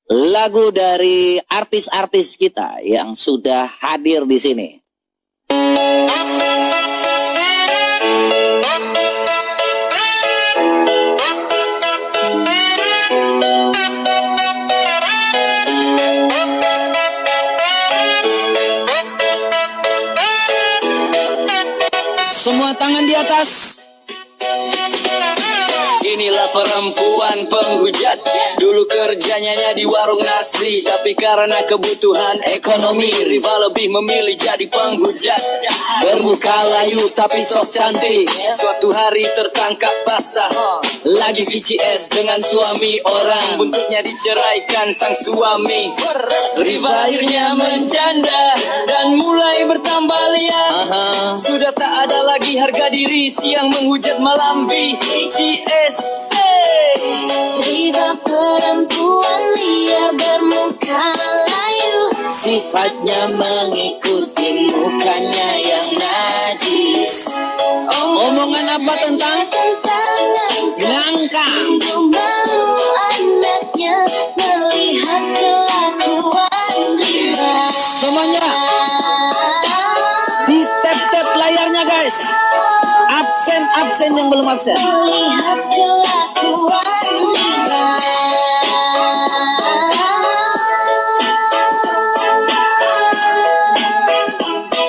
lagu dari artis-artis kita yang sudah hadir di sini. Semua tangan di atas. Inilah perempuan penghujat. Dulu kerjanya di warung nasi, tapi karena kebutuhan ekonomi Riva lebih memilih jadi penghujat. Bermuka layu tapi sok cantik, suatu hari tertangkap basah. Lagi VCS dengan suami orang, buntutnya diceraikan sang suami. Riva akhirnya menjanda dan mulai bertambah liar. Sudah tak ada lagi harga diri, siang menghujat malam VCS. Riva perempuan liar bermuka layu, sifatnya mengikuti mukanya yang najis. Omongan apa tentang nangka? Malu anaknya melihat kelakuan Riva. Semuanya di tap-tap layarnya guys. Absen yang belum absen. Melihat kelakuan Riva.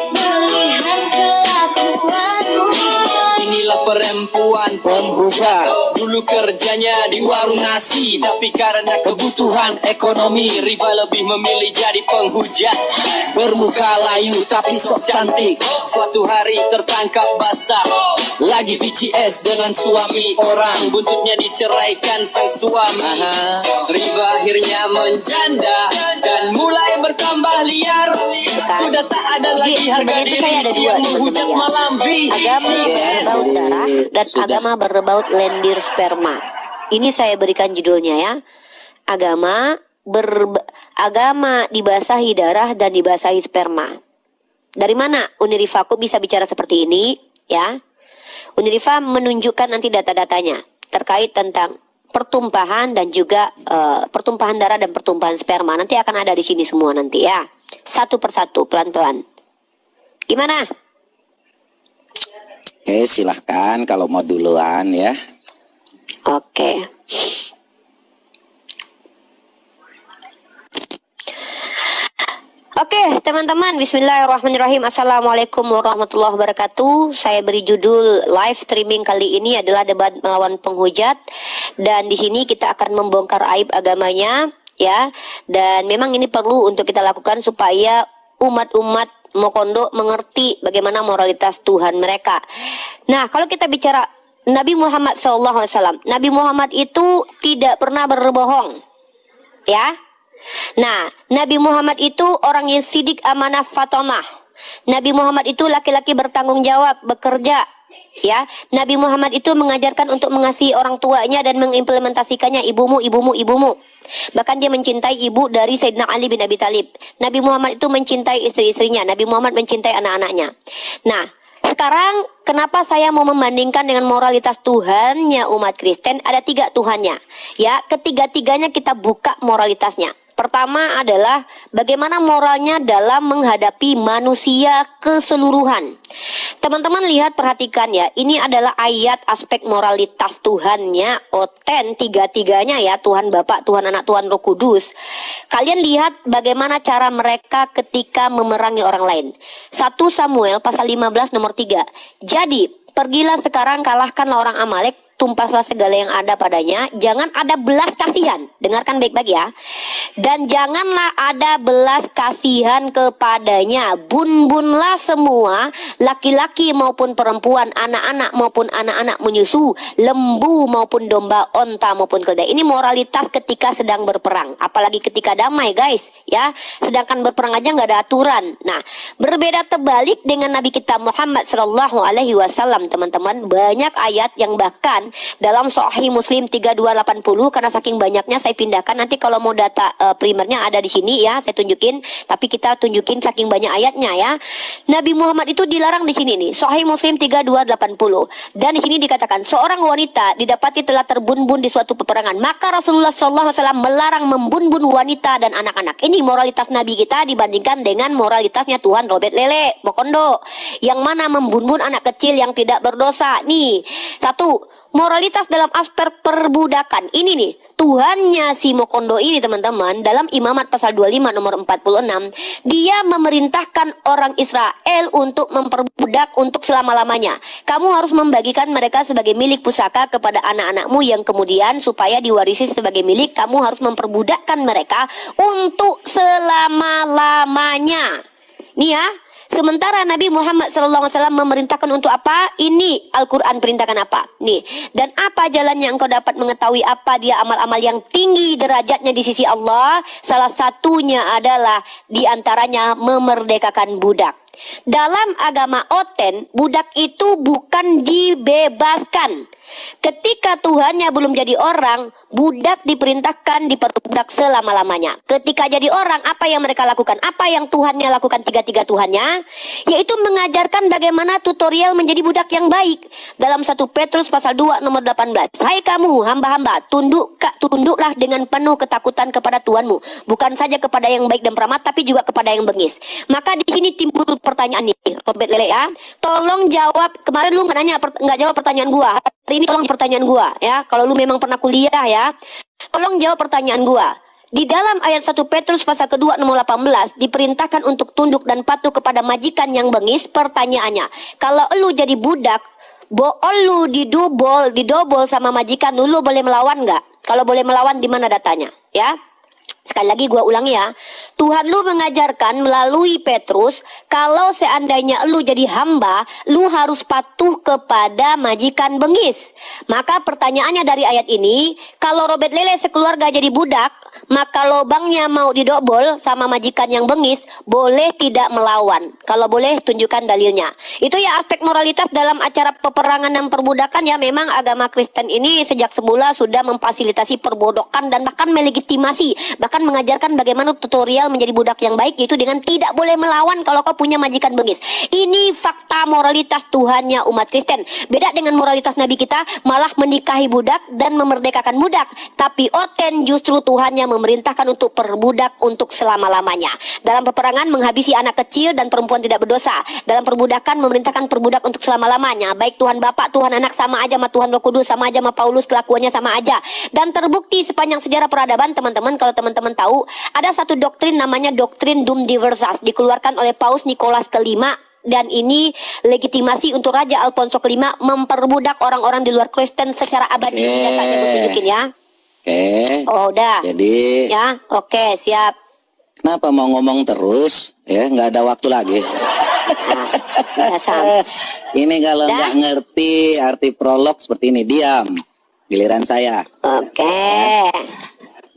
Melihat kelakuan Riva. Inilah perempuan penghujat. Dulu kerjanya di warung nasi, tapi karena kebutuhan ekonomi Riva lebih memilih jadi penghujat. Bermuka layu tapi sok cantik, suatu hari tertangkap basah. Lagi VCS dengan suami orang, buntutnya diceraikan sang suami. Riva akhirnya menjanda dan mulai bertambah liar. Sudah tak ada lagi harga diri, yang menghujat malam VCS. Agama berbaut darah dan agama berbaut lendir sperma. Ini saya berikan judulnya ya. Agama dibasahi darah dan dibasahi sperma. Dari mana Uniriva kok bisa bicara seperti ini ya? Uniriva menunjukkan nanti data-datanya terkait tentang pertumpahan dan juga pertumpahan darah dan pertumpahan sperma. Nanti akan ada di sini semua nanti ya. Satu persatu pelan-pelan. Gimana? Oke, silahkan kalau mau duluan ya. Oke. Oke, teman-teman, bismillahirrahmanirrahim. Assalamualaikum warahmatullahi wabarakatuh. Saya beri judul live streaming kali ini adalah debat melawan penghujat. Dan di sini kita akan membongkar aib agamanya ya. Dan memang ini perlu untuk kita lakukan supaya umat-umat Mokondo mengerti bagaimana moralitas Tuhan mereka. Nah, kalau kita bicara Nabi Muhammad SAW, Nabi Muhammad itu tidak pernah berbohong, ya. Nah, Nabi Muhammad itu orang yang sidik, amanah, fatonah. Nabi Muhammad itu laki-laki bertanggung jawab, bekerja, ya. Nabi Muhammad itu mengajarkan untuk mengasihi orang tuanya dan mengimplementasikannya, ibumu. Bahkan dia mencintai ibu dari Sayyidina Ali bin Abi Thalib. Nabi Muhammad itu mencintai istri-istrinya. Nabi Muhammad mencintai anak-anaknya. Nah, sekarang kenapa saya mau membandingkan dengan moralitas Tuhannya umat Kristen? Ada 3 Tuhannya. Ya, ketiga-tiganya kita buka moralitasnya. Pertama adalah bagaimana moralnya dalam menghadapi manusia keseluruhan. Teman-teman lihat, perhatikan ya. Ini adalah ayat aspek moralitas Tuhannya, oten tiga-tiganya ya. Tuhan Bapa, Tuhan Anak, Tuhan Roh Kudus. Kalian lihat bagaimana cara mereka ketika memerangi orang lain. 1 Samuel pasal 15 nomor 3. Jadi, pergilah sekarang kalahkanlah orang Amalek, tumpaslah segala yang ada padanya, jangan ada belas kasihan. Dengarkan baik-baik ya. Dan janganlah ada belas kasihan kepadanya. Bun-bunlah semua, laki-laki maupun perempuan, anak-anak maupun anak-anak menyusu, lembu maupun domba, onta maupun keledai. Ini moralitas ketika sedang berperang, apalagi ketika damai guys ya. Sedangkan berperang aja nggak ada aturan. Nah, berbeda terbalik dengan Nabi kita Muhammad SAW, teman-teman. Banyak ayat yang bahkan dalam Sahih Muslim 3280, karena saking banyaknya saya pindahkan. Nanti kalau mau data primernya ada di sini ya, saya tunjukin. Tapi kita tunjukin saking banyak ayatnya ya. Nabi Muhammad itu dilarang di sini nih. Sahih Muslim 3280. Dan di sini dikatakan seorang wanita didapati telah terbunbun di suatu peperangan, maka Rasulullah SAW melarang membunbun wanita dan anak-anak. Ini moralitas Nabi kita dibandingkan dengan moralitasnya Tuhan Robert Lele Mokondo, yang mana membunbun anak kecil yang tidak berdosa. Nih, satu, moralitas dalam aspek perbudakan. Ini nih, Tuhannya si Mokondo ini teman-teman, dalam Imamat pasal 25 nomor 46, dia memerintahkan orang Israel untuk memperbudak untuk selama-lamanya. Kamu harus membagikan mereka sebagai milik pusaka kepada anak-anakmu yang kemudian supaya diwarisi sebagai milik, kamu harus memperbudakkan mereka untuk selama-lamanya. Nih ya. Sementara Nabi Muhammad SAW memerintahkan untuk apa? Ini Al-Quran perintahkan apa? Nih. Dan apa jalannya engkau dapat mengetahui apa dia amal-amal yang tinggi derajatnya di sisi Allah? Salah satunya adalah diantaranya memerdekakan budak. Dalam agama Oten, budak itu bukan dibebaskan. Ketika Tuhannya belum jadi orang, budak diperintahkan diperbudak selama-lamanya. Ketika jadi orang, apa yang mereka lakukan? Apa yang Tuhannya lakukan, tiga-tiga Tuhannya? Yaitu mengajarkan bagaimana tutorial menjadi budak yang baik. Dalam 1 Petrus pasal 2 nomor 18. Hai kamu hamba-hamba, tunduklah dengan penuh ketakutan kepada Tuhanmu. Bukan saja kepada yang baik dan peramat, tapi juga kepada yang bengis. Maka di sini timbul pertanyaan nih, Robert Lele ya. Tolong jawab, kemarin lu nggak jawab pertanyaan gua. Hari ini tolong pertanyaan gua ya. Kalau lu memang pernah kuliah ya, tolong jawab pertanyaan gua. Di dalam ayat 1 Petrus pasal kedua nomor 18 diperintahkan untuk tunduk dan patuh kepada majikan yang bengis. Pertanyaannya, kalau lu jadi budak, lu didobol sama majikan, lu boleh melawan nggak? Kalau boleh melawan, di mana datanya? Ya. Sekali lagi gua ulangi ya. Tuhan lu mengajarkan melalui Petrus, kalau seandainya lu jadi hamba, lu harus patuh kepada majikan bengis. Maka pertanyaannya dari ayat ini, kalau Robert Lele sekeluarga jadi budak, maka lobangnya mau didobol sama majikan yang bengis, boleh tidak melawan? Kalau boleh, tunjukkan dalilnya. Itu ya aspek moralitas dalam acara peperangan dan perbudakan ya. Memang agama Kristen ini sejak semula sudah memfasilitasi perbodokan dan bahkan melegitimasi, bahkan mengajarkan bagaimana tutorial menjadi budak yang baik, yaitu dengan tidak boleh melawan kalau kau punya majikan bengis. Ini fakta moralitas Tuhannya umat Kristen. Beda dengan moralitas Nabi kita, malah menikahi budak dan memerdekakan budak. Tapi Oten justru Tuhannya memerintahkan untuk perbudak untuk selama-lamanya. Dalam peperangan menghabisi anak kecil dan perempuan tidak berdosa. Dalam perbudakan memerintahkan perbudak untuk selama-lamanya. Baik Tuhan Bapa, Tuhan Anak sama aja sama Tuhan Roh Kudus, sama aja sama Paulus, kelakuannya sama aja. Dan terbukti sepanjang sejarah peradaban teman-teman, kalau teman-teman tahu, ada satu doktrin namanya doktrin Dum Diversas, dikeluarkan oleh Paus Nikolas kelima. Dan ini legitimasi untuk Raja Alfonso kelima memperbudak orang-orang di luar Kristen secara abadi. Udah saya tunjukin ya. Oh udah. Jadi ya, oke, siap. kenapa mau ngomong terus? Ya, nggak ada waktu lagi. Biasa. Ini kalau nggak ngerti arti prolog seperti ini, diam. Giliran saya. Oke.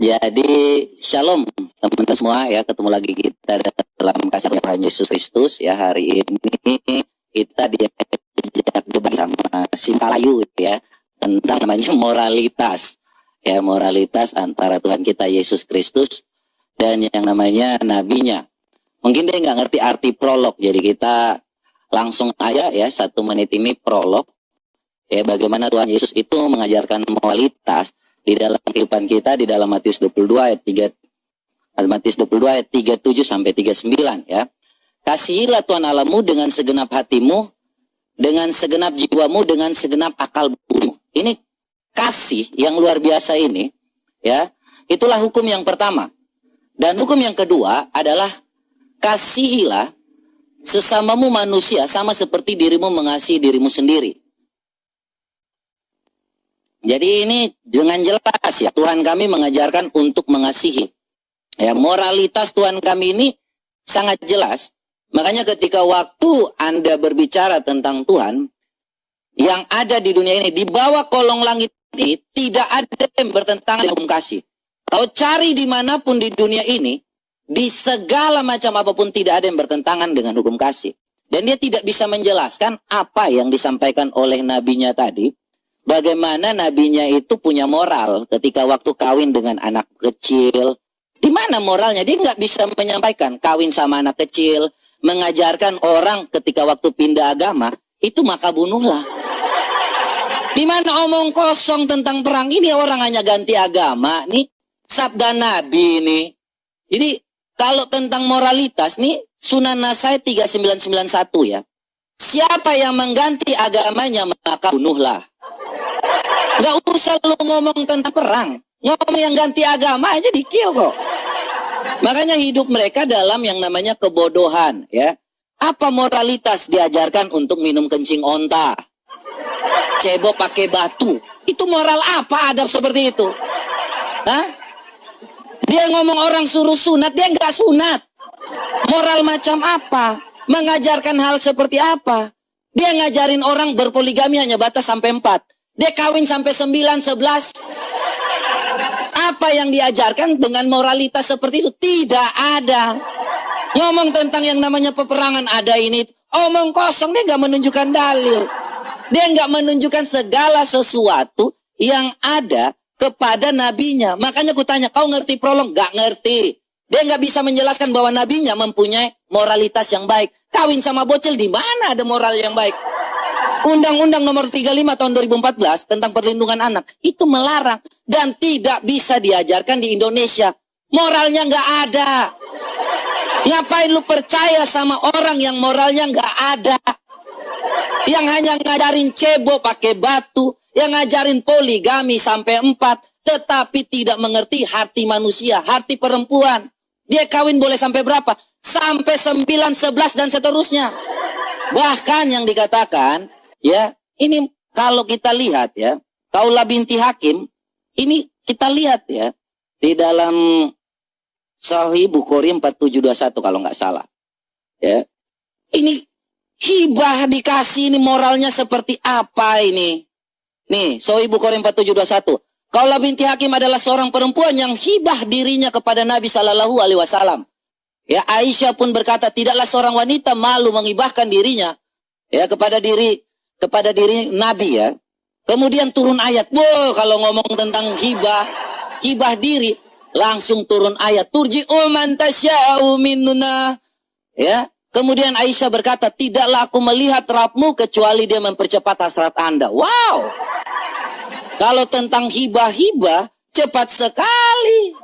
Jadi shalom teman-teman semua ya, ketemu lagi kita dalam kasih Tuhan Yesus Kristus ya. Hari ini kita diajak debat sama Simkalayu ya, tentang namanya moralitas ya, moralitas antara Tuhan kita Yesus Kristus dan yang namanya nabinya. Mungkin dia nggak ngerti arti prolog, jadi kita langsung aja ya, 1 menit ini prolog ya, bagaimana Tuhan Yesus itu mengajarkan moralitas di dalam kehidupan kita di dalam Matius 22 ayat 37 sampai 39 ya. Kasihilah Tuhan Allahmu dengan segenap hatimu, dengan segenap jiwamu, dengan segenap akal budimu. Ini kasih yang luar biasa ini ya. Itulah hukum yang pertama. Dan hukum yang kedua adalah kasihilah sesamamu manusia sama seperti dirimu mengasihi dirimu sendiri. Jadi ini dengan jelas ya, Tuhan kami mengajarkan untuk mengasihi. Ya, moralitas Tuhan kami ini sangat jelas. Makanya ketika waktu Anda berbicara tentang Tuhan, yang ada di dunia ini, di bawah kolong langit ini, tidak ada yang bertentangan dengan hukum kasih. Kau cari dimanapun di dunia ini, di segala macam apapun tidak ada yang bertentangan dengan hukum kasih. Dan dia tidak bisa menjelaskan apa yang disampaikan oleh nabinya tadi. Bagaimana nabinya itu punya moral ketika waktu kawin dengan anak kecil, Di mana moralnya? Dia nggak bisa menyampaikan. Kawin sama anak kecil, mengajarkan orang ketika waktu pindah agama, itu maka bunuhlah. Di mana omong kosong tentang perang? Ini orang hanya ganti agama. Nih, sabda Nabi nih. Jadi, kalau tentang moralitas nih, Sunan Nasai 3991 ya. Siapa yang mengganti agamanya, maka bunuhlah. Nggak usah lu ngomong tentang perang. Ngomong yang ganti agama aja di-kill kok. Makanya hidup mereka dalam yang namanya kebodohan, ya. Apa moralitas diajarkan untuk minum kencing onta? Cebok pakai batu. Itu moral apa adab seperti itu? Hah? Dia ngomong orang suruh sunat, dia nggak sunat. Moral macam apa? Mengajarkan hal seperti apa? Dia ngajarin orang berpoligami hanya batas sampai 4. Dia kawin sampai 9, 11. Apa yang diajarkan dengan moralitas seperti itu? Tidak ada. Ngomong tentang yang namanya peperangan ada ini. Omong kosong, dia nggak menunjukkan dalil. Dia nggak menunjukkan segala sesuatu yang ada kepada nabinya. Makanya aku tanya, kau ngerti prolog? Nggak ngerti. Dia nggak bisa menjelaskan bahwa nabinya mempunyai moralitas yang baik. Kawin sama bocil, di mana ada moral yang baik? Undang-Undang nomor 35 tahun 2014 tentang perlindungan anak itu melarang dan tidak bisa diajarkan di Indonesia. Moralnya nggak ada. Ngapain lu percaya sama orang yang moralnya nggak ada? Yang hanya ngajarin cebok pakai batu, yang ngajarin poligami sampai 4, tetapi tidak mengerti hati manusia, hati perempuan. Dia kawin boleh sampai berapa? Sampai 9, 11 dan seterusnya. Bahkan yang dikatakan, ya, ini kalau kita lihat ya, Kaulah binti Hakim, ini kita lihat ya, di dalam Sahih Bukhari 4721 kalau nggak salah. Ya. Ini hibah dikasih, ini moralnya seperti apa ini? Nih, Sahih Bukhari 4721. Kaulah binti Hakim adalah seorang perempuan yang hibah dirinya kepada Nabi Shallallahu alaihi wasallam. Ya, Aisyah pun berkata, tidaklah seorang wanita malu mengibahkan dirinya ya kepada diri Nabi ya. Kemudian turun ayat. Wow, kalau ngomong tentang hibah diri, langsung turun ayat. Turji'u man tasya'u minnuna. Ya. Kemudian Aisyah berkata, tidaklah aku melihat Rabbmu kecuali dia mempercepat hasrat Anda. Wow. Kalau tentang hibah-hibah, cepat sekali.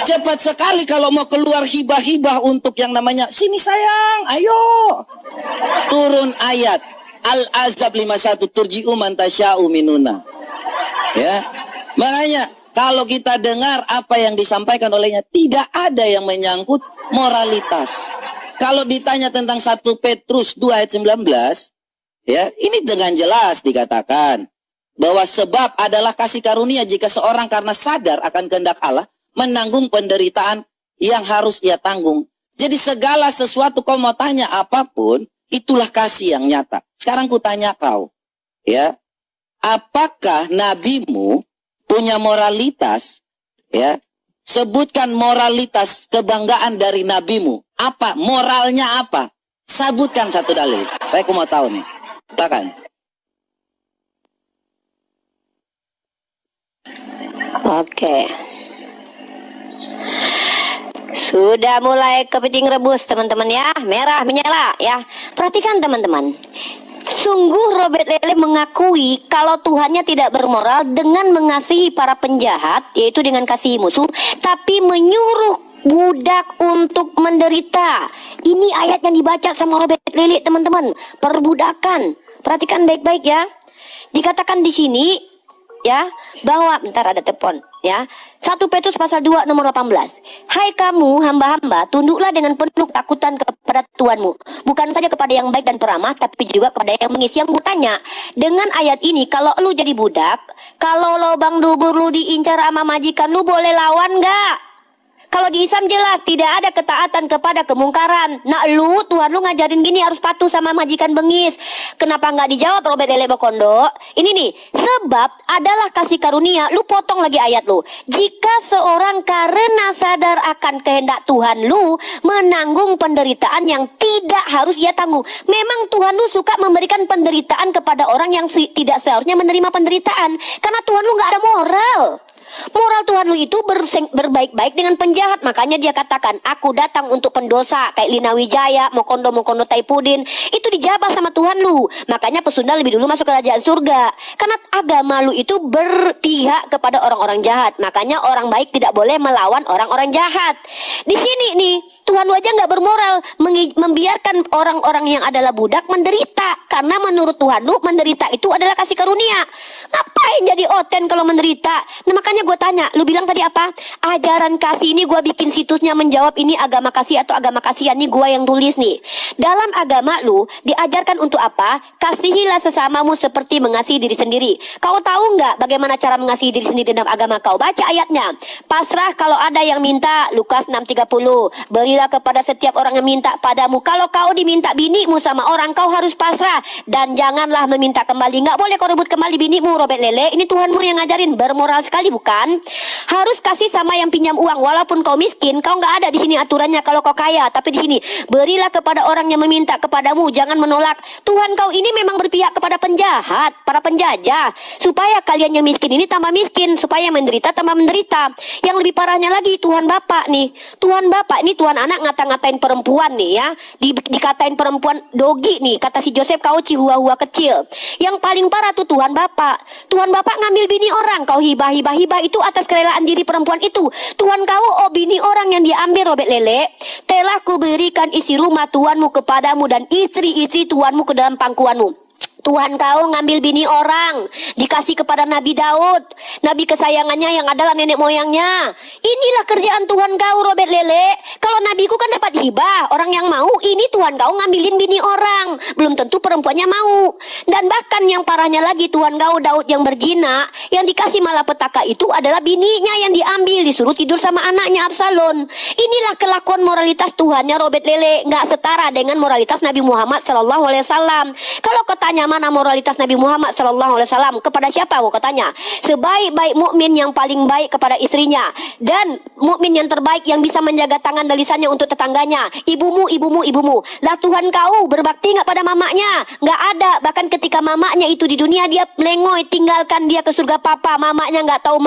Cepat sekali kalau mau keluar hibah-hibah untuk yang namanya, sini sayang, ayo. Turun ayat. Al-Azab 51, turji'u man tasya'u minuna. Ya. Makanya kalau kita dengar apa yang disampaikan olehnya, tidak ada yang menyangkut moralitas. Kalau ditanya tentang 1 Petrus 2 ayat 19, ya, ini dengan jelas dikatakan bahwa sebab adalah kasih karunia jika seorang karena sadar akan kehendak Allah menanggung penderitaan yang harus ia tanggung. Jadi segala sesuatu kau mau tanya apapun, itulah kasih yang nyata. Sekarang ku tanya kau, ya, apakah nabimu punya moralitas? Ya, sebutkan moralitas kebanggaan dari nabimu. Apa moralnya apa? Sebutkan satu dalil. Baik, aku mau tahu nih. Silakan. Oke. Sudah mulai kepiting rebus teman-teman ya. Merah menyala ya. Perhatikan teman-teman. Sungguh Robert Lele mengakui kalau Tuhannya tidak bermoral dengan mengasihi para penjahat, yaitu dengan kasih musuh, tapi menyuruh budak untuk menderita. Ini ayat yang dibaca sama Robert Lele teman-teman. Perbudakan. Perhatikan baik-baik ya. Dikatakan di sini ya, bahwa bentar ada telepon ya. 1 Petrus pasal 2 nomor 18. Hai kamu hamba-hamba, tunduklah dengan penuh ketakutan kepada Tuhanmu, bukan saja kepada yang baik dan peramah, tapi juga kepada yang bengis. Yang bertanya, dengan ayat ini kalau lu jadi budak, kalau lobang dubur lu diincar sama majikan lu, boleh lawan nggak? Kalau di Islam jelas tidak ada ketaatan kepada kemungkaran. Nah Tuhan lu ngajarin gini harus patuh sama majikan bengis. Kenapa nggak dijawab Robert Lele Bokondo? Ini nih, sebab adalah kasih karunia. Lu potong lagi ayat lu. Jika seorang karena sadar akan kehendak Tuhan lu menanggung penderitaan yang tidak harus ia tanggung. Memang Tuhan lu suka memberikan penderitaan kepada orang yang tidak seharusnya menerima penderitaan. Karena Tuhan lu nggak ada moral. Moral Tuhan lu itu berbaik-baik dengan penjahat. Makanya dia katakan, aku datang untuk pendosa. Kayak Lina Wijaya, Mokondo Taipudin, itu dijabah sama Tuhan lu. Makanya pesunda lebih dulu masuk kerajaan surga. Karena agama lu itu berpihak kepada orang-orang jahat. Makanya orang baik tidak boleh melawan orang-orang jahat. Di sini nih, Tuhan lu aja nggak bermoral, membiarkan orang-orang yang adalah budak menderita. Karena menurut Tuhan lu, menderita itu adalah kasih karunia. Ngapain jadi oten kalau menderita? Nah makanya gue tanya, lu bilang tadi apa? Ajaran kasih ini gue bikin situsnya menjawab ini agama kasih atau agama kasihan. Ini gue yang tulis nih. Dalam agama lu diajarkan untuk apa? Kasihilah sesamamu seperti mengasihi diri sendiri. Kau tahu nggak bagaimana cara mengasihi diri sendiri dalam agama kau? Baca ayatnya. Pasrah kalau ada yang minta, Lukas 6:30. Berilah kepada setiap orang yang minta padamu. Kalau kau diminta binimu sama orang, kau harus pasrah. Dan janganlah meminta kembali. Nggak boleh kau rebut kembali binimu, Robert Lele. Ini Tuhanmu yang ngajarin. Bermoral sekali bukan? Harus kasih sama yang pinjam uang. Walaupun kau miskin, kau nggak ada di sini aturannya kalau kau kaya. Tapi di sini, berilah kepada orang yang meminta kepadamu. Jangan menolak. Tuhan kau ini memang berpihak kepada penjahat, para penjajah. Supaya kalian yang miskin ini tambah miskin. Supaya yang menderita tambah menderita. Yang lebih parahnya lagi, Tuhan Bapak nih. Tuhan Bapak ini Tuhan anak ngata-ngatain perempuan nih ya. Dikatain perempuan dogi nih. Kata si Joseph, kau cihua-hua kecil. Yang paling parah tuh Tuhan Bapak. Tuhan Bapak ngambil bini orang. Kau hibah itu atas kerelaan diri perempuan itu. Tuhan kau bini orang yang diambil, Robert Lele. Telah kuberikan isi rumah Tuhanmu kepadamu dan istri-istri Tuhanmu ke dalam pangkuanmu. Tuhan kau ngambil bini orang, dikasih kepada Nabi Daud, nabi kesayangannya yang adalah nenek moyangnya. Inilah kerjaan Tuhan kau, Robert Lele. Kalau nabiku kan dapat hibah, orang yang mau. Ini Tuhan kau ngambilin bini orang, belum tentu perempuannya mau. Dan bahkan yang parahnya lagi, Tuhan kau Daud yang berzina, yang dikasih malapetaka itu adalah bininya yang diambil, disuruh tidur sama anaknya Absalom. Inilah kelakuan moralitas Tuhannya, Robert Lele. Nggak setara dengan moralitas Nabi Muhammad SAW. Kalau kau tanya mana moralitas Nabi Muhammad SAW, kepada siapa kau katanya? Sebaik-baik mukmin yang paling baik kepada istrinya, dan mukmin yang terbaik yang bisa menjaga tangan dan lisannya untuk tetangganya. Ibumu. Lah Tuhan kau berbakti nggak pada mamanya? Nggak ada. Bahkan ketika mamanya itu di dunia, dia melengoi, tinggalkan dia ke surga papa. Mamanya nggak tahu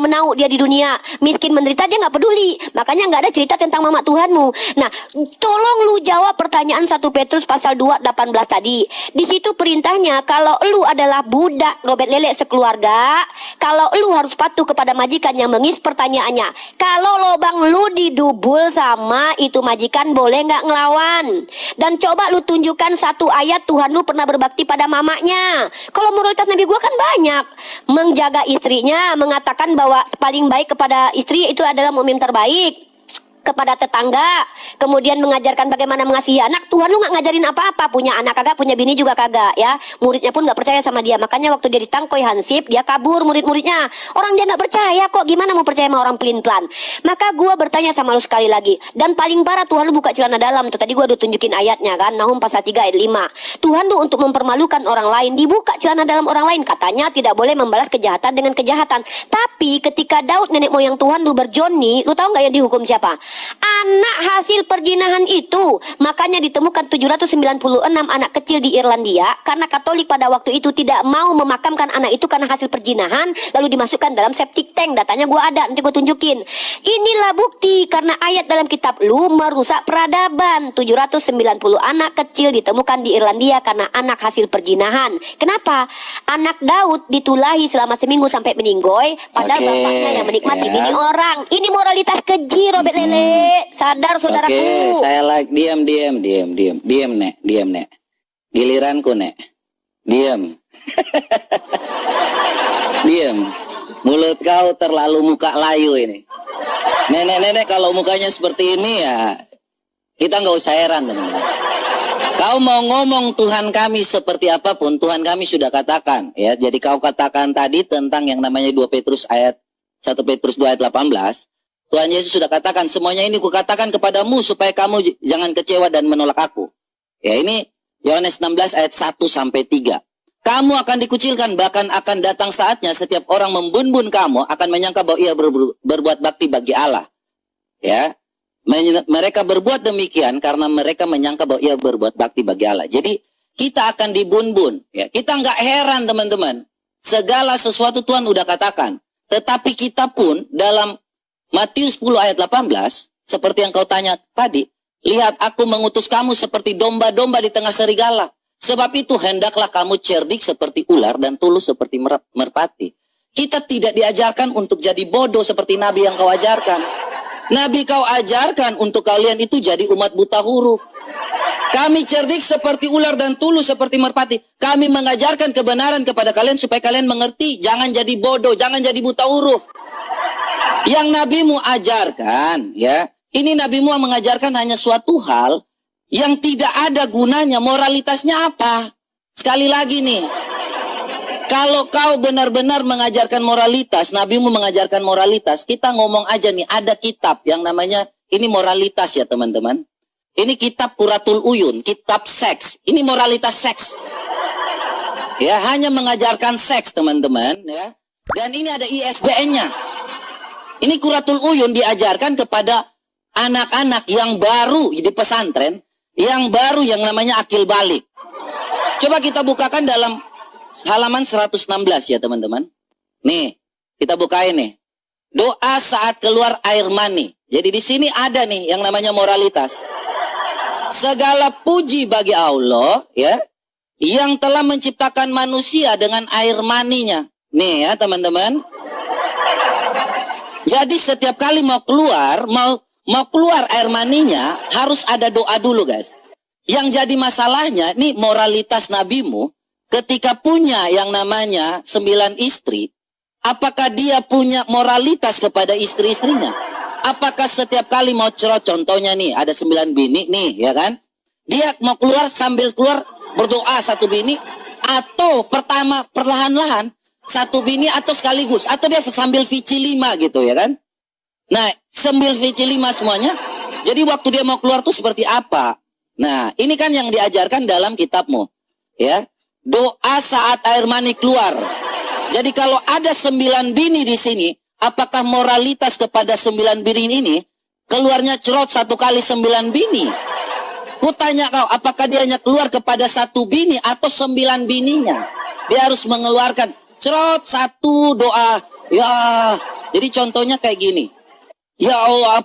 menau dia di dunia. Miskin menderita dia nggak peduli. Makanya nggak ada cerita tentang mama Tuhanmu. Nah, tolong lu jawab pertanyaan 1 Petrus pasal 2:18 tadi. Di situ perintahnya, kalau lu adalah budak, Robert Lele, sekeluarga, kalau lu harus patuh kepada majikan yang mengis. Pertanyaannya, kalau lobang lu didubul sama itu majikan, boleh nggak ngelawan? Dan coba lu tunjukkan 1 ayat Tuhan lu pernah berbakti pada mamanya. Kalau moralitas Nabi gua kan banyak. Menjaga istrinya, mengatakan bahwa paling baik kepada istri itu adalah mukmin terbaik kepada tetangga, kemudian mengajarkan bagaimana mengasihi anak. Tuhan lu nggak ngajarin apa-apa. Punya anak kagak, punya bini juga kagak ya. Muridnya pun nggak percaya sama dia. Makanya waktu dia ditangkoi Hansip, dia kabur murid-muridnya. Orang dia nggak percaya kok. Gimana mau percaya sama orang pelin-pelan? Maka gua bertanya sama lu sekali lagi. Dan paling parah, Tuhan lu buka celana dalam. Tuh tadi gua udah tunjukin ayatnya kan. Nahum pasal 3 ayat 5. Tuhan lu untuk mempermalukan orang lain, dibuka celana dalam orang lain. Katanya tidak boleh membalas kejahatan dengan kejahatan. Tapi ketika Daud nenek moyang Tuhan lu berjoni, lu tahu nggak yang dihukum siapa? Anak hasil perjinahan itu. Makanya ditemukan 796 anak kecil di Irlandia, karena Katolik pada waktu itu tidak mau memakamkan anak itu karena hasil perjinahan, lalu dimasukkan dalam septic tank. Datanya gua ada, nanti gua tunjukin. Inilah bukti, karena ayat dalam kitab lu merusak peradaban. 790 anak kecil ditemukan di Irlandia karena anak hasil perjinahan. Kenapa? Anak Daud ditulahi selama seminggu sampai meninggoy, padahal bapaknya yang menikmati bini orang. Ini moralitas keji, Robert Lele. Sadar saudaraku. Oke, saya diam nek. Giliranku nek. Diam. Diam. Mulut kau terlalu muka layu ini. Nenek kalau mukanya seperti ini ya kita nggak usah heran teman-teman. Kau mau ngomong Tuhan kami seperti apapun, Tuhan kami sudah katakan ya. Jadi kau katakan tadi tentang yang namanya 1 Petrus 2 ayat 18. Tuhan Yesus sudah katakan, semuanya ini kukatakan kepadamu supaya kamu jangan kecewa dan menolak aku. Ya, ini Yohanes 16 ayat 1-3. Kamu akan dikucilkan, bahkan akan datang saatnya setiap orang membun-bun kamu akan menyangka bahwa ia berbuat bakti bagi Allah. Ya, mereka berbuat demikian karena mereka menyangka bahwa ia berbuat bakti bagi Allah. Jadi kita akan dibun-bun. Ya, kita nggak heran teman-teman. Segala sesuatu Tuhan udah katakan. Tetapi kita pun dalam Matius 10 ayat 18, seperti yang kau tanya tadi, lihat aku mengutus kamu seperti domba-domba di tengah serigala. Sebab itu hendaklah kamu cerdik seperti ular dan tulus seperti merpati. Kita tidak diajarkan untuk jadi bodoh seperti Nabi yang kau ajarkan. Nabi kau ajarkan untuk kalian itu jadi umat buta huruf. Kami cerdik seperti ular dan tulus seperti merpati. Kami mengajarkan kebenaran kepada kalian supaya kalian mengerti. Jangan jadi bodoh, jangan jadi buta huruf. Yang nabimu ajarkan, ya, ini nabimu mengajarkan hanya suatu hal yang tidak ada gunanya. Moralitasnya apa? Sekali lagi nih, kalau kau benar-benar mengajarkan moralitas, nabimu mengajarkan moralitas, kita ngomong aja nih, ada kitab yang namanya, ini moralitas ya teman-teman. Ini kitab Qurratul Uyun, kitab seks. Ini moralitas seks. Ya, hanya mengajarkan seks teman-teman. Ya. Dan ini ada ISBN-nya. Ini Qurratul Uyun diajarkan kepada anak-anak yang baru di pesantren, yang baru yang namanya akil balik. Coba kita bukakan dalam halaman 116 ya teman-teman. Nih, kita bukain nih. Doa saat keluar air mani. Jadi di sini ada nih yang namanya moralitas. Segala puji bagi Allah ya, yang telah menciptakan manusia dengan air maninya. Nih ya teman-teman. Jadi setiap kali mau keluar air maninya harus ada doa dulu guys. Yang jadi masalahnya nih moralitas nabimu. Ketika punya yang namanya 9 istri, apakah dia punya moralitas kepada istri-istrinya? Apakah setiap kali mau cerot, contohnya nih, ada 9 bini nih, ya kan? Dia mau keluar sambil keluar berdoa 1 bini, atau pertama perlahan-lahan 1 bini atau sekaligus, atau dia sambil vici 5 gitu ya kan? Nah, sambil vici 5 semuanya, jadi waktu dia mau keluar tuh seperti apa? Nah, ini kan yang diajarkan dalam kitabmu, ya. Doa saat air mani keluar. Jadi kalau ada 9 bini di sini, apakah moralitas kepada 9 bini ini keluarnya cerot 1 kali 9 bini? Kutanya kau, apakah dia hanya keluar kepada 1 bini atau 9 bininya? Dia harus mengeluarkan cerot 1 doa. Ya, jadi contohnya kayak gini. Ya Allah,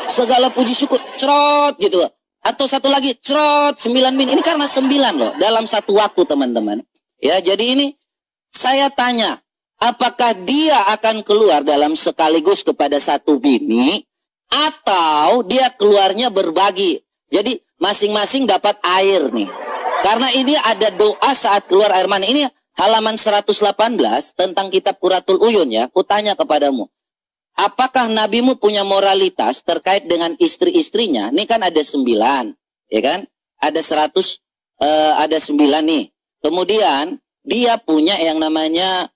segala puji syukur cerot gitu. Atau satu lagi, cerot 9 bini. Ini karena 9 loh, dalam satu waktu teman-teman. Ya, jadi ini saya tanya, apakah dia akan keluar dalam sekaligus kepada 1 bini, atau dia keluarnya berbagi. Jadi masing-masing dapat air nih. Karena ini ada doa saat keluar air mani. Ini halaman 118 tentang kitab Qurratul Uyun ya. Kutanya kepadamu. Apakah nabimu punya moralitas terkait dengan istri-istrinya? Ini kan ada 9, ya kan? Ada 9 nih. Kemudian dia punya yang namanya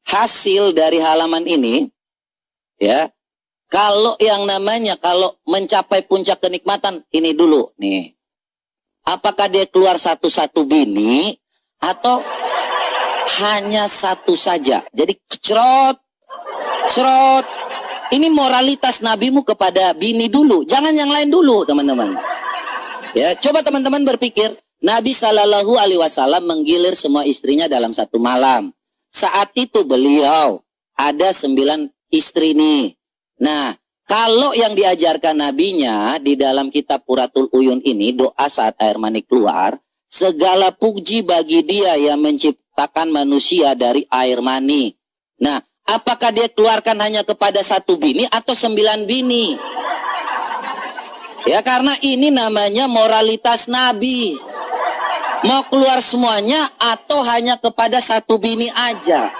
hasil dari halaman ini, ya. Kalau yang namanya kalau mencapai puncak kenikmatan ini dulu nih. Apakah dia keluar 1 bini atau hanya 1 saja? Jadi cerot. Ini moralitas nabimu kepada bini dulu. Jangan yang lain dulu, teman-teman. Ya, coba teman-teman berpikir, Nabi Shallallahu Alaihi Wasallam menggilir semua istrinya dalam 1 malam. Saat itu beliau ada 9 istri nih. Nah, kalau yang diajarkan nabinya di dalam kitab Qurratul Uyun ini, doa saat air mani keluar, segala puji bagi dia yang menciptakan manusia dari air mani. Nah, apakah dia keluarkan hanya kepada 1 bini atau 9 bini? Ya, karena ini namanya moralitas Nabi. Mau keluar semuanya atau hanya kepada 1 bini aja?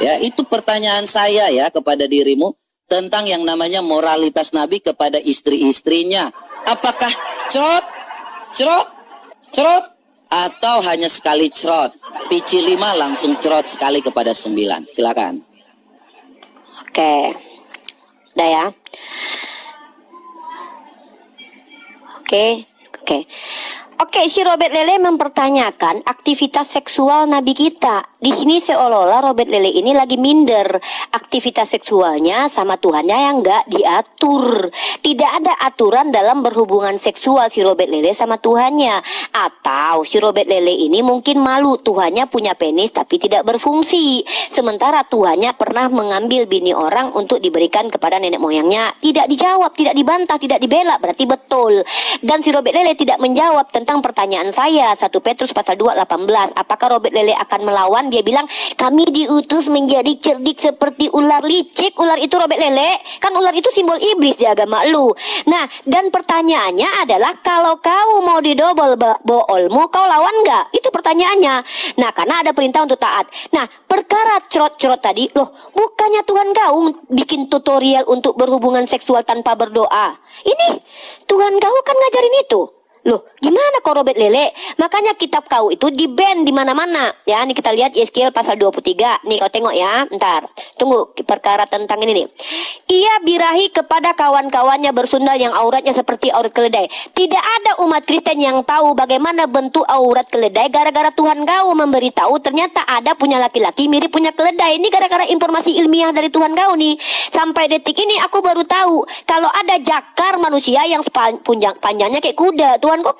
Ya, itu pertanyaan saya ya kepada dirimu tentang yang namanya moralitas Nabi kepada istri-istrinya. Apakah cerot, atau hanya sekali cerot? Pici 5 langsung cerot sekali kepada 9. Silakan. Oke. Udah ya. Oke. Oke, si Robert Lele mempertanyakan aktivitas seksual Nabi kita. Di sini seolah-olah Robert Lele ini lagi minder aktivitas seksualnya sama Tuhannya yang nggak diatur. Tidak ada aturan dalam berhubungan seksual si Robert Lele sama Tuhannya. Atau si Robert Lele ini mungkin malu Tuhannya punya penis tapi tidak berfungsi. Sementara Tuhannya pernah mengambil bini orang untuk diberikan kepada nenek moyangnya. Tidak dijawab, tidak dibantah, tidak dibela, berarti betul. Dan si Robert Lele tidak menjawab tentang pertanyaan saya 1 Petrus pasal 2:18. Apakah Robert Lele akan melawan? Dia bilang kami diutus menjadi cerdik seperti ular licik. Ular itu Robert Lele, kan ular itu simbol iblis di agama lu. Nah, dan pertanyaannya adalah kalau kau mau didobol boolmu, kau lawan nggak? Itu pertanyaannya. Nah, karena ada perintah untuk taat. Nah, perkara cerot-cerot tadi, loh, bukannya Tuhan kau bikin tutorial untuk berhubungan seksual tanpa berdoa? Ini Tuhan kau kan ngajarin itu. Loh, gimana kau Robert Lele? Makanya kitab kau itu di-ban di mana-mana. Ya, ini kita lihat Yeskiel pasal 23. Nih, kau tengok ya. Ntar. Tunggu perkara tentang ini nih. Ia birahi kepada kawan-kawannya bersundal yang auratnya seperti aurat keledai. Tidak ada umat Kristen yang tahu bagaimana bentuk aurat keledai gara-gara Tuhan kau memberitahu ternyata ada punya laki-laki mirip punya keledai. Ini gara-gara informasi ilmiah dari Tuhan kau nih. Sampai detik ini aku baru tahu kalau ada jakar manusia yang panjangnya kayak kuda. Tuhan kau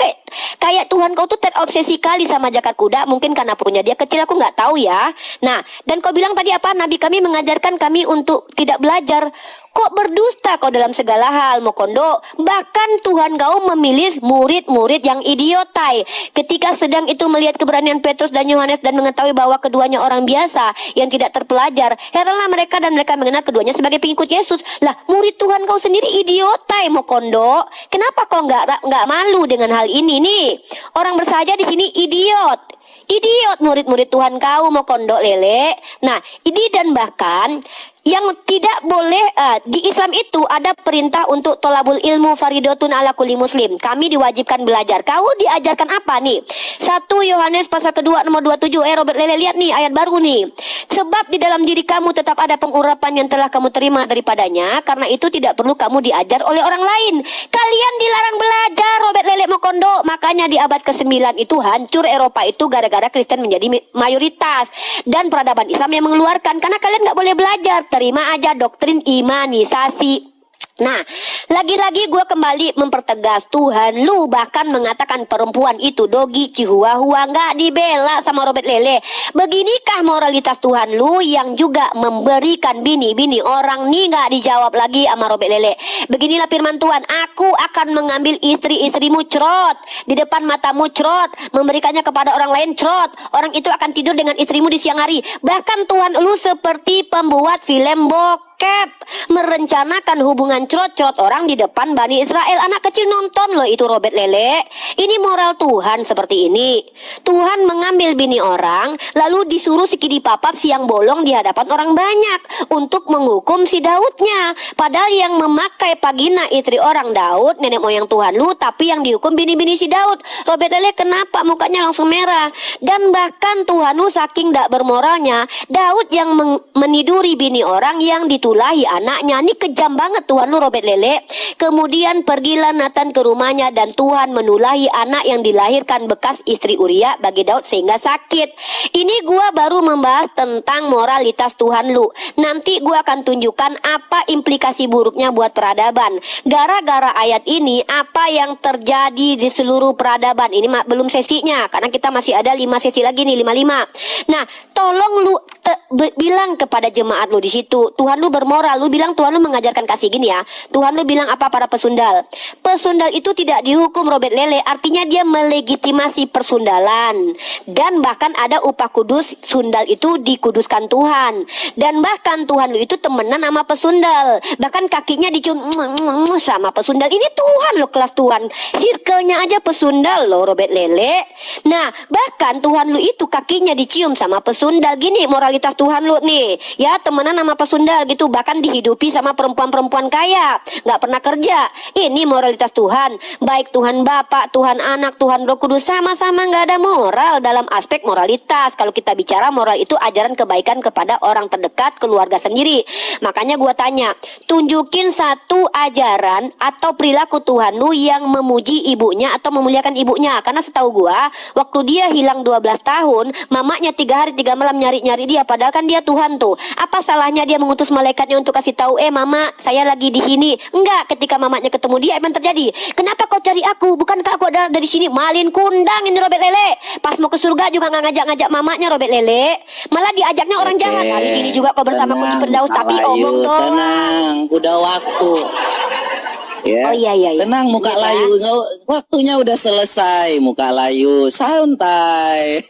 kayak Tuhan kau tuh terobsesi kali sama jakar kuda. Mungkin karena punya dia kecil, aku nggak tahu ya. Nah, dan kau bilang tadi apa? Nabi kami mengajarkan kami untuk tidak belajar. Kok berdusta kau dalam segala hal, Mokondo? Bahkan Tuhan kau memilih murid-murid yang idiotai. Ketika sedang itu melihat keberanian Petrus dan Yohanes dan mengetahui bahwa keduanya orang biasa yang tidak terpelajar, heranlah mereka dan mereka mengenal keduanya sebagai pengikut Yesus. Lah, murid Tuhan kau sendiri idiotai, Mokondo. Kenapa kau nggak malu dengan hal ini nih? Orang bersahaja di sini idiot. Idiot murid-murid Tuhan kau, Mokondo Lele. Nah, ini dan bahkan yang tidak boleh di Islam itu ada perintah untuk tolabul ilmu faridotun ala kulli muslim. Kami diwajibkan belajar. Kau diajarkan apa nih? 1 Yohanes pasal kedua nomor 27. Robert Lele lihat nih ayat baru nih. Sebab di dalam diri kamu tetap ada pengurapan yang telah kamu terima daripadanya. Karena itu tidak perlu kamu diajar oleh orang lain. Kalian dilarang belajar, Robert Lele Mokondo. Makanya di abad ke-9 itu hancur Eropa itu gara-gara Kristen menjadi mayoritas. Dan peradaban Islam yang mengeluarkan. Karena kalian nggak boleh belajar. Terima aja doktrin imanisasi. Nah, lagi-lagi gue kembali mempertegas Tuhan lu bahkan mengatakan perempuan itu dogi chihuahua, nggak dibela sama Robert Lele. Beginikah moralitas Tuhan lu yang juga memberikan bini-bini orang nih? Nggak dijawab lagi sama Robert Lele. Beginilah firman Tuhan, aku akan mengambil istri-istrimu cerot di depan matamu cerot, memberikannya kepada orang lain cerot. Orang itu akan tidur dengan istrimu di siang hari. Bahkan Tuhan lu seperti pembuat film bokep merencanakan hubungan cerot-cerot orang di depan Bani Israel. Anak kecil nonton loh itu Robert Lele. Ini moral Tuhan seperti ini. Tuhan mengambil bini orang lalu disuruh sikidi papap siang bolong di hadapan orang banyak untuk menghukum si Daudnya. Padahal yang memakai pagina istri orang Daud, nenek moyang Tuhan lu, tapi yang dihukum bini-bini si Daud. Robert Lele kenapa mukanya langsung merah? Dan bahkan Tuhan lu saking gak bermoralnya, Daud yang meniduri bini orang yang ditulahi anaknya. Ini kejam banget Tuhan lu Robert Lele. Kemudian pergilah Nathan ke rumahnya dan Tuhan menulahi anak yang dilahirkan bekas istri Uria bagi Daud sehingga sakit. Ini gua baru membahas tentang moralitas Tuhan lu. Nanti gua akan tunjukkan apa implikasi buruknya buat peradaban. Gara-gara ayat ini apa yang terjadi di seluruh peradaban. Ini belum sesinya karena kita masih ada 5 sesi lagi nih, 55. Nah, tolong lu bilang kepada jemaat lu di situ, Tuhan lu bermoral. Lu bilang Tuhan lu mengajarkan kasih gini ya. Tuhan lu bilang apa para pesundal? Pesundal itu tidak dihukum Robert Lele, artinya dia melegitimasi persundalan. Dan bahkan ada upah kudus, sundal itu dikuduskan Tuhan. Dan bahkan Tuhan lu itu temenan sama pesundal. Bahkan kakinya dicium sama pesundal. Ini Tuhan lo, kelas Tuhan. Circle-nya aja pesundal lo Robert Lele. Nah, bahkan Tuhan lu itu kakinya dicium sama pesundal. Gini moralitas Tuhan lu nih. Ya, temenan sama pesundal gitu. itu, bahkan dihidupi sama perempuan-perempuan kaya, nggak pernah kerja. Ini moralitas Tuhan, baik Tuhan Bapa, Tuhan Anak, Tuhan Roh Kudus, sama-sama nggak ada moral dalam aspek moralitas. Kalau kita bicara moral itu ajaran kebaikan kepada orang terdekat, keluarga sendiri. Makanya gua tanya, tunjukin satu ajaran atau perilaku Tuhan lu yang memuji ibunya atau memuliakan ibunya. Karena setahu gua, waktu dia hilang 12 tahun, mamanya 3 hari 3 malam nyari-nyari dia, padahal kan dia Tuhan tuh. Apa salahnya dia mengutus malaikatnya untuk kasih tahu, mama, saya lagi di sini? Enggak, ketika mamanya ketemu dia, emang terjadi. Kenapa kau cari aku? Bukankah aku ada dari sini? Malin kundang ini Robert Lele. Pas mau ke surga juga nggak ngajak-ngajak mamanya Robert Lele. Malah diajaknya orang jahat. Hari ini juga kau bersama Kunci Firdaus, tapi omong doang. Tenang, udah waktu. Ya. Oh iya. Tenang muka Iya, layu, waktunya udah selesai muka layu, santai.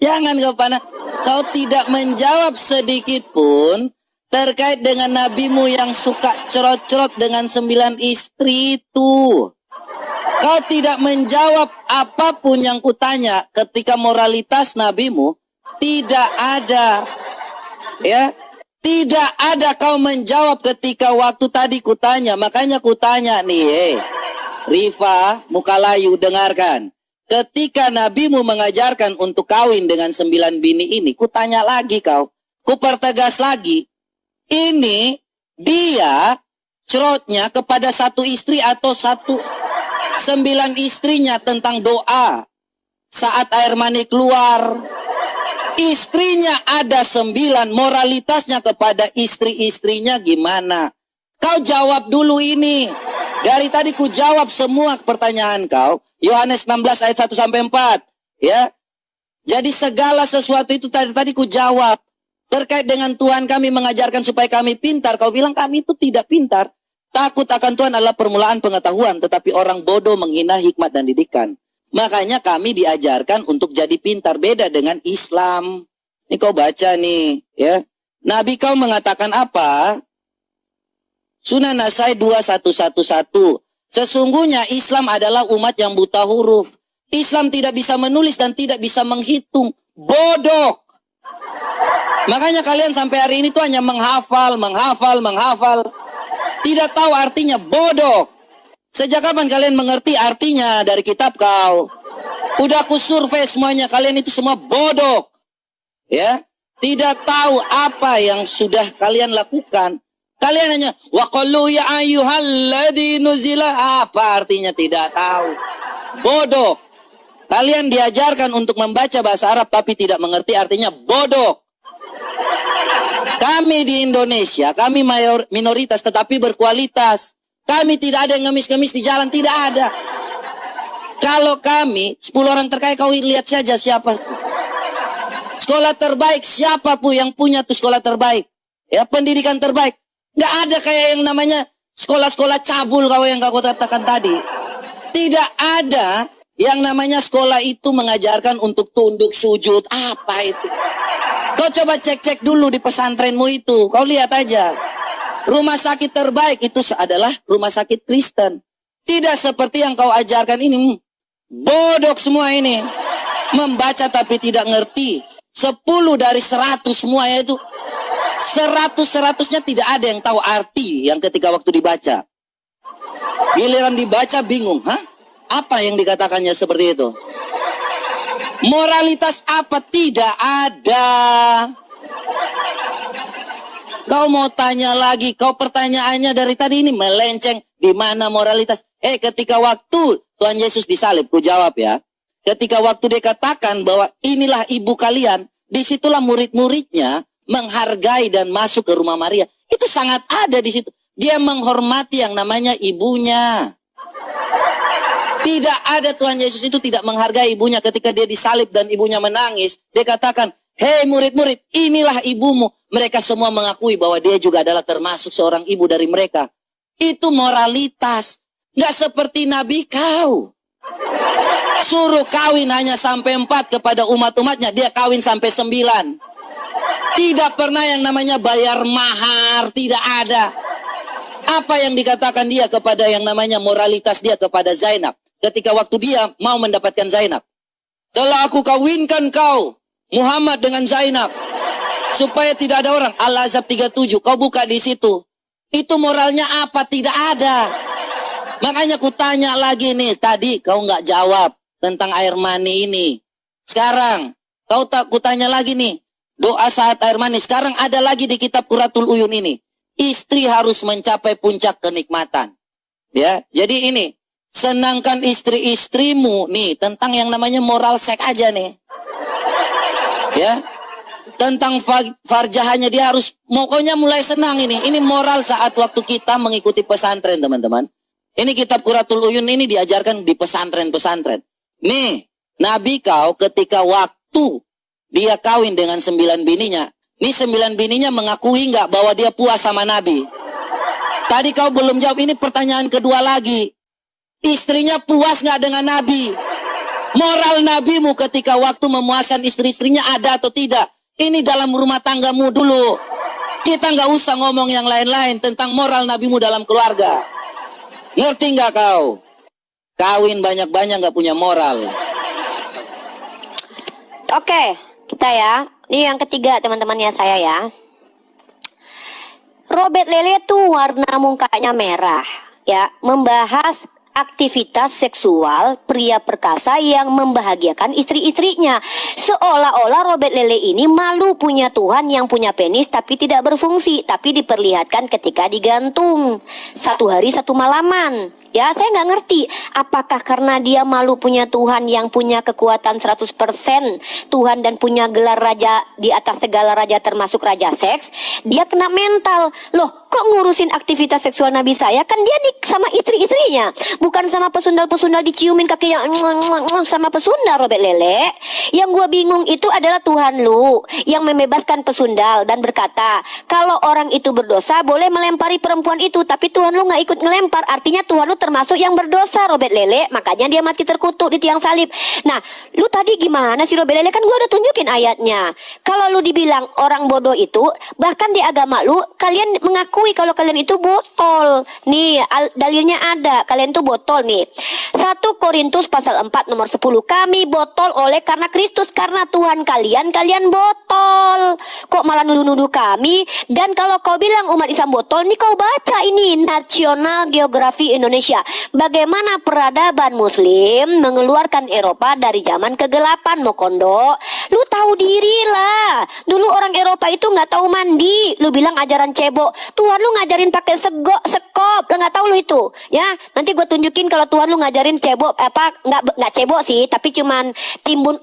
Jangan kau panas. Kau tidak menjawab sedikit pun terkait dengan nabimu yang suka cerot-cerot dengan 9 istri itu. Kau tidak menjawab apapun yang kutanya ketika moralitas nabimu tidak ada. Ya. Tidak ada kau menjawab ketika waktu tadi kutanya. Makanya kutanya nih, Rifa, muka layu, dengarkan. Ketika nabimu mengajarkan untuk kawin dengan 9 bini ini, kutanya lagi kau. Kupertegas lagi. Ini dia cerotnya kepada satu istri atau 9 istrinya tentang doa. Saat air mani keluar. Istrinya ada 9, moralitasnya kepada istri-istrinya gimana? Kau jawab dulu ini. Dari tadi ku jawab semua pertanyaan kau. Yohanes 16 ayat 1 sampai 4, ya. Jadi segala sesuatu itu tadi ku jawab. Terkait dengan Tuhan kami mengajarkan supaya kami pintar, kau bilang kami itu tidak pintar. Takut akan Tuhan adalah permulaan pengetahuan, tetapi orang bodoh menghina hikmat dan didikan. Makanya kami diajarkan untuk jadi pintar, beda dengan Islam. Ini kau baca nih, ya. Nabi kau mengatakan apa? Sunan Nasai 2111. Sesungguhnya Islam adalah umat yang buta huruf. Islam tidak bisa menulis dan tidak bisa menghitung. Bodoh. Makanya kalian sampai hari ini tuh hanya menghafal. Tidak tahu artinya, bodoh. Sejak kapan kalian mengerti artinya dari kitab kau? Udah aku survei semuanya, kalian itu semua bodoh. Ya, tidak tahu apa yang sudah kalian lakukan. Kalian hanya waqalu ya ayyuhalladzi nuzila, apa artinya tidak tahu. Bodoh. Kalian diajarkan untuk membaca bahasa Arab tapi tidak mengerti artinya, bodoh. Kami di Indonesia, kami minoritas tetapi berkualitas. Kami tidak ada yang ngemis-ngemis di jalan, tidak ada. Kalau kami 10 orang terkaya, kau lihat saja siapa. Sekolah terbaik, siapa pun yang punya tuh sekolah terbaik. Ya, pendidikan terbaik. Nggak ada kayak yang namanya sekolah-sekolah cabul kau yang kau katakan tadi. Tidak ada yang namanya sekolah itu mengajarkan untuk tunduk sujud. Apa itu? Kau coba cek-cek dulu di pesantrenmu itu. Kau lihat aja. Rumah sakit terbaik itu adalah rumah sakit Kristen. Tidak seperti yang kau ajarkan ini. Bodoh semua ini. Membaca tapi tidak ngerti. 10 dari 100 semuanya itu. 100-100-nya tidak ada yang tahu arti yang ketika waktu dibaca. Giliran dibaca bingung. Hah? Apa yang dikatakannya seperti itu? Moralitas apa? Tidak ada. Kau mau tanya lagi, kau pertanyaannya dari tadi ini melenceng. Di mana moralitas? Ketika waktu Tuhan Yesus disalib, ku jawab ya. Ketika waktu dia katakan bahwa inilah ibu kalian, disitulah murid-muridnya menghargai dan masuk ke rumah Maria. Itu sangat ada di situ. Dia menghormati yang namanya ibunya. Tidak ada Tuhan Yesus itu tidak menghargai ibunya ketika dia disalib dan ibunya menangis. Dia katakan, hei murid-murid, inilah ibumu. Mereka semua mengakui bahwa dia juga adalah termasuk seorang ibu dari mereka. Itu moralitas. Nggak seperti Nabi kau. Suruh kawin hanya sampai 4 kepada umat-umatnya. Dia kawin sampai 9. Tidak pernah yang namanya bayar mahar. Tidak ada. Apa yang dikatakan dia kepada yang namanya moralitas dia kepada Zainab. Ketika waktu dia mau mendapatkan Zainab. Telah aku kawinkan kau, Muhammad dengan Zainab. Supaya tidak ada orang. Al-Ahzab 37, kau buka di situ. Itu moralnya apa? Tidak ada. Makanya kutanya lagi nih, tadi kau nggak jawab tentang air mani ini. Sekarang, kutanya lagi nih, doa saat air mani. Sekarang ada lagi di kitab Qurratul Uyun ini. Istri harus mencapai puncak kenikmatan. Ya, jadi ini. Senangkan istri-istrimu nih tentang yang namanya moral seks aja nih. Ya. Tentang farjahannya dia harus pokoknya mulai senang ini. Ini moral saat waktu kita mengikuti pesantren, teman-teman. Ini kitab Qurratul Uyun ini diajarkan di pesantren-pesantren. Nih, Nabi kau ketika waktu dia kawin dengan 9 bininya. Nih 9 bininya mengakui nggak bahwa dia puas sama Nabi? Tadi kau belum jawab, ini pertanyaan kedua lagi. Istrinya puas nggak dengan Nabi? Moral nabimu ketika waktu memuaskan istri-istrinya ada atau tidak? Ini dalam rumah tanggamu dulu. Kita nggak usah ngomong yang lain-lain tentang moral nabimu dalam keluarga. Ngerti nggak kau? Kawin banyak-banyak nggak punya moral. Oke, kita ya. Ini yang ketiga teman-teman ya saya ya. Robert Lele tuh warna mukanya merah. Ya, membahas aktivitas seksual pria perkasa yang membahagiakan istri-istrinya. Seolah-olah Robert Lele ini malu punya Tuhan yang punya penis tapi tidak berfungsi, tapi diperlihatkan ketika digantung. 1 hari 1 malaman. Ya, saya nggak ngerti apakah karena dia malu punya Tuhan yang punya kekuatan 100% Tuhan dan punya gelar raja di atas segala raja termasuk raja seks, dia kena mental. Loh, kok ngurusin aktivitas seksual Nabi saya? Kan dia nih sama istri-istrinya, bukan sama pesundal-pesundal diciumin kakinya sama pesundal. Robert Lele, yang gua bingung itu adalah Tuhan lu yang membebaskan pesundal dan berkata kalau orang itu berdosa boleh melempari perempuan itu, tapi Tuhan lu nggak ikut ngelempar, artinya Tuhan lu termasuk yang berdosa. Robert Lele, makanya dia mati terkutuk di tiang salib. Nah, lu tadi gimana sih Robert Lele? Kan gua udah tunjukin ayatnya. Kalau lu dibilang orang bodoh itu, bahkan di agama lu kalian mengakui kalau kalian itu botol. Nih, dalilnya ada, kalian tuh botol nih. 1 Korintus pasal 4 nomor 10. Kami botol oleh karena Kristus, karena Tuhan kalian botol. Kok malah nuduh-nuduh kami? Dan kalau kau bilang umat Islam botol, nih kau baca ini National Geography Indonesia. Bagaimana peradaban Muslim mengeluarkan Eropa dari zaman kegelapan, Mokondo. Lu tahu diri lah. Dulu orang Eropa itu nggak tahu mandi. Lu bilang ajaran cebok. Tuhan lu ngajarin pakai sekop. Lu nggak tahu lu itu. Ya, nanti gue tunjukin kalau Tuhan lu ngajarin cebok nggak cebok sih, tapi cuman timbun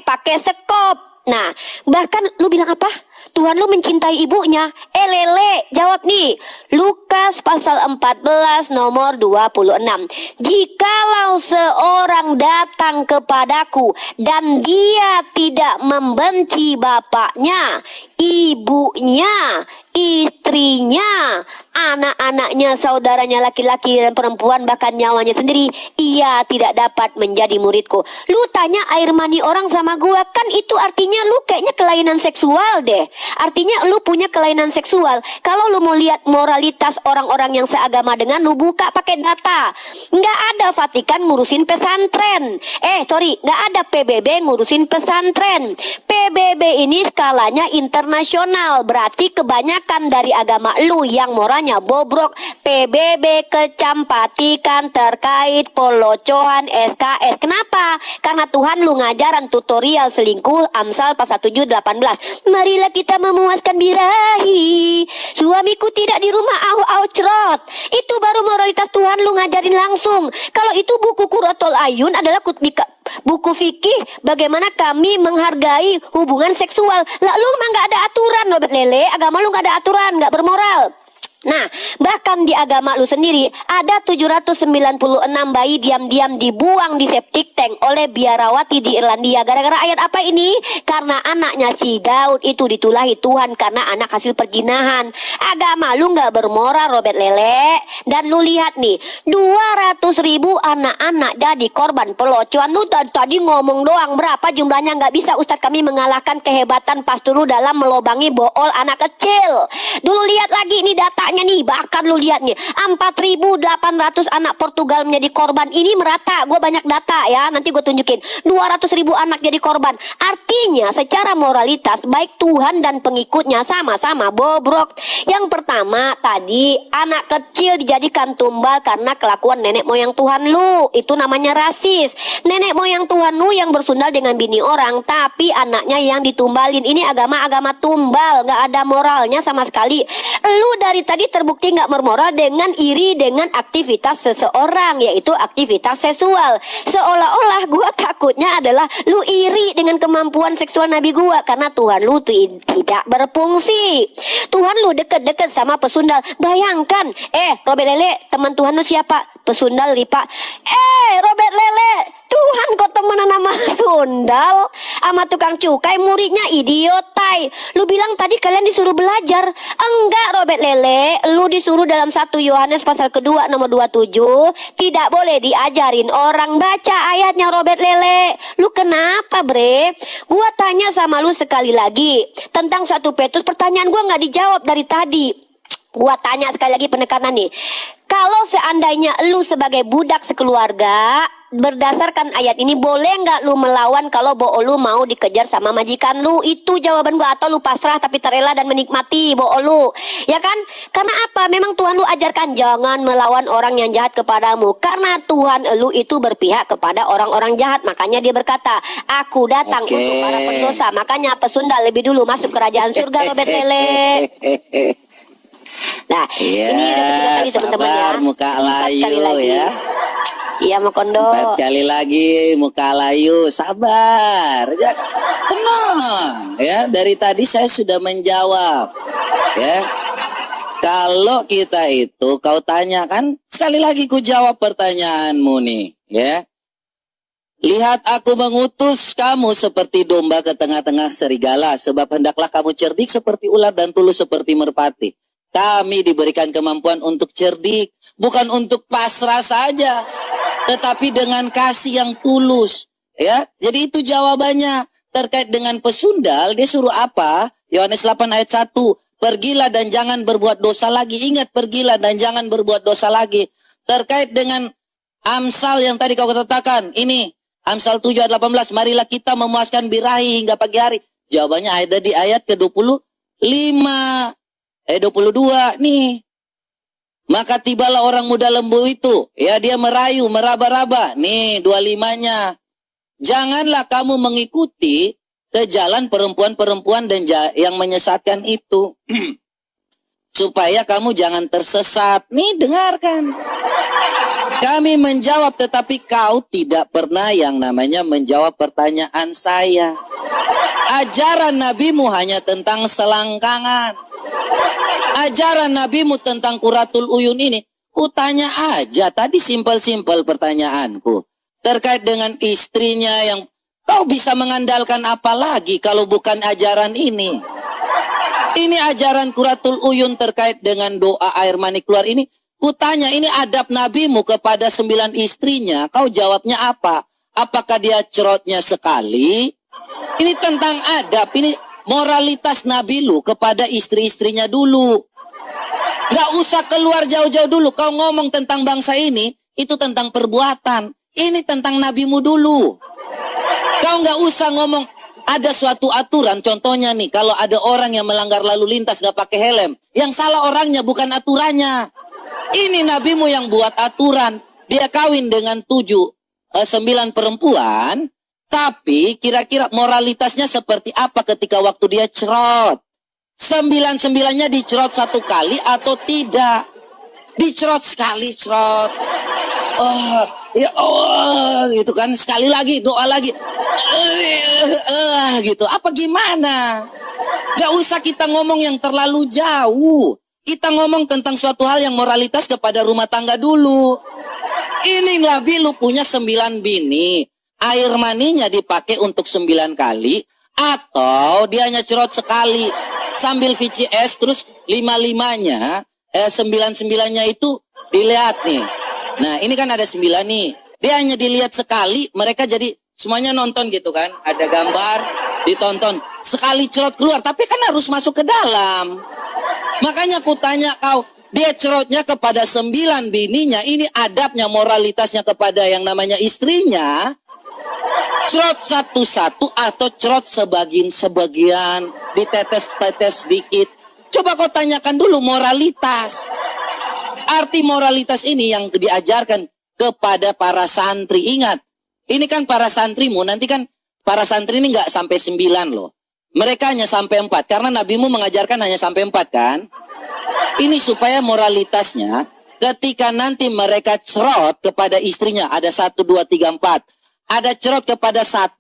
pakai sekop. Nah, bahkan lu bilang apa? Tuhan lu mencintai ibunya. Lele, jawab nih. Lukas pasal 14 nomor 26. Jikalau seorang datang kepadaku dan dia tidak membenci bapaknya, ibunya, istrinya, anak-anaknya, saudaranya laki-laki dan perempuan, bahkan nyawanya sendiri, ia tidak dapat menjadi muridku. Lu tanya air mani orang sama gua, kan itu artinya lu kayaknya kelainan seksual deh. Artinya lu punya kelainan seksual. Kalau lu mau lihat moralitas orang-orang yang seagama dengan lu, buka pakai data. Nggak ada Vatikan ngurusin pesantren. Nggak ada PBB ngurusin pesantren. PBB ini skalanya internasional. Berarti kebanyakan dari agama lu yang moralnya bobrok. PBB kecampatikan terkait polocohan SKS. Kenapa? Karena Tuhan lu ngajaran tutorial selingkuh, Amsal pasal 7:18. Marilah kita memuaskan birahi, suamiku tidak di rumah cerot. Itu baru moralitas Tuhan lu ngajarin langsung. Kalau itu buku Qurratul Ayun adalah buku fikih bagaimana kami menghargai hubungan seksual. Lah lu mah nggak ada aturan, Robert Lele. Agama lu nggak ada aturan, nggak bermoral. Nah, bahkan di agama lu sendiri ada 796 bayi diam-diam dibuang di septic tank oleh biarawati di Irlandia. Gara-gara ayat apa ini? Karena anaknya si Daud itu ditulahi Tuhan karena anak hasil perjinahan. Agama lu nggak bermoral, Robert Lele. Dan lu lihat nih, 200.000 anak-anak jadi korban pelecehan. Lu tadi ngomong doang, berapa jumlahnya nggak bisa Ustadz kami mengalahkan kehebatan pastor lu dalam melobangi bool anak kecil. Dulu lihat lagi ini data Makanya nih, bahkan lu lihat nih, 4.800 anak Portugal menjadi korban. Ini merata, gue banyak data ya, nanti gue tunjukin. 200.000 anak jadi korban. Artinya secara moralitas, baik Tuhan dan pengikutnya sama-sama bobrok. Yang pertama tadi, anak kecil dijadikan tumbal karena kelakuan nenek moyang Tuhan lu. Itu namanya rasis. Nenek moyang Tuhan lu yang bersundal dengan bini orang, tapi anaknya yang ditumbalin. Ini agama tumbal, nggak ada moralnya sama sekali. Lu dari tadi terbukti nggak bermoral dengan iri dengan aktivitas seseorang, yaitu aktivitas seksual. Seolah-olah gua takutnya adalah lu iri dengan kemampuan seksual Nabi gua, karena Tuhan lu tidak berfungsi. Tuhan lu deket-deket sama pesundal. Bayangkan, Robert Lele, teman Tuhan lu siapa? Pesundal Lipa. Robert Lele, Tuhan kok temenan sama sundal, sama tukang cukai, muridnya idiot tai. Lu bilang tadi kalian disuruh belajar. Enggak Robert Lele, lu disuruh dalam 1 Yohanes pasal kedua nomor 27, tidak boleh diajarin orang baca ayatnya Robert Lele. Lu kenapa bre? Gua tanya sama lu sekali lagi tentang 1 Petrus, pertanyaan gua nggak dijawab dari tadi. Gua tanya sekali lagi penekanan nih. Kalau seandainya lu sebagai budak sekeluarga, berdasarkan ayat ini boleh nggak lu melawan kalau lu mau dikejar sama majikan lu? Itu jawaban gua. Atau lu pasrah tapi terela dan menikmati lu, ya kan? Karena apa? Memang Tuhan lu ajarkan jangan melawan orang yang jahat kepadamu, karena Tuhan lu itu berpihak kepada orang-orang jahat. Makanya dia berkata, aku datang untuk para pendosa. Makanya pesundal lebih dulu masuk kerajaan surga Robert Lele. Nah, ini udah kali teman-teman ya. Muka layu ya. Iya, mau kondo. 4 kali lagi muka layu, sabar. Ya, tenang ya. Dari tadi saya sudah menjawab. Ya. Kalau kita itu kau tanyakan, sekali lagi ku jawab pertanyaanmu nih, ya. Lihat aku mengutus kamu seperti domba ke tengah-tengah serigala, sebab hendaklah kamu cerdik seperti ular dan tulus seperti merpati. Kami diberikan kemampuan untuk cerdik, bukan untuk pasrah saja, tetapi dengan kasih yang tulus. Ya, jadi itu jawabannya. Terkait dengan pesundal, dia suruh apa? Yohanes 8 ayat 1. Pergilah dan jangan berbuat dosa lagi. Ingat, pergilah dan jangan berbuat dosa lagi. Terkait dengan Amsal yang tadi kau katakan, ini Amsal 7 ayat 18. Marilah kita memuaskan birahi hingga pagi hari. Jawabannya ada di ayat ke-25. 22 nih. Maka tibalah orang muda lembu itu, ya, dia merayu, meraba-raba. Nih 25-nya. Janganlah kamu mengikuti ke jalan perempuan-perempuan dan yang menyesatkan itu. Supaya kamu jangan tersesat. Nih dengarkan. Kami menjawab, tetapi kau tidak pernah yang namanya menjawab pertanyaan saya. Ajaran nabimu hanya tentang selangkangan. Ajaran nabimu tentang Qurratul Uyun ini, ku tanya aja, tadi simpel-simpel pertanyaanku. Terkait dengan istrinya yang kau bisa mengandalkan apa lagi kalau bukan ajaran ini? Ini ajaran Qurratul Uyun terkait dengan doa air mani keluar ini. Ku tanya, ini adab nabimu kepada 9 istrinya, kau jawabnya apa? Apakah dia cerotnya sekali? Ini tentang adab, ini moralitas Nabi lu kepada istri-istrinya dulu. Gak usah keluar jauh-jauh dulu. Kau ngomong tentang bangsa ini, itu tentang perbuatan. Ini tentang nabimu dulu. Kau gak usah ngomong ada suatu aturan. Contohnya nih, kalau ada orang yang melanggar lalu lintas gak pakai helm, yang salah orangnya bukan aturannya. Ini nabimu yang buat aturan. Dia kawin dengan 9 perempuan. Tapi kira-kira moralitasnya seperti apa ketika waktu dia cerot? 9-9-nya dicerot 1 kali atau tidak? Dicerot sekali, cerot. Gitu kan. Sekali lagi, doa lagi. Gitu. Apa gimana? Gak usah kita ngomong yang terlalu jauh. Kita ngomong tentang suatu hal yang moralitas kepada rumah tangga dulu. Ini Nabi lu punya 9 bini. Air maninya dipakai untuk 9 kali, atau dia hanya cerot sekali sambil VCS, terus 5-5-nya 9-9-nya itu dilihat nih. Nah ini kan ada 9 nih, dia hanya dilihat sekali, mereka jadi semuanya nonton gitu kan, ada gambar ditonton sekali cerot keluar, tapi kan harus masuk ke dalam. Makanya aku tanya kau, Dia cerotnya kepada 9 bininya. Ini adabnya, moralitasnya kepada yang namanya istrinya. Cerot satu-satu atau cerot sebagian-sebagian. Ditetes-tetes sedikit. Coba kau tanyakan dulu moralitas. Arti moralitas ini yang diajarkan kepada para santri. Ingat, ini kan para santrimu. Nanti kan para santri ini nggak sampai 9 loh. Mereka hanya sampai 4. Karena nabimu mengajarkan hanya sampai 4 kan. Ini supaya moralitasnya ketika nanti mereka cerot kepada istrinya. Ada 1, 2, 3, 4. Ada cerot kepada 1.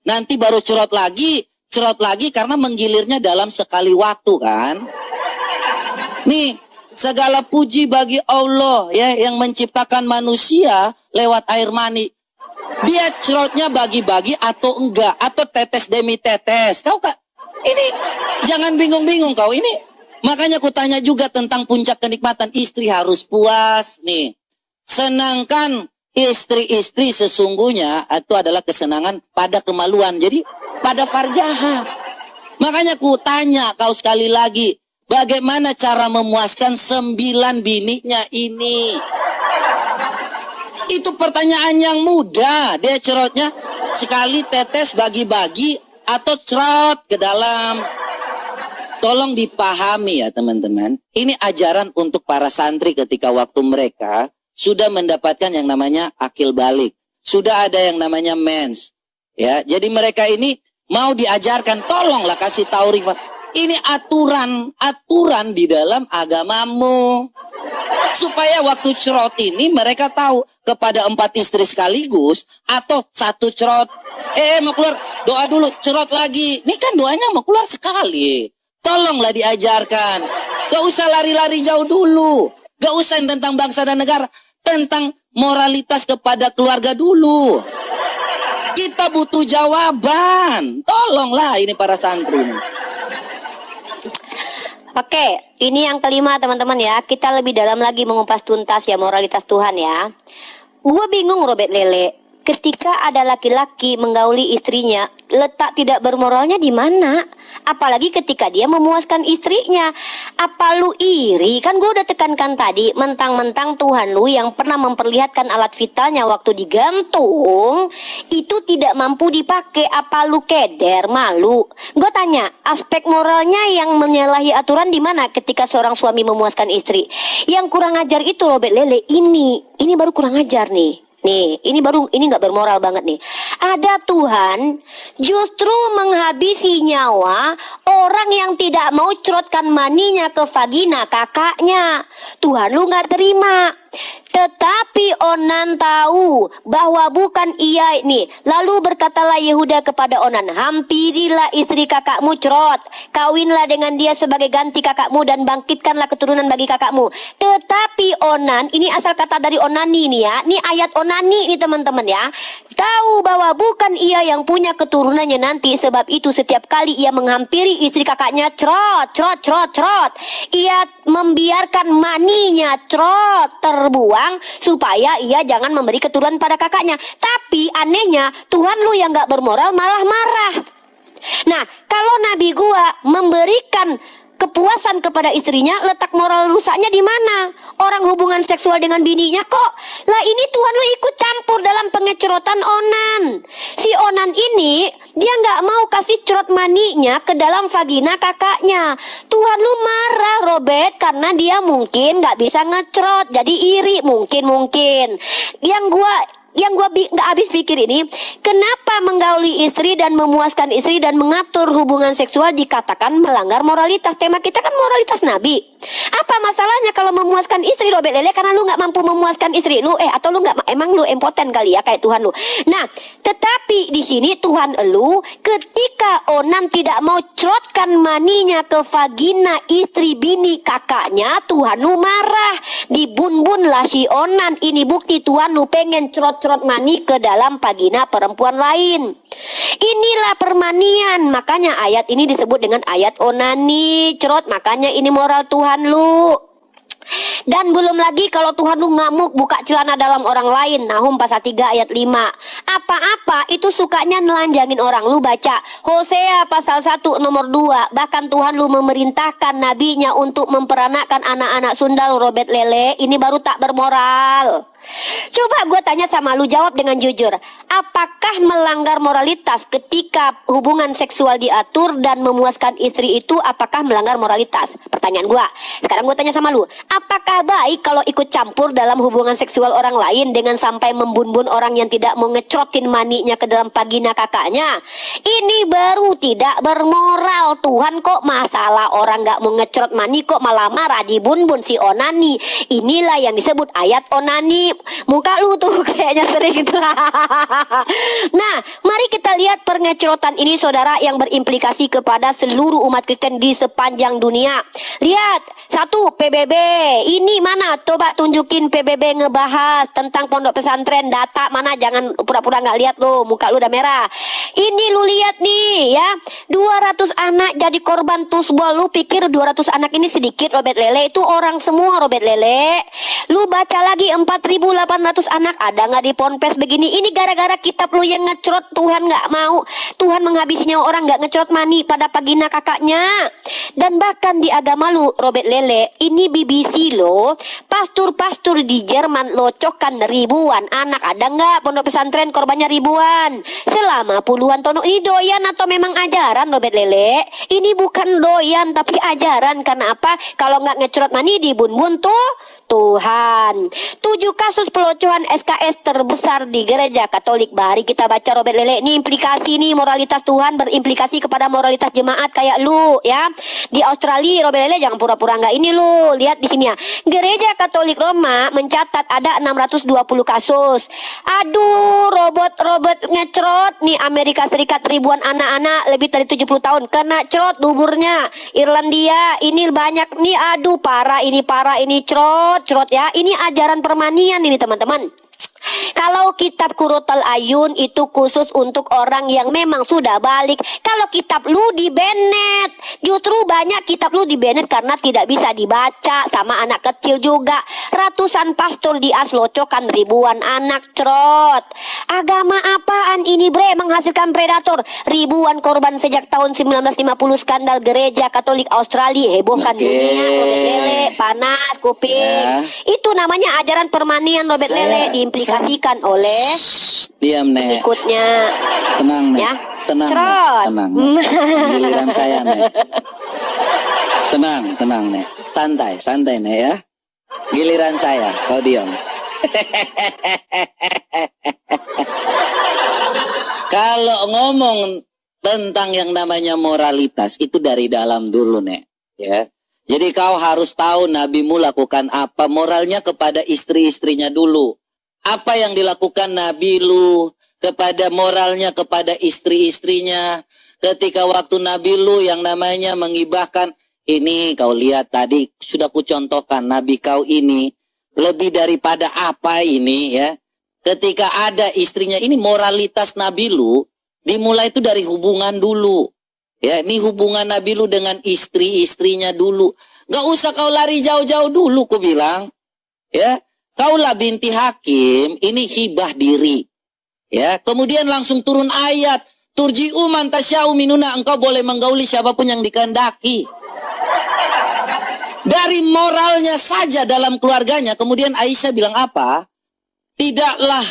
Nanti baru cerot lagi. Cerot lagi karena menggilirnya dalam sekali waktu kan. Nih, segala puji bagi Allah ya yang menciptakan manusia lewat air mani. Dia cerotnya bagi-bagi atau enggak. Atau tetes demi tetes. Kau kak, ini jangan bingung-bingung kau ini. Makanya aku tanya juga tentang puncak kenikmatan. Istri harus puas nih. Senangkan istri-istri sesungguhnya itu adalah kesenangan pada kemaluan. Jadi pada farjaha. Makanya aku tanya kau sekali lagi. Bagaimana cara memuaskan 9 bininya ini? Itu pertanyaan yang mudah. Dia cerotnya sekali tetes bagi-bagi atau cerot ke dalam. Tolong dipahami ya teman-teman. Ini ajaran untuk para santri ketika waktu mereka sudah mendapatkan yang namanya akil balik. Sudah ada yang namanya mens. Ya, jadi mereka ini mau diajarkan, tolonglah kasih tahu Rifat. Ini aturan di dalam agamamu. Supaya waktu cerot ini mereka tahu kepada 4 istri sekaligus atau 1 cerot. Mau keluar, doa dulu, cerot lagi. Ini kan doanya mau keluar sekali. Tolonglah diajarkan. Gak usah lari-lari jauh dulu. Gak usah tentang bangsa dan negara. Tentang moralitas kepada keluarga dulu. Kita butuh jawaban. Tolonglah ini para santri. Oke, ini yang kelima teman-teman ya. Kita lebih dalam lagi mengupas tuntas ya moralitas Tuhan ya. Gua bingung Robert Lele. Ketika ada laki-laki menggauli istrinya, letak tidak bermoralnya di mana? Apalagi ketika dia memuaskan istrinya. Apa lu iri? Kan gue udah tekankan tadi, mentang-mentang Tuhan lu yang pernah memperlihatkan alat vitalnya waktu digantung itu tidak mampu dipakai. Apa lu keder, malu? Gue tanya, aspek moralnya yang menyalahi aturan di mana ketika seorang suami memuaskan istri? Yang kurang ajar itu Robert Lele, ini baru kurang ajar nih. Nih, ini nggak bermoral banget nih. Ada Tuhan justru menghabisi nyawa orang yang tidak mau cerotkan maninya ke vagina kakaknya. Tuhan lu nggak terima. Tetapi Onan tahu bahwa bukan ia ini. Lalu berkatalah Yehuda kepada Onan, hampirilah istri kakakmu cerot, kawinlah dengan dia sebagai ganti kakakmu dan bangkitkanlah keturunan bagi kakakmu. Tetapi Onan, ini asal kata dari onani nih ya. Ini ayat onani nih teman-teman ya. Tahu bahwa bukan ia yang punya keturunannya nanti. Sebab itu setiap kali ia menghampiri istri kakaknya cerot. Ia membiarkan maninya cerot terbuang supaya ia jangan memberi keturunan pada kakaknya. Tapi anehnya Tuhan lu yang gak bermoral malah marah. Nah, kalau Nabi gua memberikan kepuasan kepada istrinya, letak moral rusaknya di mana? Orang hubungan seksual dengan bininya kok. Lah ini Tuhan lu ikut campur dalam pengecerotan Onan. Si Onan ini dia nggak mau kasih cerot maninya ke dalam vagina kakaknya. Tuhan lu marah Robert karena dia mungkin nggak bisa ngecerot, jadi iri mungkin. Yang gua nggak habis pikir ini, kenapa menggauli istri dan memuaskan istri dan mengatur hubungan seksual dikatakan melanggar moralitas? Tema kita kan moralitas Nabi. Apa masalahnya kalau memuaskan istri Robert Lele karena lu nggak mampu memuaskan istri lu? Atau lu nggak, emang lu impoten kali ya kayak Tuhan lu? Nah, tetapi di sini Tuhan lu ketika Onan tidak mau cerotkan maninya ke vagina istri bini kakaknya, Tuhan lu marah. Dibun-bun lah si Onan. Ini bukti Tuhan lu pengen cerot mani ke dalam vagina perempuan lain. Inilah permanian. Makanya ayat ini disebut dengan ayat onani cerot. Makanya ini moral Tuhan lu. Dan belum lagi kalau Tuhan lu ngamuk buka celana dalam orang lain. Nahum pasal 3 ayat 5. Apa-apa itu sukanya nelanjangin orang. Lu baca Hosea pasal 1 nomor 2. Bahkan Tuhan lu memerintahkan nabinya untuk memperanakan anak-anak sundal robet lele. Ini baru tak bermoral. Coba gue tanya sama lu, jawab dengan jujur. Apakah melanggar moralitas ketika hubungan seksual diatur dan memuaskan istri itu? Apakah melanggar moralitas? Pertanyaan gue. Sekarang gue tanya sama lu, apakah baik kalau ikut campur dalam hubungan seksual orang lain dengan sampai membun-bun orang yang tidak mau ngecrotin maninya ke dalam vagina kakaknya? Ini baru tidak bermoral. Tuhan kok masalah orang gak mau ngecrot mani kok malah marah dibun-bun si onani. Inilah yang disebut ayat onani. Muka lu tuh kayaknya sering gitu. Nah, mari kita lihat pengecrotan ini saudara yang berimplikasi kepada seluruh umat Kristen di sepanjang dunia. Lihat, satu PBB. Ini mana? Coba tunjukin PBB ngebahas tentang pondok pesantren. Data mana? Jangan pura-pura nggak lihat lu, muka lu udah merah. Ini lu lihat nih ya, 200 anak jadi korban tusbol. Lu pikir 200 anak ini sedikit robet lele? Itu orang semua robet lele. Lu baca lagi 4.800 anak ada nggak di ponpes begini? Ini gara-gara kitab lu yang ngecrot. Tuhan nggak mau. Tuhan menghabisi nyawa orang nggak ngecrot mani pada vagina kakaknya. Dan bahkan di agama lu robet lele, ini BBC lo, pastor-pastor di Jerman locokkan ribuan anak. Ada nggak pondok pesantren korbannya ribuan selama puluhan tahun? Ini doyan atau memang ajaran robet lele? Ini bukan doyan tapi ajaran. Karena apa? Kalau nggak ngecrot mani dibun-bun tuh Tuhan. 7 kasus pelocohan SKS terbesar di gereja Katolik. Mari kita baca robet lele. Ini implikasi nih, moralitas Tuhan berimplikasi kepada moralitas jemaat kayak lu ya. Di Australia robet lele jangan pura-pura nggak ini lu. Lihat di sini ya. Gereja Katolik Roma mencatat ada 620 kasus. Aduh, robot ngecrot nih Amerika Serikat ribuan anak-anak lebih dari 70 tahun kena cerot duburnya. Irlandia ini banyak nih, aduh parah ini cerot ya. Ini ajaran permanian ini teman-teman. Kalau kitab Kurotal Ayun itu khusus untuk orang yang memang sudah balik. Kalau kitab lu di banned. Justru banyak kitab lu di banned karena tidak bisa dibaca sama anak kecil juga. Ratusan pastor di locokkan ribuan anak cerot. Agama apaan ini bre menghasilkan predator? Ribuan korban sejak tahun 1950 skandal gereja Katolik Australia hebohkan dunia. Robet lele, panas, kuping. Itu namanya ajaran permanian robet lele diimplikasikan oleh diam nek pengikutnya. Tenang nek Ya. tenang Cerot. nek. Giliran saya nek. Tenang nek, santai nek ya. Giliran saya, kau diam. Kalau ngomong tentang yang namanya moralitas itu dari dalam dulu nek ya. Jadi kau harus tahu nabimu lakukan apa, moralnya kepada istri-istrinya dulu. Apa yang dilakukan Nabi lu kepada moralnya kepada istri-istrinya ketika waktu Nabi lu yang namanya mengibahkan. Ini kau lihat tadi sudah kucontohkan Nabi kau ini lebih daripada apa ini ya. Ketika ada istrinya, ini moralitas Nabi lu dimulai itu dari hubungan dulu. Ya, ini hubungan Nabi lu dengan istri-istrinya dulu. Gak usah kau lari jauh-jauh dulu ku bilang. Ya. Kaulah binti hakim, ini hibah diri. Ya, kemudian langsung turun ayat, turji'u man tasya'u minuna, engkau boleh menggauli siapapun yang dikehendaki. Dari moralnya saja dalam keluarganya, kemudian Aisyah bilang apa? Tidaklah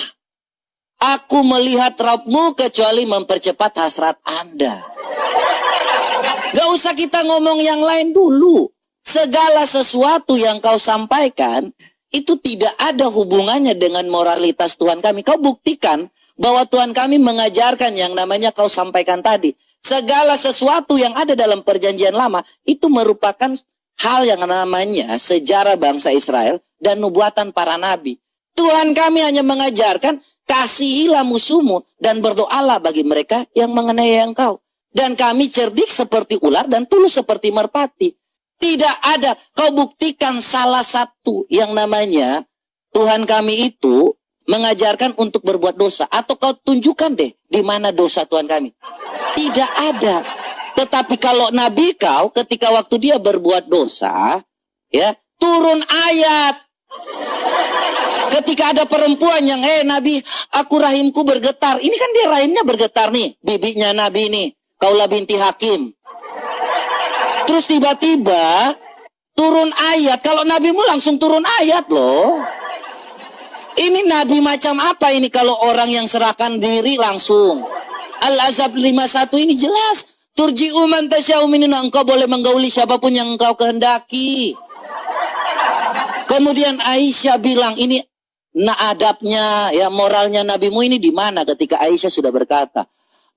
aku melihat Rabbmu kecuali mempercepat hasrat Anda. Gak usah kita ngomong yang lain dulu. Segala sesuatu yang kau sampaikan itu tidak ada hubungannya dengan moralitas Tuhan kami. Kau buktikan bahwa Tuhan kami mengajarkan yang namanya kau sampaikan tadi. Segala sesuatu yang ada dalam perjanjian lama itu merupakan hal yang namanya sejarah bangsa Israel dan nubuatan para nabi. Tuhan kami hanya mengajarkan kasihilah musuhmu dan berdoalah bagi mereka yang menganiaya engkau. Dan kami cerdik seperti ular dan tulus seperti merpati. Tidak ada, kau buktikan salah satu yang namanya Tuhan kami itu mengajarkan untuk berbuat dosa. Atau kau tunjukkan deh di mana dosa Tuhan kami. Tidak ada. Tetapi kalau Nabi kau ketika waktu dia berbuat dosa, ya turun ayat. Ketika ada perempuan yang, Nabi, aku rahimku bergetar. Ini kan dia rahimnya bergetar nih, bibinya Nabi nih, Kaulah binti Hakim. Terus tiba-tiba turun ayat. Kalau Nabimu langsung turun ayat loh. Ini Nabi macam apa ini kalau orang yang serahkan diri langsung? Al-Azab 51 ini jelas. Turji'u man tasya'u minna, engkau boleh menggauli siapapun yang engkau kehendaki. Kemudian Aisyah bilang, ini adabnya, ya moralnya Nabimu ini di mana ketika Aisyah sudah berkata,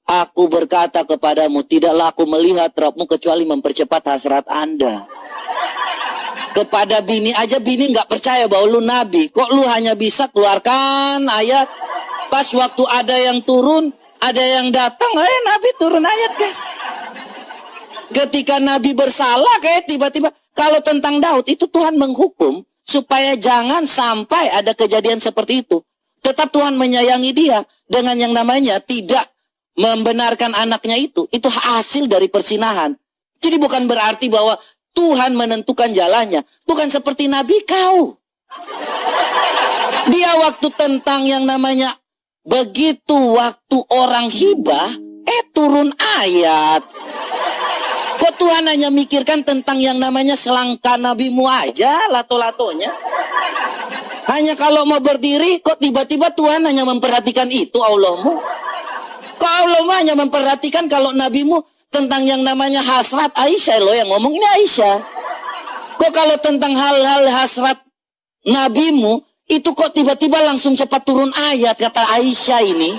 aku berkata kepadamu, tidaklah aku melihat Rabbmu kecuali mempercepat hasrat Anda. Kepada bini aja, bini nggak percaya bahwa lu Nabi. Kok lu hanya bisa keluarkan ayat? Pas waktu ada yang turun, ada yang datang, Nabi turun ayat, guys. Ketika Nabi bersalah, kayak tiba-tiba, kalau tentang Daud, itu Tuhan menghukum supaya jangan sampai ada kejadian seperti itu. Tetap Tuhan menyayangi dia dengan yang namanya tidak membenarkan anaknya itu hasil dari persinahan. Jadi bukan berarti bahwa Tuhan menentukan jalannya. Bukan seperti Nabi kau. Dia waktu tentang yang namanya begitu waktu orang hibah, turun ayat. Kok Tuhan hanya mikirkan tentang yang namanya selangkah Nabimu aja, lato-latonya? Hanya kalau mau berdiri, kok tiba-tiba Tuhan hanya memperhatikan itu Allahmu? Kok Allahmu hanya memperhatikan kalau Nabimu tentang yang namanya hasrat? Aisyah loh yang ngomong, ini Aisyah. Kok kalau tentang hal-hal hasrat Nabimu, itu kok tiba-tiba langsung cepat turun ayat, kata Aisyah ini.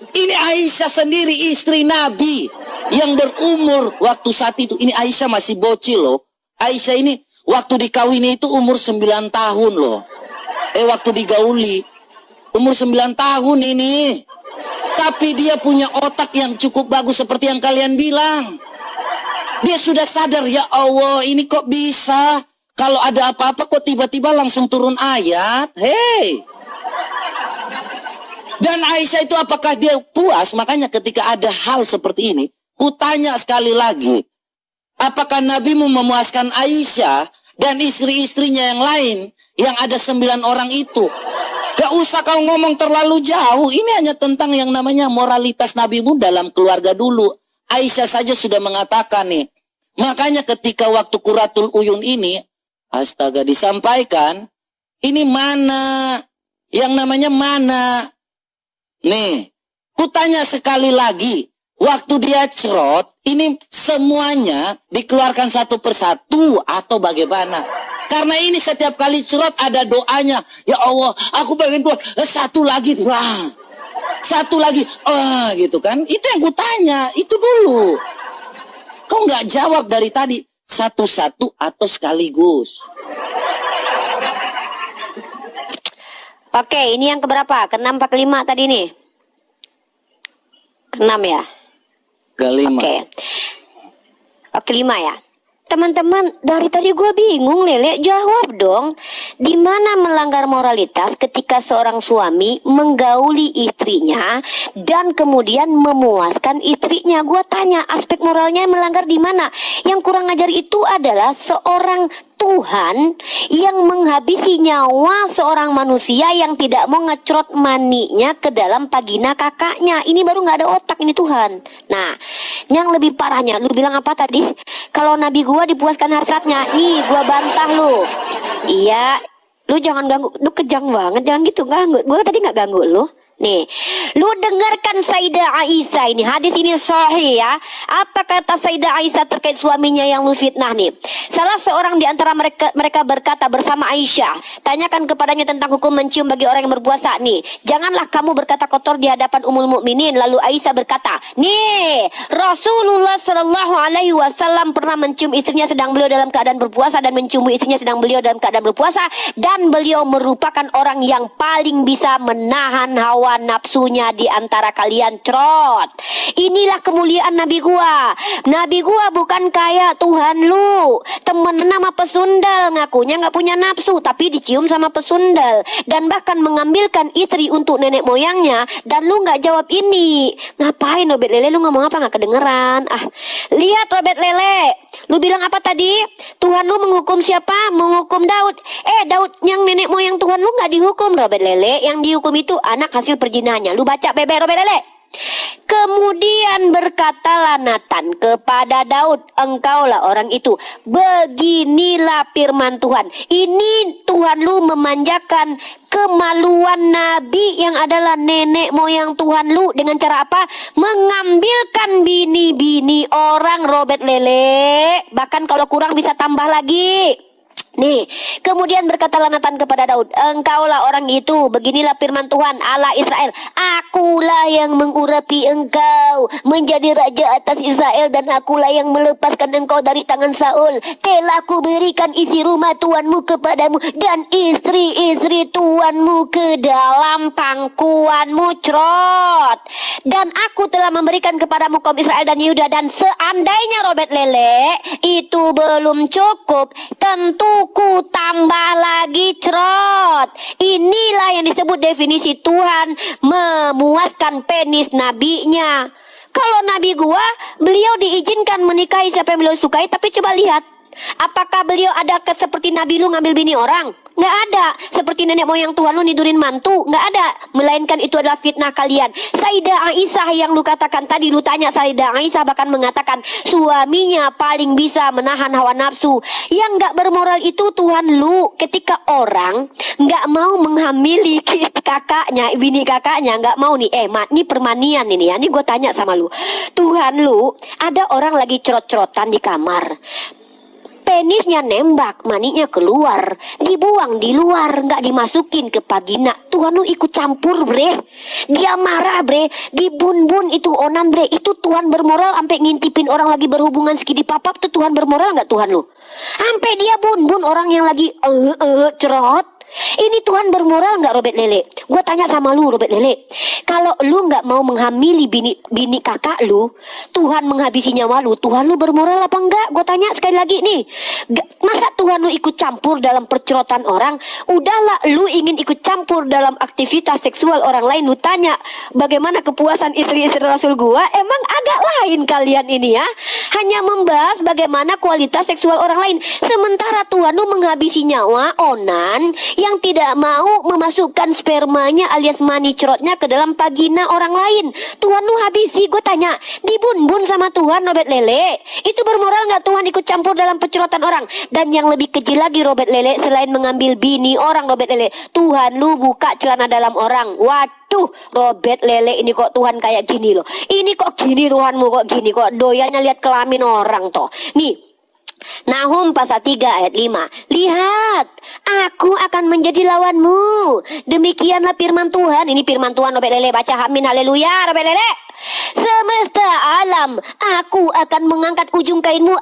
Ini Aisyah sendiri, istri Nabi yang berumur waktu saat itu. Ini Aisyah masih bocil loh. Aisyah ini waktu dikawini itu umur 9 tahun loh. Waktu digauli umur 9 tahun ini. Tapi dia punya otak yang cukup bagus seperti yang kalian bilang. Dia sudah sadar, ya Allah, ini kok bisa? Kalau ada apa-apa kok tiba-tiba langsung turun ayat? Hei. Dan Aisyah itu apakah dia puas? Makanya ketika ada hal seperti ini, kutanya sekali lagi, apakah Nabimu memuaskan Aisyah dan istri-istrinya yang lain yang ada 9 orang itu? Gak usah kau ngomong terlalu jauh. Ini hanya tentang yang namanya moralitas Nabimu dalam keluarga dulu. Aisyah saja sudah mengatakan nih. Makanya ketika waktu Qurratul Uyun ini, astaga, disampaikan, ini mana? Yang namanya mana? Nih, kutanya sekali lagi. Waktu dia cerot, ini semuanya dikeluarkan satu persatu atau bagaimana? Karena ini setiap kali cerot ada doanya. Ya Allah, aku pengen doa. Satu lagi. Wah. Satu lagi. Gitu kan. Itu yang kutanya. Itu dulu. Kau nggak jawab dari tadi. Satu-satu atau sekaligus. Oke, ini yang keberapa? Ke-6 apa ke-5 tadi nih? Ke-6 ya? Ke-5. Oke, 5 ya. Teman-teman, dari tadi gue bingung, Lele, jawab dong. Di mana melanggar moralitas ketika seorang suami menggauli istrinya dan kemudian memuaskan istrinya? Gue tanya, aspek moralnya melanggar di mana? Yang kurang ajar itu adalah seorang Tuhan yang menghabisi nyawa seorang manusia yang tidak mau ngecrot maninya ke dalam vagina kakaknya. Ini baru nggak ada otak, ini Tuhan. Nah, yang lebih parahnya, lu bilang apa tadi? Kalau Nabi gua dipuaskan hasratnya, nih gua bantah lu. Iya, lu jangan ganggu, lu kejang banget, jangan gitu ganggu. Gua tadi nggak ganggu lu. Nih, lu dengarkan Sayyidah Aisyah ini. Hadis ini sahih ya. Apa kata Sayyidah Aisyah terkait suaminya yang lu fitnah nih? Salah seorang di antara mereka berkata bersama Aisyah, tanyakan kepadanya tentang hukum mencium bagi orang yang berpuasa nih. Janganlah kamu berkata kotor di hadapan Ummul Mukminin. Lalu Aisyah berkata, nih, Rasulullah Shallallahu Alaihi Wasallam pernah mencium istrinya sedang beliau dalam keadaan berpuasa dan mencium istrinya sedang beliau dalam keadaan berpuasa, dan beliau merupakan orang yang paling bisa menahan hawa hawa nafsunya di antara kalian. Trot. Inilah kemuliaan Nabi gua. Nabi gua bukan kayak Tuhan lu. Temen nama pesundal, ngakunya nggak punya nafsu tapi dicium sama pesundal, dan bahkan mengambilkan istri untuk nenek moyangnya. Dan lu nggak jawab ini. Ngapain Robert Lele, lu ngomong apa nggak kedengeran? Lihat Robert Lele, lu bilang apa tadi? Tuhan lu menghukum siapa? Menghukum Daud. Daud yang nenek moyang Tuhan lu nggak dihukum Robert Lele. Yang dihukum itu anak hasil perjinahannya. Lu baca bebek Robert Lele. Kemudian berkatalah Nathan kepada Daud, engkaulah orang itu. Beginilah firman Tuhan. Ini Tuhan lu memanjakan kemaluan Nabi yang adalah nenek moyang Tuhan lu dengan cara apa? Mengambilkan bini-bini orang Robert Lele. Bahkan kalau kurang bisa tambah lagi. Nih, kemudian berkatalah Nathan kepada Daud, engkaulah orang itu, beginilah firman Tuhan Allah Israel, akulah yang mengurapi engkau menjadi raja atas Israel, dan akulah yang melepaskan engkau dari tangan Saul. Telah kuberikan isi rumah tuanmu kepadamu, dan istri-istri tuanmu ke dalam pangkuanmu. Trot. Dan aku telah memberikan kepadamu kaum Israel dan Yehuda. Dan seandainya Robert Lele itu belum cukup, tentu ku tambah lagi. Trot. Inilah yang disebut definisi Tuhan memuaskan penis nabinya. Kalau nabi gua, beliau diizinkan menikahi siapa yang beliau sukai, tapi coba lihat, apakah beliau ada seperti nabi lu ngambil bini orang? Nggak ada. Seperti nenek moyang Tuhan lu nidurin mantu? Nggak ada. Melainkan itu adalah fitnah kalian. Sayyidah Aisyah yang lu katakan tadi, lu tanya Sayyidah Aisyah bahkan mengatakan suaminya paling bisa menahan hawa nafsu. Yang nggak bermoral itu Tuhan lu. Ketika orang nggak mau menghamili kakaknya, bini kakaknya nggak mau nih. Mat, ini permanian ini ya. Ini gue tanya sama lu. Tuhan lu, ada orang lagi cerot-cerotan di kamar. Penisnya nembak, maninya keluar, dibuang di luar, nggak dimasukin ke vagina. Tuhan lu ikut campur, bre. Dia marah, bre. Dibun-bun itu onan, bre. Itu Tuhan bermoral sampai ngintipin orang lagi berhubungan sekidi papap. Tuh Tuhan bermoral nggak Tuhan lu? Sampai dia bun-bun orang yang lagi cerot. Ini Tuhan bermoral nggak Robert Lele? Gue tanya sama lu Robert Lele, kalau lu nggak mau menghamili bini kakak lu, Tuhan menghabisi nyawa lu, Tuhan lu bermoral apa enggak? Gue tanya sekali lagi nih, masa Tuhan lu ikut campur dalam percerotan orang? Udahlah, lu ingin ikut campur dalam aktivitas seksual orang lain, lu tanya bagaimana kepuasan istri-istri Rasul gua? Emang agak lain kalian ini ya, hanya membahas bagaimana kualitas seksual orang lain, sementara Tuhan lu menghabisi nyawa onan yang tidak mau memasukkan spermanya alias mani cerotnya ke dalam vagina orang lain. Tuhan lu habisi. Gue tanya, dibun-bun sama Tuhan Robert Lele, itu bermoral nggak Tuhan ikut campur dalam pencerotan orang? Dan yang lebih kecil lagi Robert Lele, selain mengambil bini orang Robert Lele, Tuhan lu buka celana dalam orang. Waduh Robert Lele, ini kok Tuhan kayak gini loh. Ini kok gini Tuhanmu, kok gini, kok doyannya lihat kelamin orang toh. Nih Nahum pasal 3 ayat 5. Lihat, aku akan menjadi lawanmu. Demikianlah firman Tuhan. Ini firman Tuhan Robert Lele. Baca amin haleluya Robert Lele. Semesta alam, aku akan mengangkat ujung kainmu.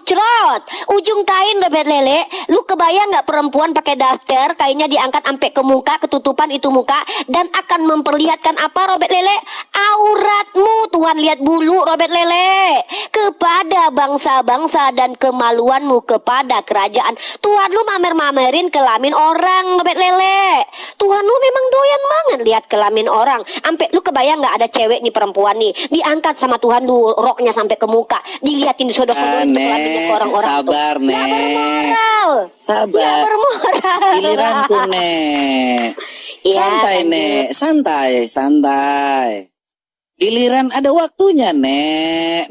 Cerot. Ujung kain Robert Lele. Lu kebayang gak perempuan pakai daster, kainnya diangkat sampai ke muka, ketutupan itu muka, dan akan memperlihatkan apa Robert Lele? Auratmu. Tuhan lihat bulu Robert Lele. Kepada bangsa-bangsa dan kemaluanmu kepada kerajaan. Tuhan lu mamer-mamerin kelamin orang Robert Lele. Tuhan lu memang doyan banget lihat kelamin orang. Sampai lu kebayang gak ada cewek nih, perempuan nih, diangkat sama Tuhan lu roknya sampai ke muka, dilihatin di sodok-sodok ke orang-orang. Sabar tuh. Nek. Gak bermoral. Sabar. Gak bermoral. Giliranku Nek. Ya, Santai Nek, santai. Giliran ada waktunya Nek.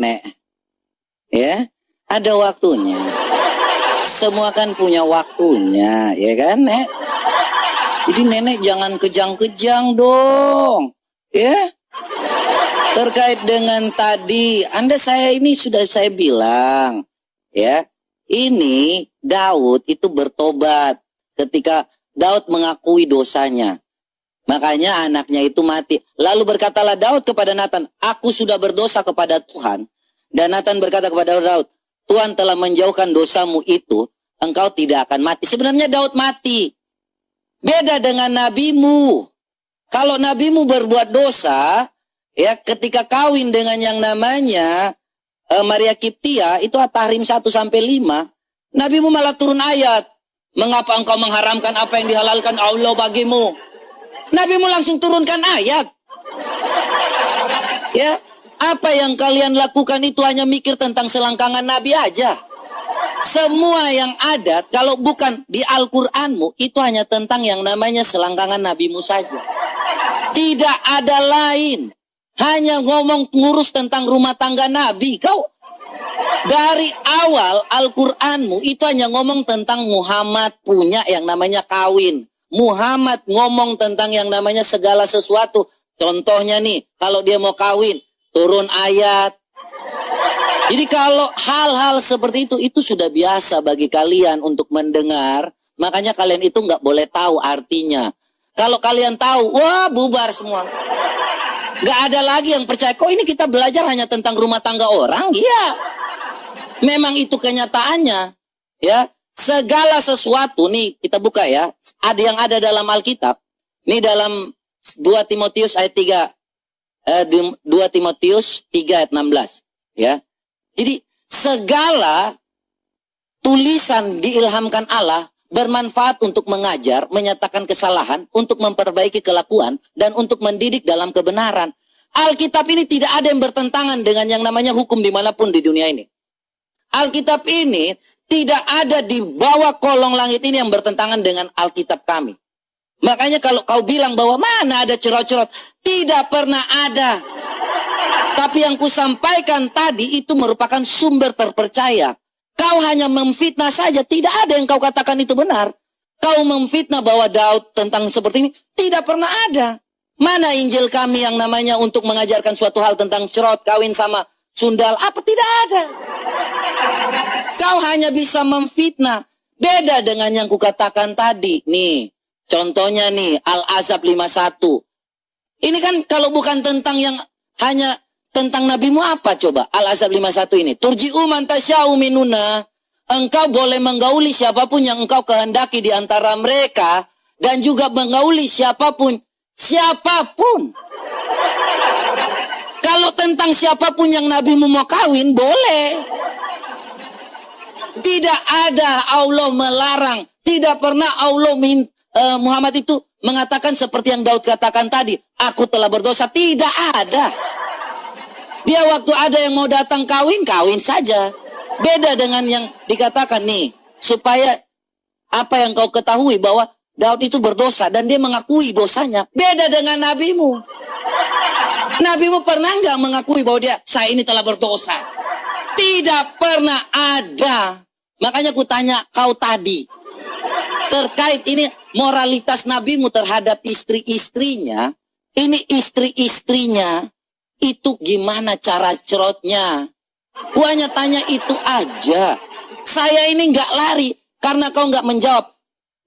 Ya, ada waktunya. Semua kan punya waktunya, ya kan Nek? Jadi nenek jangan kejang-kejang dong. Ya. Terkait dengan tadi, ini sudah saya bilang, ya, ini Daud itu bertobat ketika Daud mengakui dosanya. Makanya anaknya itu mati. Lalu berkatalah Daud kepada Nathan, aku sudah berdosa kepada Tuhan. Dan Nathan berkata kepada Daud, Tuhan telah menjauhkan dosamu itu, engkau tidak akan mati. Sebenarnya Daud mati. Beda dengan nabimu. Kalau nabimu berbuat dosa, ya ketika kawin dengan yang namanya Maria Kiptia, itu At-Tahrim 1-5, nabimu malah turun ayat. Mengapa engkau mengharamkan apa yang dihalalkan Allah bagimu? Nabimu langsung turunkan ayat. Ya, apa yang kalian lakukan itu hanya mikir tentang selangkangan Nabi aja. Semua yang ada, kalau bukan di Al-Quranmu, itu hanya tentang yang namanya selangkangan Nabimu saja. Tidak ada lain. Hanya ngomong ngurus tentang rumah tangga Nabi. Kau dari awal Al-Quranmu itu hanya ngomong tentang Muhammad punya yang namanya kawin. Muhammad ngomong tentang yang namanya segala sesuatu. Contohnya nih, kalau dia mau kawin, turun ayat. Jadi kalau hal-hal seperti itu sudah biasa bagi kalian untuk mendengar. Makanya kalian itu nggak boleh tahu artinya. Kalau kalian tahu, wah bubar semua. Nggak ada lagi yang percaya, kok ini kita belajar hanya tentang rumah tangga orang? Iya. Memang itu kenyataannya. Ya. Segala sesuatu nih kita buka ya, ada yang ada dalam Alkitab. Ini dalam 2 Timotius ayat 3 2 Timotius 3 ayat 16 ya. Jadi segala tulisan diilhamkan Allah bermanfaat untuk mengajar, menyatakan kesalahan, untuk memperbaiki kelakuan dan untuk mendidik dalam kebenaran. Alkitab ini tidak ada yang bertentangan dengan yang namanya hukum dimanapun di dunia ini. Alkitab ini tidak ada di bawah kolong langit ini yang bertentangan dengan Alkitab kami. Makanya kalau kau bilang bahwa mana ada cerot-cerot, tidak pernah ada. Tapi yang kusampaikan tadi itu merupakan sumber terpercaya. Kau hanya memfitnah saja, tidak ada yang kau katakan itu benar. Kau memfitnah bahwa Daud tentang seperti ini, tidak pernah ada. Mana Injil kami yang namanya untuk mengajarkan suatu hal tentang cerot, kawin sama sundal, apa tidak ada. Kau hanya bisa memfitnah. Beda dengan yang kukatakan tadi. Nih, contohnya nih, Al-Ahzab 51. Ini kan kalau bukan tentang yang hanya tentang nabimu apa coba? Al-Ahzab 51 ini. Turji'u man tasya'u minuna. Engkau boleh menggauli siapapun yang engkau kehendaki di antara mereka. Dan juga menggauli siapapun. Siapapun. Kalau tentang siapapun yang nabimu mau kawin, boleh. Tidak ada Allah melarang. Tidak pernah Allah Muhammad itu mengatakan seperti yang Daud katakan tadi. Aku telah berdosa. Tidak ada. Dia waktu ada yang mau datang kawin, kawin saja. Beda dengan yang dikatakan nih. Supaya apa yang kau ketahui bahwa Daud itu berdosa dan dia mengakui dosanya. Beda dengan nabimu. Nabimu pernah nggak mengakui bahwa saya ini telah berdosa? Tidak pernah ada. Makanya ku tanya kau tadi. Terkait ini moralitas nabimu terhadap istri-istrinya. Ini istri-istrinya. Itu gimana cara cerotnya? Ku hanya tanya itu aja. Saya ini nggak lari. Karena kau nggak menjawab.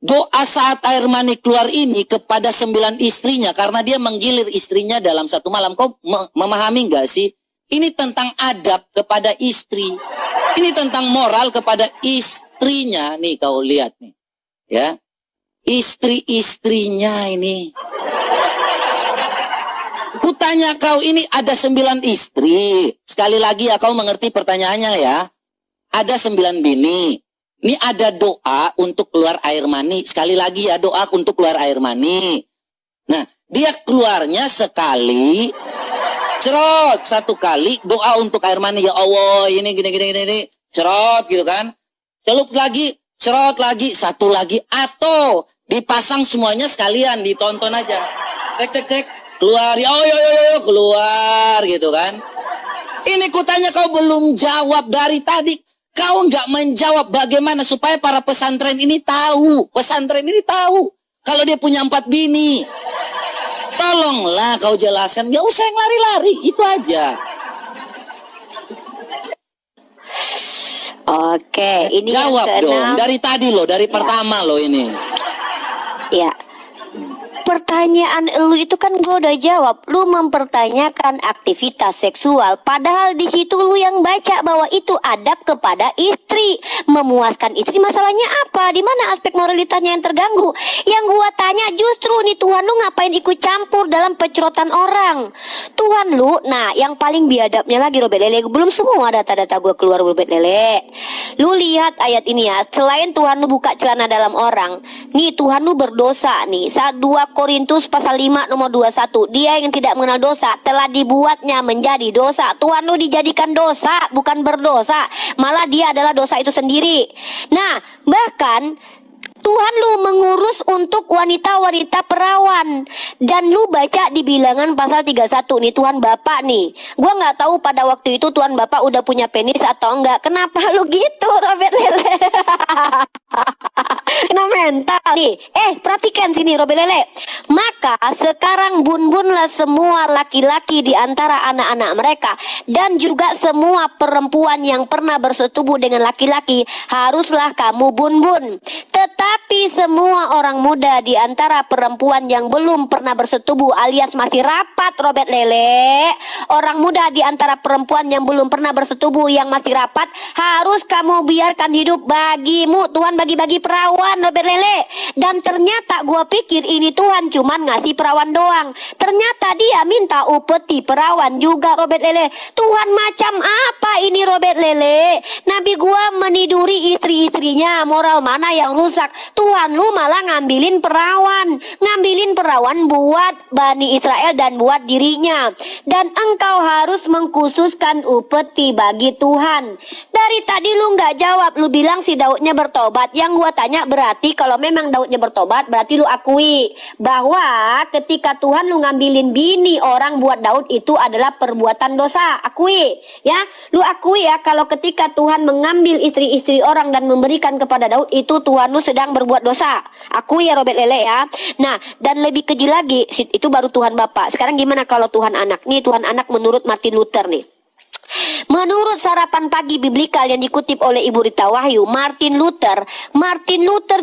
Doa saat air mani keluar ini kepada 9 istrinya. Karena dia menggilir istrinya dalam satu malam. Kau memahami nggak sih? Ini tentang adab kepada istri. Ini tentang moral kepada istrinya. Nih kau lihat nih. Ya. Istri-istrinya ini. Kutanya kau ini ada 9 istri. Sekali lagi ya kau mengerti pertanyaannya ya. Ada 9 bini. Ini ada doa untuk keluar air mani. Sekali lagi ya doa untuk keluar air mani. Nah dia keluarnya sekali. Cerot satu kali doa untuk air mani. Ya Allah ini gini. Cerot gitu kan. Celup lagi. Cerot lagi. Satu lagi. Atau dipasang semuanya sekalian. Ditonton aja. Cek. Keluar. Ya yo keluar gitu kan. Ini kutanya kau belum jawab dari tadi. Kau nggak menjawab bagaimana supaya para pesantren ini tahu. Pesantren ini tahu. Kalau dia punya 4 bini. Tolonglah kau jelaskan. Nggak usah yang lari-lari. Itu aja. Oke, ini jawab yang dong. ke-6. Dari tadi loh. Dari pertama loh ini. Ya. pertanyaan lu itu kan gue udah jawab. Lu mempertanyakan aktivitas seksual, padahal di situ lu yang baca bahwa itu adab kepada istri, memuaskan istri. Masalahnya apa? Di mana aspek moralitasnya yang terganggu? Yang gua tanya justru nih, Tuhan lu ngapain ikut campur dalam pecorotan orang? Tuhan lu, nah yang paling biadabnya lagi Robert Lele, belum semua data-data gua keluar Robert Lele. Lu lihat ayat ini ya, selain Tuhan lu buka celana dalam orang, nih Tuhan lu berdosa nih. Saat 2 Korintus pasal 5 nomor 21, dia yang tidak mengenal dosa telah dibuatnya menjadi dosa. Tuhan lu dijadikan dosa, bukan berdosa, malah dia adalah dosa itu sendiri. Nah, bahkan Tuhan lu mengurus untuk wanita-wanita perawan. Dan lu baca di Bilangan pasal 31 nih, Tuhan Bapak nih. Gua nggak tahu pada waktu itu Tuhan Bapak udah punya penis atau enggak. Kenapa lu gitu, Robert Lele? Kena mental nih. Perhatikan sini Robert Lele. Maka sekarang bun-bunlah semua laki-laki di antara anak-anak mereka, dan juga semua perempuan yang pernah bersetubuh dengan laki-laki, haruslah kamu bun-bun. Tetapi semua orang muda di antara perempuan yang belum pernah bersetubuh alias masih rapat, Robert Lele, orang muda di antara perempuan yang belum pernah bersetubuh yang masih rapat, harus kamu biarkan hidup bagimu. Tuhan bagi-bagi perawan, Robert Lele. Dan ternyata gua pikir ini Tuhan cuman ngasih perawan doang. Ternyata dia minta upeti perawan juga, Robert Lele. Tuhan macam apa ini, Robert Lele? Nabi gua meniduri istri-istrinya, moral mana yang rusak? Tuhan lu malah ngambilin perawan buat Bani Israel dan buat dirinya. Dan engkau harus mengkhususkan upeti bagi Tuhan. Dari tadi lu nggak jawab, lu bilang si Daudnya bertobat. Yang gua tanya, berarti kalau memang Daudnya bertobat, berarti lu akui bahwa ketika Tuhan lu ngambilin bini orang buat Daud itu adalah perbuatan dosa. Akui ya, lu akui ya kalau ketika Tuhan mengambil istri-istri orang dan memberikan kepada Daud, itu Tuhan lu sedang berbuat dosa. Akui ya Robert Lele ya. Nah, dan lebih keji lagi, itu baru Tuhan Bapak. Sekarang gimana kalau Tuhan Anak? Nih Tuhan Anak menurut Martin Luther nih. Menurut Sarapan Pagi Biblikal yang dikutip oleh Ibu Rita Wahyu, Martin Luther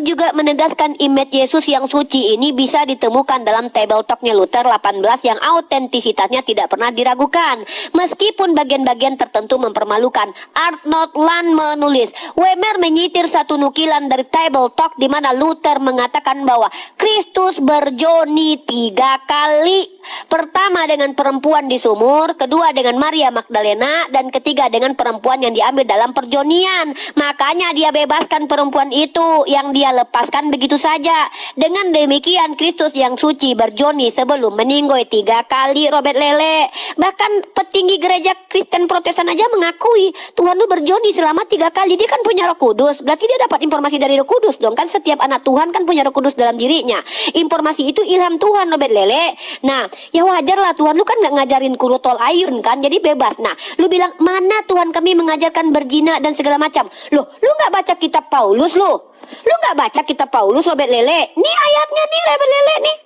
juga menegaskan image Yesus yang suci ini bisa ditemukan dalam Table Talk-nya Luther 18 yang autentisitasnya tidak pernah diragukan. Meskipun bagian-bagian tertentu mempermalukan. Arnold Land menulis, Wemer menyitir satu nukilan dari Table Talk di mana Luther mengatakan bahwa Kristus berjoni 3 kali. Pertama dengan perempuan di sumur, kedua dengan Maria Magdalena, dan ketiga dengan perempuan yang diambil dalam perjonian. Makanya dia bebaskan perempuan itu, yang dia lepaskan begitu saja. Dengan demikian Kristus yang suci berjoni sebelum meninggoy 3 kali, Robert Lele. Bahkan petinggi gereja Kristen Protestan aja mengakui Tuhan lu berjoni selama 3 kali. Dia kan punya Roh Kudus, berarti dia dapat informasi dari Roh Kudus dong. Kan setiap anak Tuhan kan punya Roh Kudus dalam dirinya. Informasi itu ilham Tuhan, Robert Lele. Nah, ya wajar lah, Tuhan lu kan gak ngajarin kurutol ayun kan, jadi bebas. Nah, lu bilang mana Tuhan kami mengajarkan berzina dan segala macam. Loh, lu gak baca kitab Paulus lu? Lu gak baca kitab Paulus, Robert Lele? Nih ayatnya nih, Robert Lele nih.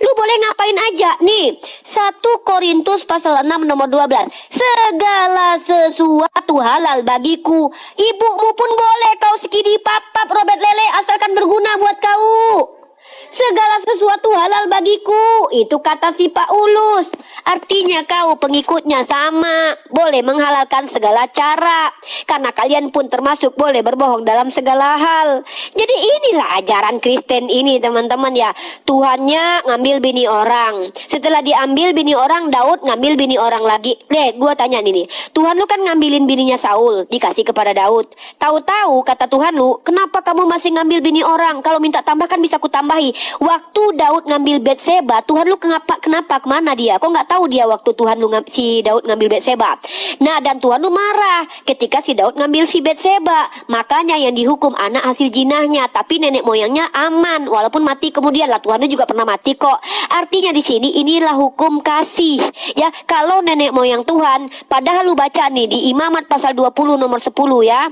Lu boleh ngapain aja nih. 1 Korintus pasal 6 nomor 12. Segala sesuatu halal bagiku. Ibumu pun boleh kau sikidi papap, Robert Lele, asalkan berguna buat kau. Segala sesuatu halal bagiku, itu kata si Paulus. Artinya kau pengikutnya sama, boleh menghalalkan segala cara, karena kalian pun termasuk boleh berbohong dalam segala hal. Jadi inilah ajaran Kristen ini, teman-teman ya. Tuhannya ngambil bini orang, setelah diambil bini orang, Daud ngambil bini orang lagi. Gue tanya nih, Tuhan lu kan ngambilin bininya Saul, dikasih kepada Daud. Tahu-tahu kata Tuhan lu, kenapa kamu masih ngambil bini orang? Kalau minta tambah kan bisa kutambahi. Waktu Daud ngambil Betseba, Tuhan lu kenapa kemana dia? Kok nggak tahu dia waktu Tuhan lu si Daud ngambil Betseba? Nah, dan Tuhan lu marah ketika si Daud ngambil si Betseba. Makanya yang dihukum anak hasil jinahnya, tapi nenek moyangnya aman walaupun mati kemudian. Lah Tuhan lu juga pernah mati kok. Artinya di sini inilah hukum kasih. Ya, kalau nenek moyang Tuhan, padahal lu baca nih di Imamat pasal 20 nomor 10 ya.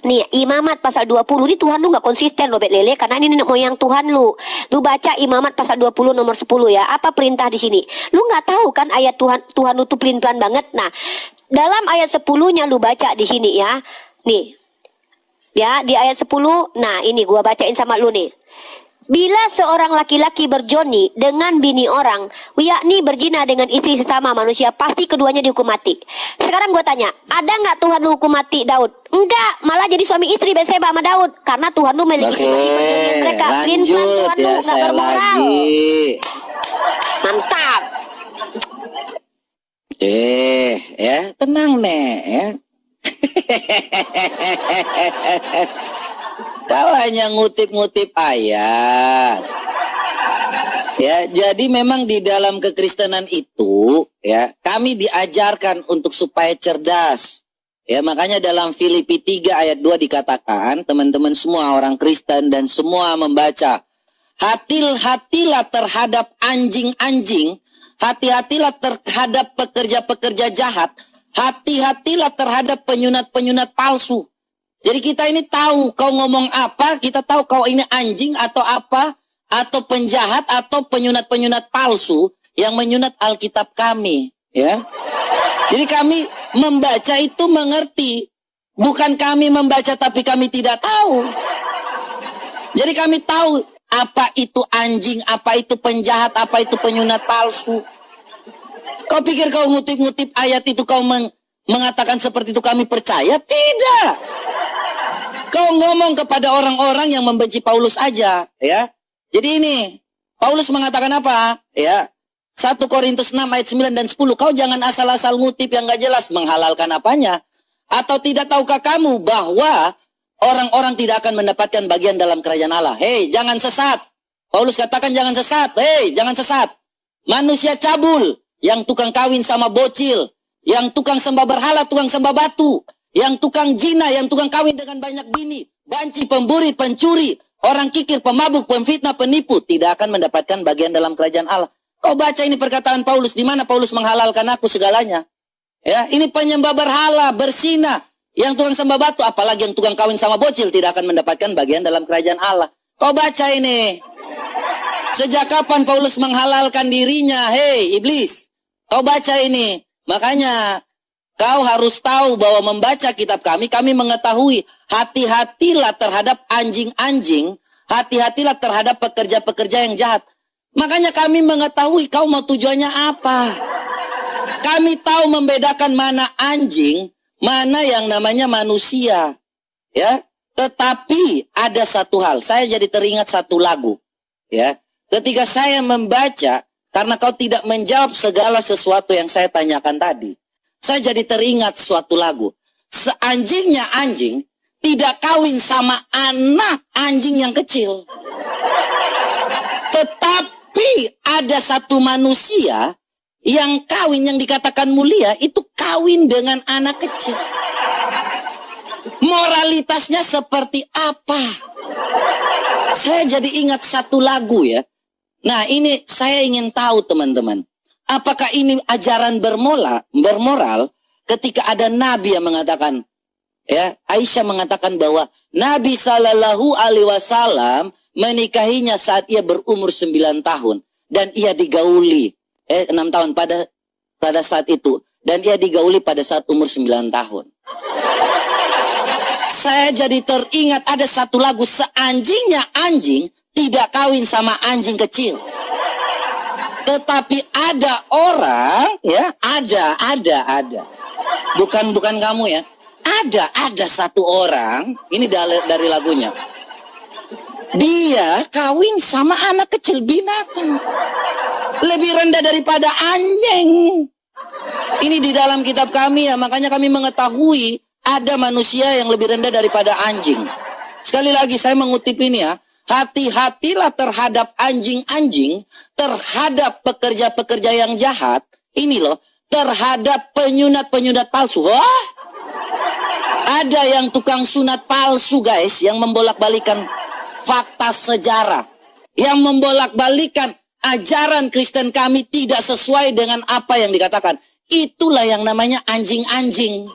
Nih, Imamat pasal 20 ini Tuhan lu gak konsisten, Robert Lele, karena ini nenek moyang Tuhan lu. Lu baca Imamat pasal 20 nomor 10 ya. Apa perintah di sini? Lu gak tahu kan ayat Tuhan lu tuh pelin-pelan banget. Nah, dalam ayat 10-nya lu baca di sini ya. Nih. Ya, di ayat 10. Nah, ini gua bacain sama lu nih. Bila seorang laki-laki berjoni dengan bini orang, yakni berzina dengan istri sesama manusia, pasti keduanya dihukum mati. Sekarang gue tanya, ada nggak Tuhan hukum mati Daud? Enggak, malah jadi suami istri Betseba sama Daud, karena Tuhan tuh melegitimasi perjodohan mereka. Lanjut Tuhan tuh ya nggak saya bermoral. lagi. Mantap. Ya tenang nih ya. Kau hanya ngutip-ngutip ayat. Ya, jadi memang di dalam kekristenan itu ya, kami diajarkan untuk supaya cerdas. Ya, makanya dalam Filipi 3 ayat 2 dikatakan, teman-teman semua orang Kristen dan semua membaca, hati-hatilah terhadap anjing-anjing, hati-hatilah terhadap pekerja-pekerja jahat, hati-hatilah terhadap penyunat-penyunat palsu. Jadi kita ini tahu kau ngomong apa, kita tahu kau ini anjing atau apa, atau penjahat atau penyunat-penyunat palsu yang menyunat Alkitab kami, ya. Jadi kami membaca itu mengerti, bukan kami membaca tapi kami tidak tahu. Jadi kami tahu apa itu anjing, apa itu penjahat, apa itu penyunat palsu. Kau pikir kau ngutip-ngutip ayat itu kau mengatakan seperti itu kami percaya? Tidak. Kau ngomong kepada orang-orang yang membenci Paulus aja, ya. Jadi ini, Paulus mengatakan apa? Ya. 1 Korintus 6 ayat 9 dan 10. Kau jangan asal-asal ngutip yang gak jelas, menghalalkan apanya? Atau tidak tahukah kamu bahwa orang-orang tidak akan mendapatkan bagian dalam kerajaan Allah? Hei, jangan sesat. Paulus katakan jangan sesat. Hei, jangan sesat. Manusia cabul, yang tukang kawin sama bocil, yang tukang sembah berhala, tukang sembah batu, yang tukang zina, yang tukang kawin dengan banyak bini, banci, pemburi, pencuri, orang kikir, pemabuk, pemfitnah, penipu, tidak akan mendapatkan bagian dalam kerajaan Allah. Kau baca ini perkataan Paulus, di mana Paulus menghalalkan aku segalanya. Ya, ini penyembah berhala, berzina, yang tukang sembah batu, apalagi yang tukang kawin sama bocil, tidak akan mendapatkan bagian dalam kerajaan Allah. Kau baca ini. Sejak kapan Paulus menghalalkan dirinya? Hei, iblis. Kau baca ini. Makanya kau harus tahu bahwa membaca kitab kami mengetahui hati-hatilah terhadap anjing-anjing, hati-hatilah terhadap pekerja-pekerja yang jahat. Makanya kami mengetahui kau mau tujuannya apa. Kami tahu membedakan mana anjing, mana yang namanya manusia. Ya, tetapi ada satu hal, saya jadi teringat satu lagu. Ya, ketika saya membaca, karena kau tidak menjawab segala sesuatu yang saya tanyakan tadi, saya jadi teringat suatu lagu. Seanjingnya anjing tidak kawin sama anak anjing yang kecil. Tetapi ada satu manusia yang kawin, yang dikatakan mulia, itu kawin dengan anak kecil. Moralitasnya seperti apa? Saya jadi ingat satu lagu ya. Nah ini saya ingin tahu teman-teman. Apakah ini ajaran bermoral ketika ada Nabi yang mengatakan, ya, Aisyah mengatakan bahwa Nabi Shallallahu Alaihi Wasallam menikahinya saat ia berumur 9 tahun dan ia digauli 6 tahun pada saat itu, dan ia digauli pada saat umur 9 tahun. Saya jadi teringat ada satu lagu, seanjingnya anjing tidak kawin sama anjing kecil. Tetapi ada orang, ya, ada. Bukan kamu ya. Ada satu orang, ini dari lagunya. Dia kawin sama anak kecil, binatang. Lebih rendah daripada anjing. Ini di dalam kitab kami ya, makanya kami mengetahui ada manusia yang lebih rendah daripada anjing. Sekali lagi saya mengutip ini ya. Hati-hatilah terhadap anjing-anjing, terhadap pekerja-pekerja yang jahat. Ini loh, terhadap penyunat-penyunat palsu. Wah, ada yang tukang sunat palsu guys, yang membolak-balikan fakta sejarah. Yang membolak-balikan ajaran Kristen kami tidak sesuai dengan apa yang dikatakan. Itulah yang namanya anjing-anjing.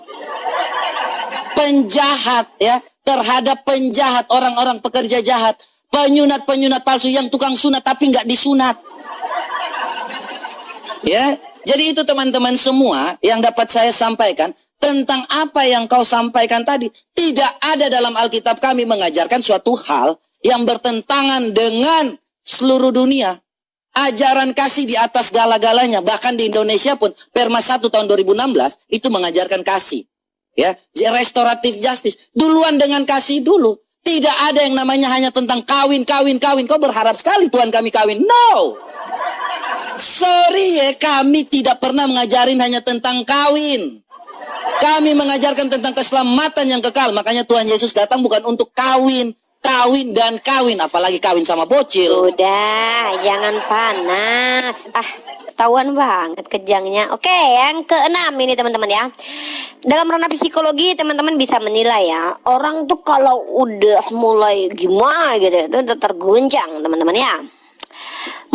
Penjahat ya, terhadap penjahat, orang-orang pekerja jahat. Penyunat-penyunat palsu yang tukang sunat tapi nggak disunat. Ya, jadi itu teman-teman semua yang dapat saya sampaikan tentang apa yang kau sampaikan tadi. Tidak ada dalam Alkitab kami mengajarkan suatu hal yang bertentangan dengan seluruh dunia. Ajaran kasih di atas gala-galanya. Bahkan di Indonesia pun Perma 1 tahun 2016 itu mengajarkan kasih. Ya, restoratif justice. Duluan dengan kasih dulu. Tidak ada yang namanya hanya tentang kawin. Kau berharap sekali Tuhan kami kawin. No. Sorry ya, kami tidak pernah mengajarin hanya tentang kawin. Kami mengajarkan tentang keselamatan yang kekal. Makanya Tuhan Yesus datang bukan untuk kawin. Kawin dan kawin, apalagi kawin sama bocil. Udah, jangan panas. Ketahuan banget kejangnya. Oke, yang keenam ini teman-teman ya. Dalam ranah psikologi teman-teman bisa menilai ya. Orang tuh kalau udah mulai gimana gitu, itu terguncang teman-teman ya.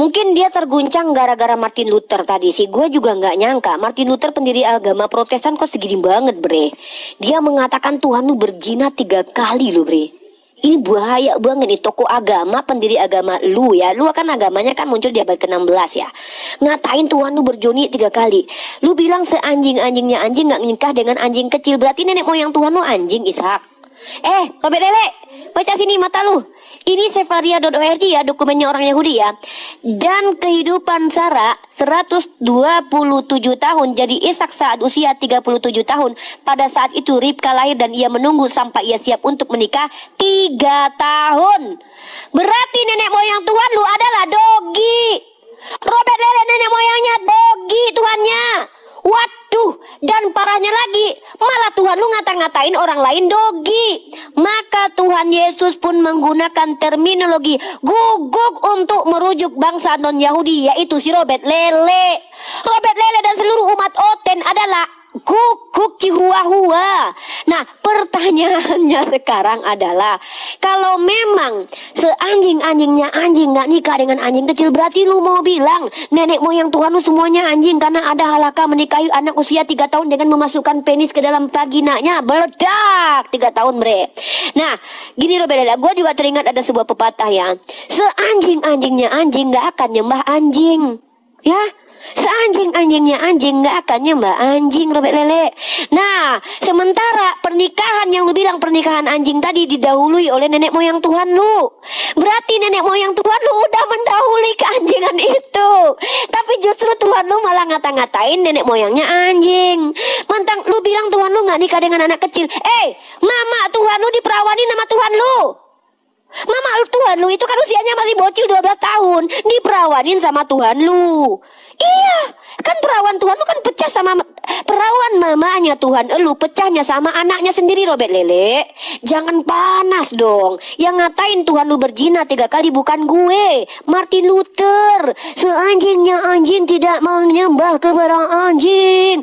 Mungkin dia terguncang gara-gara Martin Luther tadi sih. Gue juga nggak nyangka Martin Luther pendiri agama Protestan kok segini banget bre. Dia mengatakan Tuhan lu berzina 3 kali lu bre. Ini bahaya banget nih, tokoh agama, pendiri agama lu ya. Lu kan agamanya kan muncul di abad ke-16 ya. Ngatain Tuhan lu berjoni 3 kali. Lu bilang seanjing-anjingnya anjing gak nikah dengan anjing kecil. Berarti nenek moyang Tuhan lu anjing, Ishak. Robert Lele, baca sini mata lu. Ini sefaria.org ya, dokumennya orang Yahudi ya. Dan kehidupan Sarah 127 tahun, jadi Ishak saat usia 37 tahun. Pada saat itu Ribka lahir dan ia menunggu sampai ia siap untuk menikah 3 tahun. Berarti nenek moyang Tuhan lu adalah dogi. Robert Lele nenek moyangnya dogi Tuhannya. Waduh, dan parahnya lagi, malah Tuhan lu ngata-ngatain orang lain dogi. Maka Tuhan Yesus pun menggunakan terminologi guguk untuk merujuk bangsa non-Yahudi, yaitu si Robert Lele. Robert Lele dan seluruh umat Oten adalah guguk cihua-hua. Nah, pertanyaannya sekarang adalah, kalau memang seanjing-anjingnya anjing gak nikah dengan anjing kecil, berarti lu mau bilang nenek moyang Tuhan lu semuanya anjing karena ada halakah menikahi anak usia 3 tahun dengan memasukkan penis ke dalam vaginanya. Meledak 3 tahun bre. Nah, gini Robert, gue juga teringat ada sebuah pepatah ya. Seanjing-anjingnya anjing gak akan nyembah anjing. Ya, seanjing-anjingnya anjing gak akan nyembah anjing Robert Lele. Nah, sementara pernikahan yang lu bilang pernikahan anjing tadi didahului oleh nenek moyang Tuhan lu. Berarti nenek moyang Tuhan lu udah mendahului keanjingan itu. Tapi justru Tuhan lu malah ngata-ngatain nenek moyangnya anjing. Mentang lu bilang Tuhan lu gak nikah dengan anak kecil. Mama Tuhan lu diperawanin sama Tuhan lu. Mama Tuhan lu itu kan usianya masih bocil 12 tahun. Diperawanin sama Tuhan lu. Iya, kan perawan Tuhan lu kan pecah sama perawan mamanya Tuhan lu, pecahnya sama anaknya sendiri Robert Lele. Jangan panas dong. Yang ngatain Tuhan lu berzina 3 kali bukan gue, Martin Luther. Seanjingnya anjing tidak menyembah kepada anjing.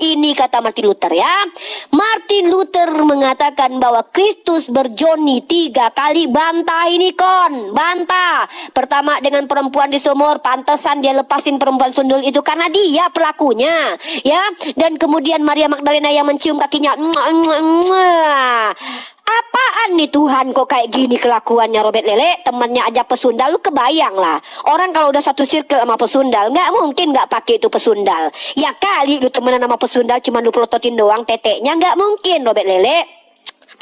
Ini kata Martin Luther ya. Martin Luther mengatakan bahwa Kristus berjoni 3 kali. Bantah ini kon, bantah. Pertama dengan perempuan di sumur, pantesan dia lepasin perempuan sundul itu karena dia pelakunya ya. Dan kemudian Maria Magdalena yang mencium kakinya. Apaan nih Tuhan kok kayak gini kelakuannya Robert Lele. Temannya aja pesundal, lu kebayang lah. Orang kalau udah satu circle sama pesundal, nggak mungkin nggak pakai itu pesundal. Ya kali lu temenan sama pesundal cuma lu pelototin doang teteknya, nggak mungkin Robert Lele.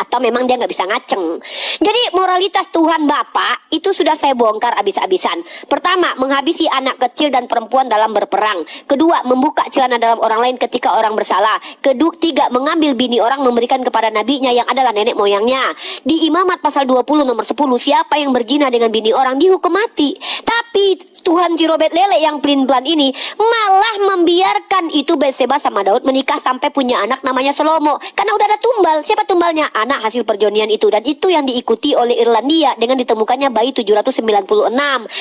Atau memang dia nggak bisa ngaceng. Jadi moralitas Tuhan Bapa itu sudah saya bongkar abis-abisan. Pertama, menghabisi anak kecil dan perempuan dalam berperang. Kedua, membuka celana dalam orang lain ketika orang bersalah. Ketiga, mengambil bini orang memberikan kepada nabinya yang adalah nenek moyangnya. Di Imamat pasal 20 nomor 10, siapa yang berzina dengan bini orang dihukum mati. Tapi Tuhan si Robert Lele yang pelin-pelan ini malah membiarkan itu Batseba sama Daud menikah sampai punya anak namanya Salomo. Karena udah ada tumbal. Siapa tumbalnya? Anak hasil perjonian itu. Dan itu yang diikuti oleh Irlandia dengan ditemukannya bayi 796.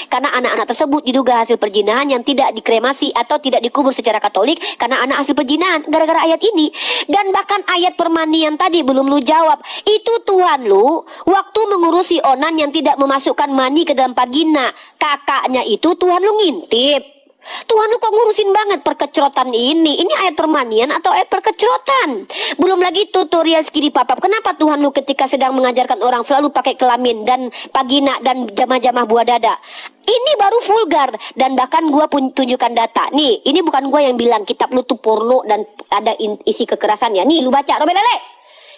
Karena anak-anak tersebut diduga hasil perzinahan yang tidak dikremasi atau tidak dikubur secara Katolik karena anak hasil perzinahan. Gara-gara ayat ini. Dan bahkan ayat permandian tadi belum lu jawab. Itu Tuhan lu waktu mengurusi Onan yang tidak memasukkan mani ke dalam vagina kakaknya itu, Tuhan lu ngintip. Tuhan lu kok ngurusin banget perkecrotan ini. Ini ayat permanian atau ayat perkecrotan? Belum lagi tutorial skidi papap. Kenapa Tuhan lu ketika sedang mengajarkan orang selalu pakai kelamin dan vagina dan jamah-jamah buah dada? Ini baru vulgar. Dan bahkan gua pun tunjukkan data. Nih, ini bukan gua yang bilang kitab lu tuh porno dan ada isi kekerasannya. Nih, lu baca Robert Lele.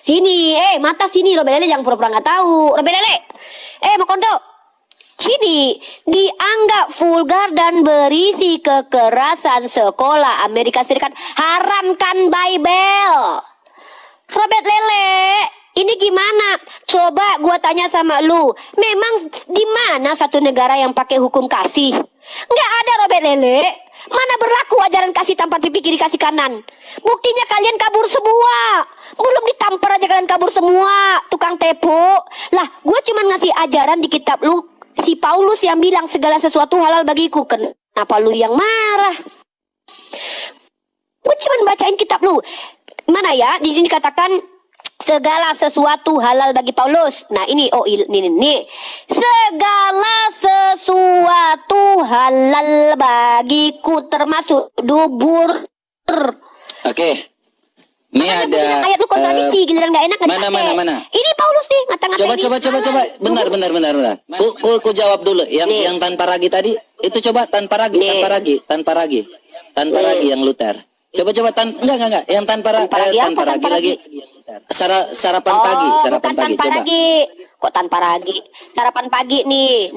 Sini, mata sini, Robert Lele jangan pura-pura nggak tahu. Robert Lele, Mokondo, sini dianggap vulgar dan berisi kekerasan sekolah Amerika Serikat. Haramkan Bible. Robert Lele, ini gimana? Coba gua tanya sama lu, memang di mana satu negara yang pakai hukum kasih? Nggak ada, Robert Lele. Mana berlaku ajaran kasih tampar pipi kiri kasih kanan? Buktinya kalian kabur semua. Belum ditampar aja kalian kabur semua. Tukang tepo. Lah, gue cuman ngasih ajaran di kitab lu. Si Paulus yang bilang segala sesuatu halal bagiku. Kenapa lu yang marah? Gue cuman bacain kitab lu. Mana ya? Di sini dikatakan segala sesuatu halal bagi Paulus. Nah ini, ini. Segala sesuatu halal bagiku termasuk dubur. Oke. Ini Makanya ada bilang ayat lu kontradiksi, giliran gak enak nggak dipakai. mana. Ini Paulus nih ngata-ngatain. Coba. Bentar. Ku jawab dulu. Yang tanpa ragi tadi itu coba tanpa ragi Nih. yang Luther. Coba enggak. Yang tanpa ragi lagi. Sarapan pagi. Bukan tanpa Coba. ragi. Kok tanpa ragi? Sarapan pagi nih.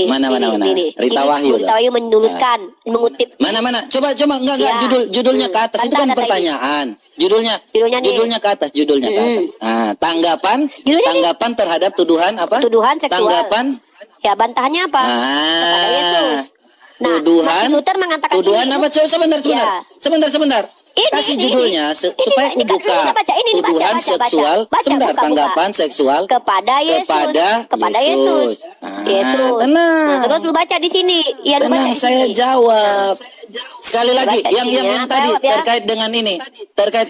Mana? Nih. Rita Sini, Wahyu. Rita Wahyu menuliskan, mengutip. Mana? Coba enggak Ya. judulnya ke atas. Itu kan Ada pertanyaan. Judulnya nih. ke atas. Nah, tanggapan Judulnya terhadap tuduhan apa? Tuduhan seksual. Tanggapan Ya, bantahannya apa? Kepada Yesus. Nah, tuduhan Martin Luther mengatakan tuduhan ini. apa? Coba sebentar. Ya. Sebentar. Kasih judulnya supaya aku buka. Tuduhan seksual. Sebentar, tanggapan seksual kepada Yesus. Kepada Yesus. Yesus. Tenang. Nah, terus lu baca di sini. Ya, lu baca Tenang, di saya sini. jawab. Sekali lagi, Baca yang sini ya, tadi jawab ya. terkait dengan ini, terkait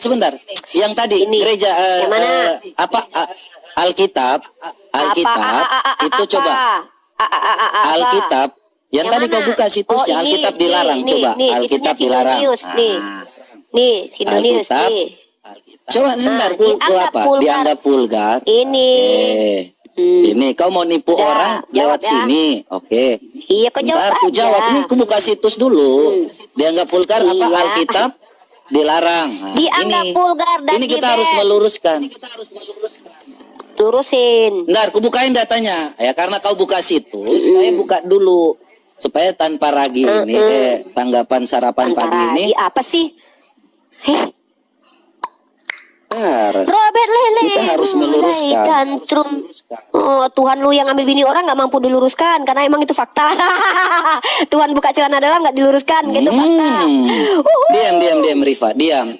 yang tadi Ini. gereja Yang mana? Alkitab itu coba Alkitab yang tadi mana? kau buka situsnya Oh, ini, Alkitab nih, dilarang nih, coba nih, Alkitab situsnya dilarang. Sidonius, nih, Sidonius Alkitab. nih. Coba sebentar, ku dianggap apa? vulgar. Dianggap vulgar. Ini. Ini kau mau nipu Udah, orang lewat jawab ya. sini, oke? Iya, kau jawab Bentar, aku aja. jawab. Ini aku buka situs dulu. Dianggap vulgar apa? Iya. Alkitab dilarang. Nah, Dianggap ini. vulgar dan Ini kita dibet. harus meluruskan. Lurusin. Bentar, aku bukain datanya. Ya karena kau buka situs, saya buka dulu supaya tanpa ragi ini tanggapan sarapan Antara pagi ini. apa sih? Bentar. Robert Lele. Kita harus meluruskan. Tantrum. Oh, Tuhan lu yang ambil bini orang nggak mampu diluruskan karena emang itu fakta. Tuhan buka celana dalam nggak diluruskan, gitu fakta. Diam Rifa, diam.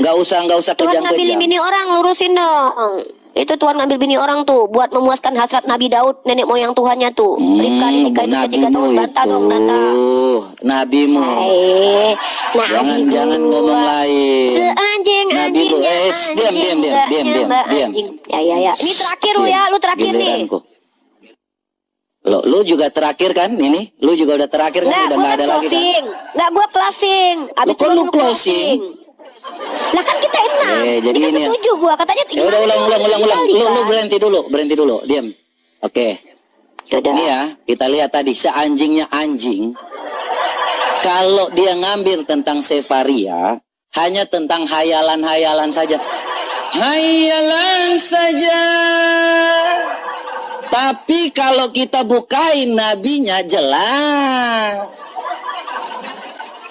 Nggak usah Tuhan ngambil kejam-kejam. bini orang, lurusin dong. Itu Tuhan ngambil bini orang tuh buat memuaskan hasrat Nabi Daud, nenek moyang Tuhannya tuh. Ribka dinikah 3 tahun, bantah dong, bantah. Nabimu. Jangan ngomong lain. Anjing. Nabimu. Diam. Ya. Ini terakhir lu ya, lu terakhir nih. Giliranku. Lu juga terakhir kan ini? Lu juga udah terakhir kan? Udah Gua nggak ada lagi kan? closing. Nggak, gua closing. Abis Kok itu lu closing? Lah kan kita 6. jadi ini ya. 7 gua katanya. Ya udah ulang. Lu berhenti dulu. Diam. Oke. Yaudah. Ini ya, kita lihat tadi seanjingnya anjing. Kalau dia ngambil tentang Sefaria, hanya tentang hayalan-hayalan saja. Hayalan saja. Tapi kalau kita bukain nabinya jelas.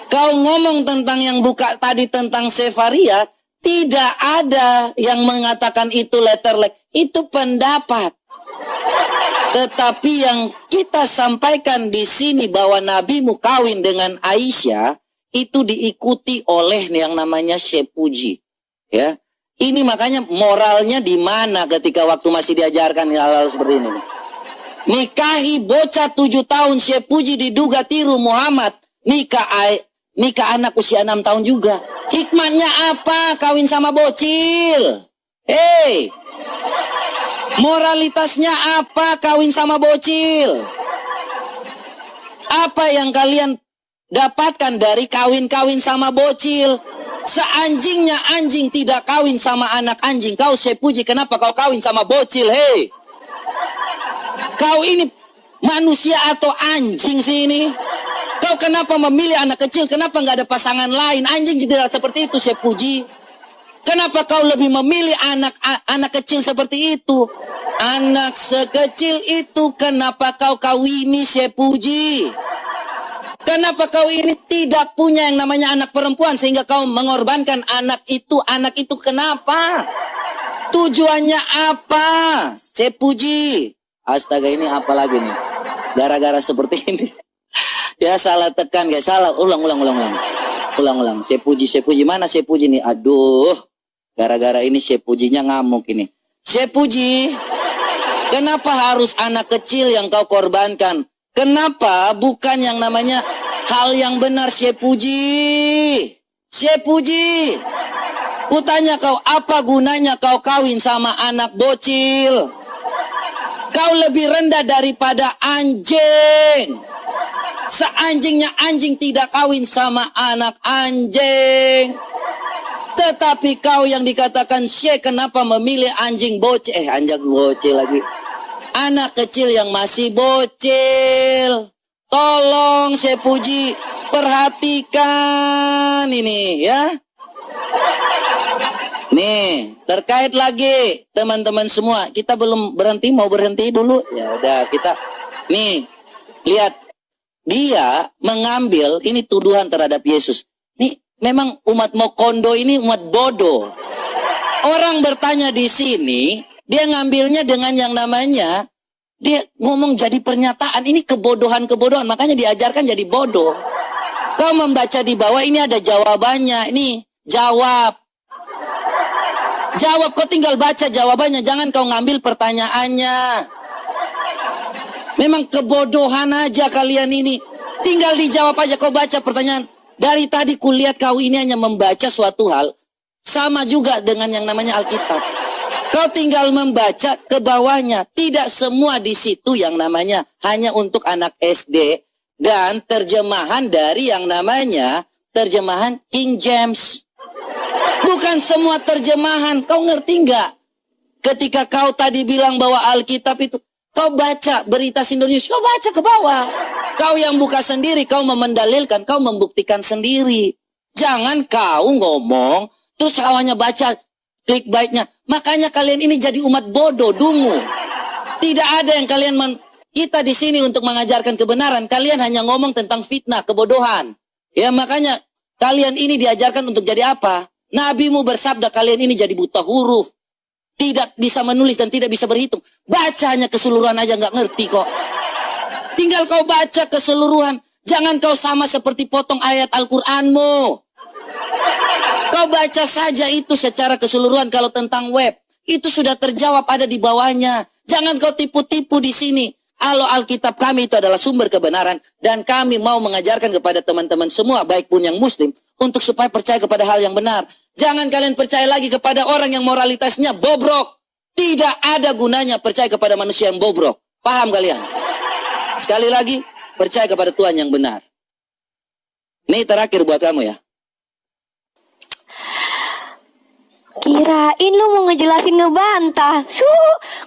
Kau ngomong tentang yang buka tadi tentang Sefaria, tidak ada yang mengatakan itu letterlek. Itu pendapat. Tetapi yang kita sampaikan di sini bahwa nabimu kawin dengan Aisyah itu diikuti oleh yang namanya Shepuji. Ya. Ini makanya moralnya di mana ketika waktu masih diajarkan hal-hal seperti ini. Nikahi bocah 7 tahun Shepuji diduga tiru Muhammad. Nikah anak usia 6 tahun juga. Hikmahnya apa kawin sama bocil? Hei. Moralitasnya apa kawin sama bocil? Apa yang kalian dapatkan dari kawin-kawin sama bocil? Seanjingnya anjing tidak kawin sama anak anjing. Kau Shepuji, kenapa kau kawin sama bocil? Hei. Kau ini manusia atau anjing sih ini? Kau kenapa memilih anak kecil? Kenapa nggak ada pasangan lain? Anjing tidak seperti itu, Shepuji. Kenapa kau lebih memilih anak kecil seperti itu? Anak sekecil itu kenapa kau kawini Sepuji? Kenapa kau ini tidak punya yang namanya anak perempuan sehingga kau mengorbankan anak itu? Anak itu kenapa? Tujuannya apa? Sepuji. Astaga, ini apa lagi nih? Gara-gara seperti ini. Ya salah tekan guys, salah. Ulang. Sepuji mana Sepuji nih? Aduh. Gara-gara ini Sepujinya ngamuk ini. Sepuji, kenapa harus anak kecil yang kau korbankan? Kenapa bukan yang namanya hal yang benar Sepuji? Sepuji, kutanya kau, apa gunanya kau kawin sama anak bocil? Kau lebih rendah daripada anjing. Seanjingnya anjing tidak kawin sama anak anjing. Tetapi kau yang dikatakan syekh, kenapa memilih anjing bocil? Anjing bocil lagi. Anak kecil yang masih bocil. Tolong Sepuji, perhatikan ini ya. Nih, terkait lagi teman-teman semua. Kita belum berhenti, mau berhenti dulu. Ya udah, kita nih lihat, dia mengambil ini tuduhan terhadap Yesus. Nih, memang umat Mokondo ini umat bodoh. Orang bertanya di sini, dia ngambilnya dengan yang namanya, dia ngomong jadi pernyataan, ini kebodohan-kebodohan, makanya diajarkan jadi bodoh. Kau membaca di bawah, ini ada jawabannya, ini jawab. Jawab, kau tinggal baca jawabannya, jangan kau ngambil pertanyaannya. Memang kebodohan aja kalian ini. Tinggal dijawab aja, kau baca pertanyaan. Dari tadi kulihat kau ini hanya membaca suatu hal, sama juga dengan yang namanya Alkitab. Kau tinggal membaca ke bawahnya. Tidak semua di situ yang namanya hanya untuk anak SD dan terjemahan dari yang namanya terjemahan King James. Bukan semua terjemahan. Kau ngerti nggak? Ketika kau tadi bilang bahwa Alkitab itu, kau baca berita Indonesia, kau baca ke bawah. Kau yang buka sendiri, kau memendalilkan, kau membuktikan sendiri. Jangan kau ngomong, terus kau hanya baca clickbaitnya. Makanya kalian ini jadi umat bodoh, dungu. Tidak ada yang kita di sini untuk mengajarkan kebenaran. Kalian hanya ngomong tentang fitnah, kebodohan. Ya makanya kalian ini diajarkan untuk jadi apa? Nabimu bersabda kalian ini jadi buta huruf. Tidak bisa menulis dan tidak bisa berhitung. Bacanya keseluruhan aja nggak ngerti kok. Tinggal kau baca keseluruhan. Jangan kau sama seperti potong ayat Al-Quranmu. Kau baca saja itu secara keseluruhan. Kalau tentang web, itu sudah terjawab ada di bawahnya. Jangan kau tipu-tipu di sini. Kalau Alkitab kami itu adalah sumber kebenaran. Dan kami mau mengajarkan kepada teman-teman semua, baik pun yang muslim, untuk supaya percaya kepada hal yang benar. Jangan kalian percaya lagi kepada orang yang moralitasnya bobrok. Tidak ada gunanya percaya kepada manusia yang bobrok. Paham kalian? Sekali lagi, percaya kepada Tuhan yang benar. Ini terakhir buat kamu ya. Kirain lu mau ngejelasin ngebantah.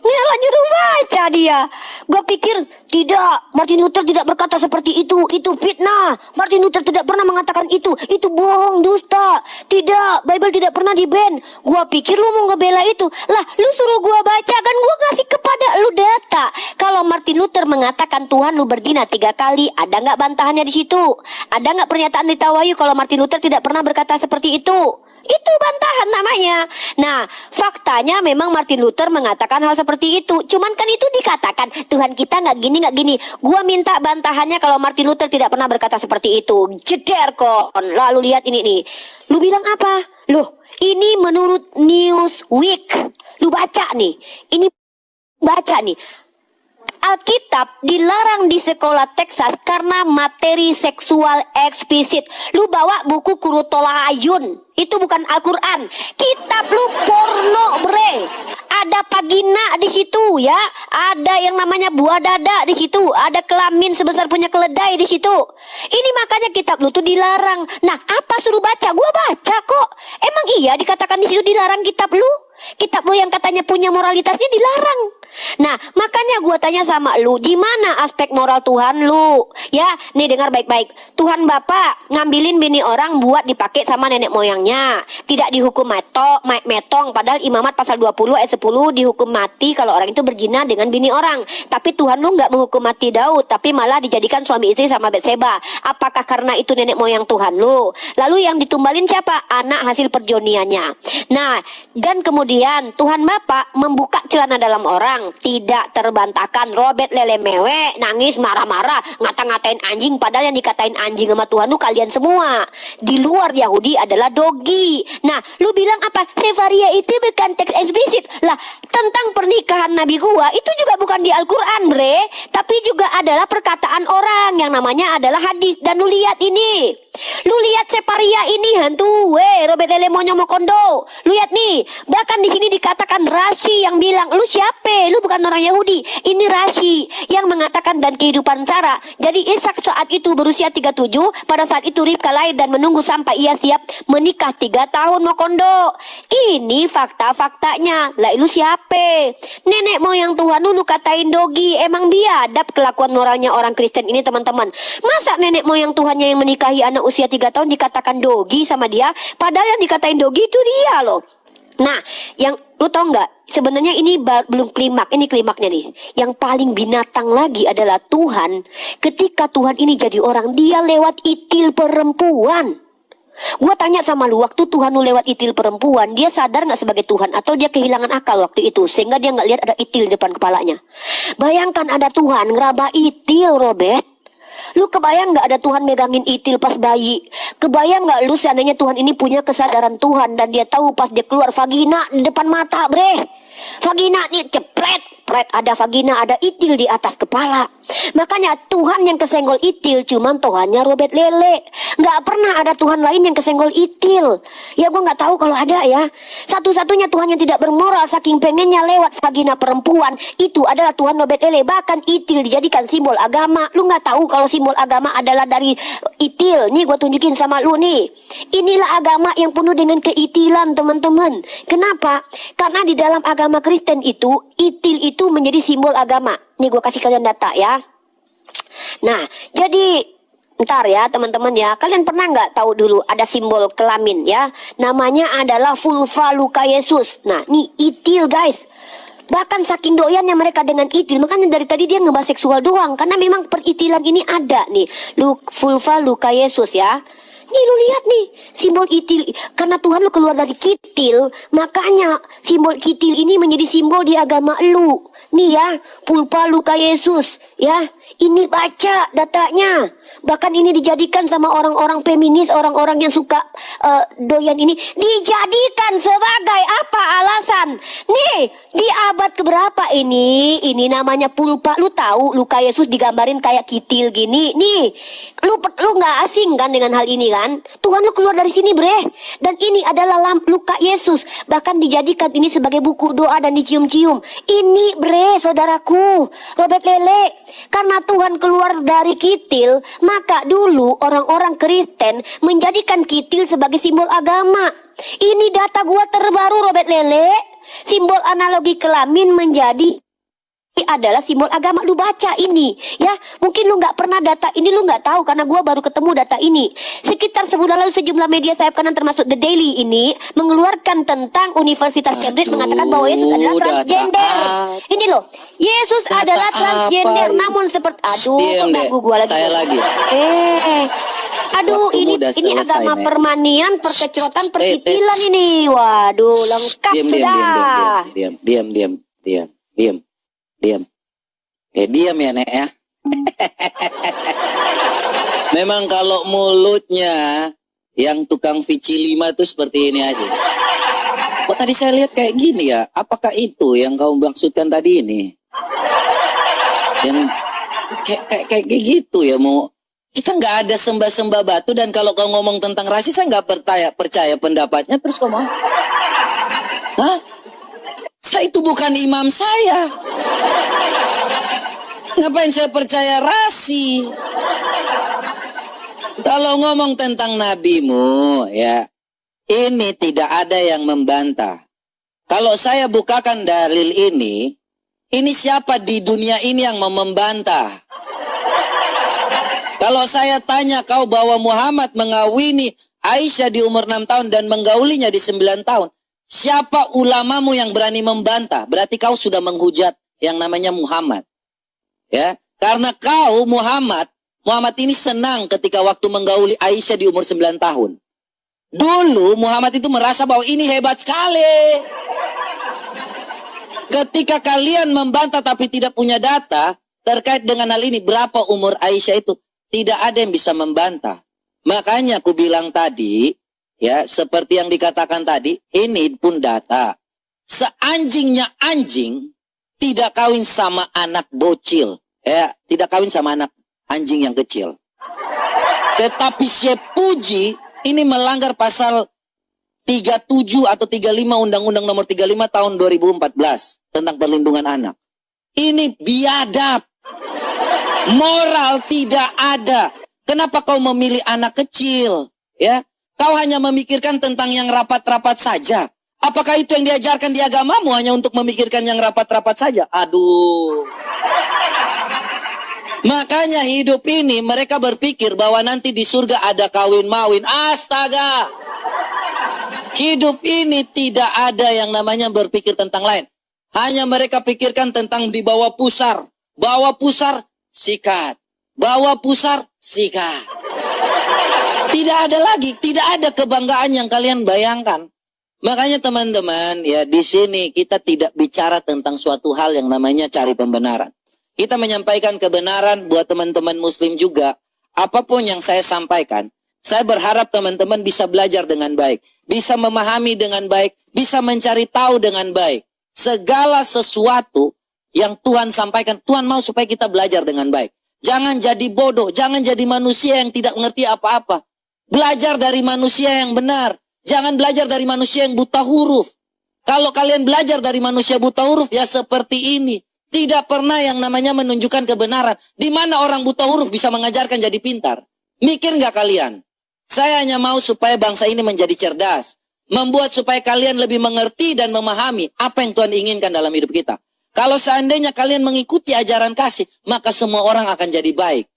Ngelah nyuruh baca dia. Gue pikir tidak, Martin Luther tidak berkata seperti itu fitnah. Martin Luther tidak pernah mengatakan itu bohong, dusta. Tidak, Bible tidak pernah di-ban. Gue pikir lu mau ngebela itu. Lah, lu suruh gue baca, kan gue ngasih kepada lu data. Kalau Martin Luther mengatakan Tuhan lu berzina 3 kali, ada nggak bantahannya di situ? Ada nggak pernyataan di Tawahyu kalau Martin Luther tidak pernah berkata seperti itu? Itu bantahan namanya. Nah, faktanya memang Martin Luther mengatakan hal seperti itu. Cuman kan itu dikatakan Tuhan kita nggak gini. Gua minta bantahannya kalau Martin Luther tidak pernah berkata seperti itu. Jeder kok. Lalu lihat ini nih. Lu bilang apa? Loh, ini menurut Newsweek. Lu baca nih. Ini baca nih. Alkitab dilarang di sekolah Texas karena materi seksual eksplisit. Lu bawa buku Kurutola Ayun, itu bukan Al-Quran. Kitab lu porno, bre. Ada vagina di situ ya. Ada yang namanya buah dada di situ. Ada kelamin sebesar punya keledai di situ. Ini makanya kitab lu tuh dilarang. Nah, apa suruh baca? Gua baca kok. Emang iya dikatakan di situ dilarang kitab lu? Kitabmu yang katanya punya moralitasnya dilarang. Nah, makanya gua tanya sama lu, di mana aspek moral Tuhan lu? Ya, nih dengar baik-baik. Tuhan Bapak ngambilin bini orang buat dipakai sama nenek moyangnya. Tidak dihukum metong, padahal Imamat pasal 20 ayat 10 dihukum mati kalau orang itu berzina dengan bini orang. Tapi Tuhan lu nggak menghukum mati Daud, tapi malah dijadikan suami istri sama Betseba. Apakah karena itu nenek moyang Tuhan lu? Lalu yang ditumbalin siapa? Anak hasil perjoniannya. Nah, dan kemudian Tuhan Bapak membuka celana dalam orang, tidak terbantahkan. Robert lele mewek, nangis marah-marah, ngata-ngatain anjing, padahal yang dikatain anjing sama Tuhan lu kalian semua. Di luar Yahudi adalah dogi. Nah, lu bilang apa? Sefaria itu bukan teks eksplisit. Lah, tentang pernikahan Nabi gua itu juga bukan di Al-Quran, bre, tapi juga adalah perkataan orang yang namanya adalah hadis. Dan lu lihat ini, lu lihat Sefaria ini hantu, Robert lele monyo mokondo. Lu lihat nih, bahkan di sini dikatakan Rashi yang bilang, lu siapa? Lu bukan orang Yahudi. Ini Rashi yang mengatakan dan kehidupan Sarah. Jadi Ishak saat itu berusia 37. Pada saat itu Ribka lahir dan menunggu sampai ia siap menikah 3 tahun mokondo. Ini fakta-faktanya. Lah lu siapa? Nenek moyang Tuhan lu katain dogi. Emang biadab kelakuan moralnya orang Kristen ini, teman-teman. Masa nenek moyang Tuhannya yang menikahi anak usia 3 tahun dikatakan dogi sama dia? Padahal yang dikatain dogi itu dia loh. Nah, yang lu tau nggak? Sebenarnya ini belum klimak, ini klimaknya nih. Yang paling binatang lagi adalah Tuhan. Ketika Tuhan ini jadi orang, dia lewat itil perempuan. Gua tanya sama lu, waktu Tuhan lu lewat itil perempuan, dia sadar nggak sebagai Tuhan atau dia kehilangan akal waktu itu sehingga dia nggak lihat ada itil di depan kepalanya? Bayangkan ada Tuhan ngeraba itil, Robert. Lu kebayang gak ada Tuhan megangin itil pas bayi? Kebayang gak lu seandainya Tuhan ini punya kesadaran Tuhan dan dia tahu pas dia keluar vagina di depan mata, bre. Vagina nih cepret, ada vagina, ada itil di atas kepala. Makanya Tuhan yang kesenggol itil cuman Tuhannya Robert Lele. Gak pernah ada Tuhan lain yang kesenggol itil. Ya gua gak tahu kalau ada ya. Satu-satunya Tuhan yang tidak bermoral saking pengennya lewat vagina perempuan itu adalah Tuhan Robert Lele. Bahkan itil dijadikan simbol agama. Lu gak tahu kalau simbol agama adalah dari itil. Nih gua tunjukin sama lu nih. Inilah agama yang penuh dengan keitilan, teman-teman. Kenapa? Karena di dalam agama Kristen itu itil itu menjadi simbol agama. Nih gue kasih kalian data ya. Nah, jadi ntar ya teman-teman ya, kalian pernah nggak tahu dulu ada simbol kelamin ya? Namanya adalah vulva Luka Yesus. Nah, nih itil guys. Bahkan saking doyannya mereka dengan itil, makanya dari tadi dia ngebahas seksual doang, karena memang peritilan ini ada nih. Vulva Luka Yesus ya. Nih lu lihat nih simbol itil. Karena Tuhan lu keluar dari kitil, makanya simbol kitil ini menjadi simbol di agama lu. Nih ya, pulpa Luka Yesus ya. Ini baca datanya. Bahkan ini dijadikan sama orang-orang feminis, orang-orang yang suka doyan ini, dijadikan sebagai apa alasan? Nih, di abad keberapa ini? Ini namanya pulpa. Lu tahu Luka Yesus digambarin kayak kitil gini. Nih, lu nggak asing kan dengan hal ini kan? Tuhan lu keluar dari sini, bre. Dan ini adalah Luka Yesus. Bahkan dijadikan ini sebagai buku doa dan dicium-cium. Ini, bre, saudaraku, Robert Lele. Karena Tuhan keluar dari kitil, maka dulu orang-orang Kristen menjadikan kitil sebagai simbol agama. Ini data gua terbaru, Robert Lele. Simbol analogi kelamin menjadi adalah simbol agama. Lu baca ini ya, mungkin lu nggak pernah data ini, lu nggak tahu karena gua baru ketemu data ini. Sekitar sebulan lalu sejumlah media sayap kanan termasuk The Daily ini mengeluarkan tentang Universitas Cambridge mengatakan bahwa Yesus adalah transgender. Ini loh, Yesus adalah transgender. Namun seperti ganggu gua lagi. Saya lagi. Aduh, ini agama permanian, perkecotan, perkitilan ini. Waduh, lengkap sudah. Diam. Diam ya, Nek ya. Memang kalau mulutnya yang tukang Vici 5 tuh seperti ini aja. Kok tadi saya lihat kayak gini ya? Apakah itu yang kau maksudkan tadi ini? Yang kayak gitu ya, mau kita nggak ada sembah-sembah batu, dan kalau kau ngomong tentang rasis saya nggak percaya pendapatnya, terus kau mau? Hah? Saya itu bukan imam saya. Ngapain saya percaya rasi? Kalau ngomong tentang nabimu ya, ini tidak ada yang membantah. Kalau saya bukakan dalil ini siapa di dunia ini yang mau membantah? Kalau saya tanya kau bahwa Muhammad mengawini Aisyah di umur 6 tahun dan menggaulinya di 9 tahun. Siapa ulamamu yang berani membantah? Berarti kau sudah menghujat yang namanya Muhammad. Ya, karena kau Muhammad ini senang ketika waktu menggauli Aisyah di umur 9 tahun. Dulu Muhammad itu merasa bahwa ini hebat sekali. Ketika kalian membantah tapi tidak punya data terkait dengan hal ini, berapa umur Aisyah itu, tidak ada yang bisa membantah. Makanya aku bilang tadi, ya, seperti yang dikatakan tadi, ini pun data. Seanjingnya anjing tidak kawin sama anak bocil, ya, tidak kawin sama anak anjing yang kecil. Tetapi Sepuji ini melanggar pasal 37 atau 35 Undang-Undang Nomor 35 tahun 2014 tentang perlindungan anak. Ini biadab. Moral tidak ada. Kenapa kau memilih anak kecil? Ya, kau hanya memikirkan tentang yang rapat-rapat saja. Apakah itu yang diajarkan di agamamu hanya untuk memikirkan yang rapat-rapat saja? Aduh. Makanya hidup ini mereka berpikir bahwa nanti di surga ada kawin-mawin. Astaga. Hidup ini tidak ada yang namanya berpikir tentang lain. Hanya mereka pikirkan tentang di bawah pusar. Bawa pusar, sikat. Bawa pusar, sikat. Tidak ada lagi, tidak ada kebanggaan yang kalian bayangkan. Makanya teman-teman, ya di sini kita tidak bicara tentang suatu hal yang namanya cari pembenaran. Kita menyampaikan kebenaran buat teman-teman muslim juga. Apapun yang saya sampaikan, saya berharap teman-teman bisa belajar dengan baik. Bisa memahami dengan baik. Bisa mencari tahu dengan baik. Segala sesuatu yang Tuhan sampaikan, Tuhan mau supaya kita belajar dengan baik. Jangan jadi bodoh. Jangan jadi manusia yang tidak mengerti apa-apa. Belajar dari manusia yang benar. Jangan belajar dari manusia yang buta huruf. Kalau kalian belajar dari manusia buta huruf, ya seperti ini. Tidak pernah yang namanya menunjukkan kebenaran. Di mana orang buta huruf bisa mengajarkan jadi pintar? Mikir nggak kalian? Saya hanya mau supaya bangsa ini menjadi cerdas. Membuat supaya kalian lebih mengerti dan memahami apa yang Tuhan inginkan dalam hidup kita. Kalau seandainya kalian mengikuti ajaran kasih, maka semua orang akan jadi baik.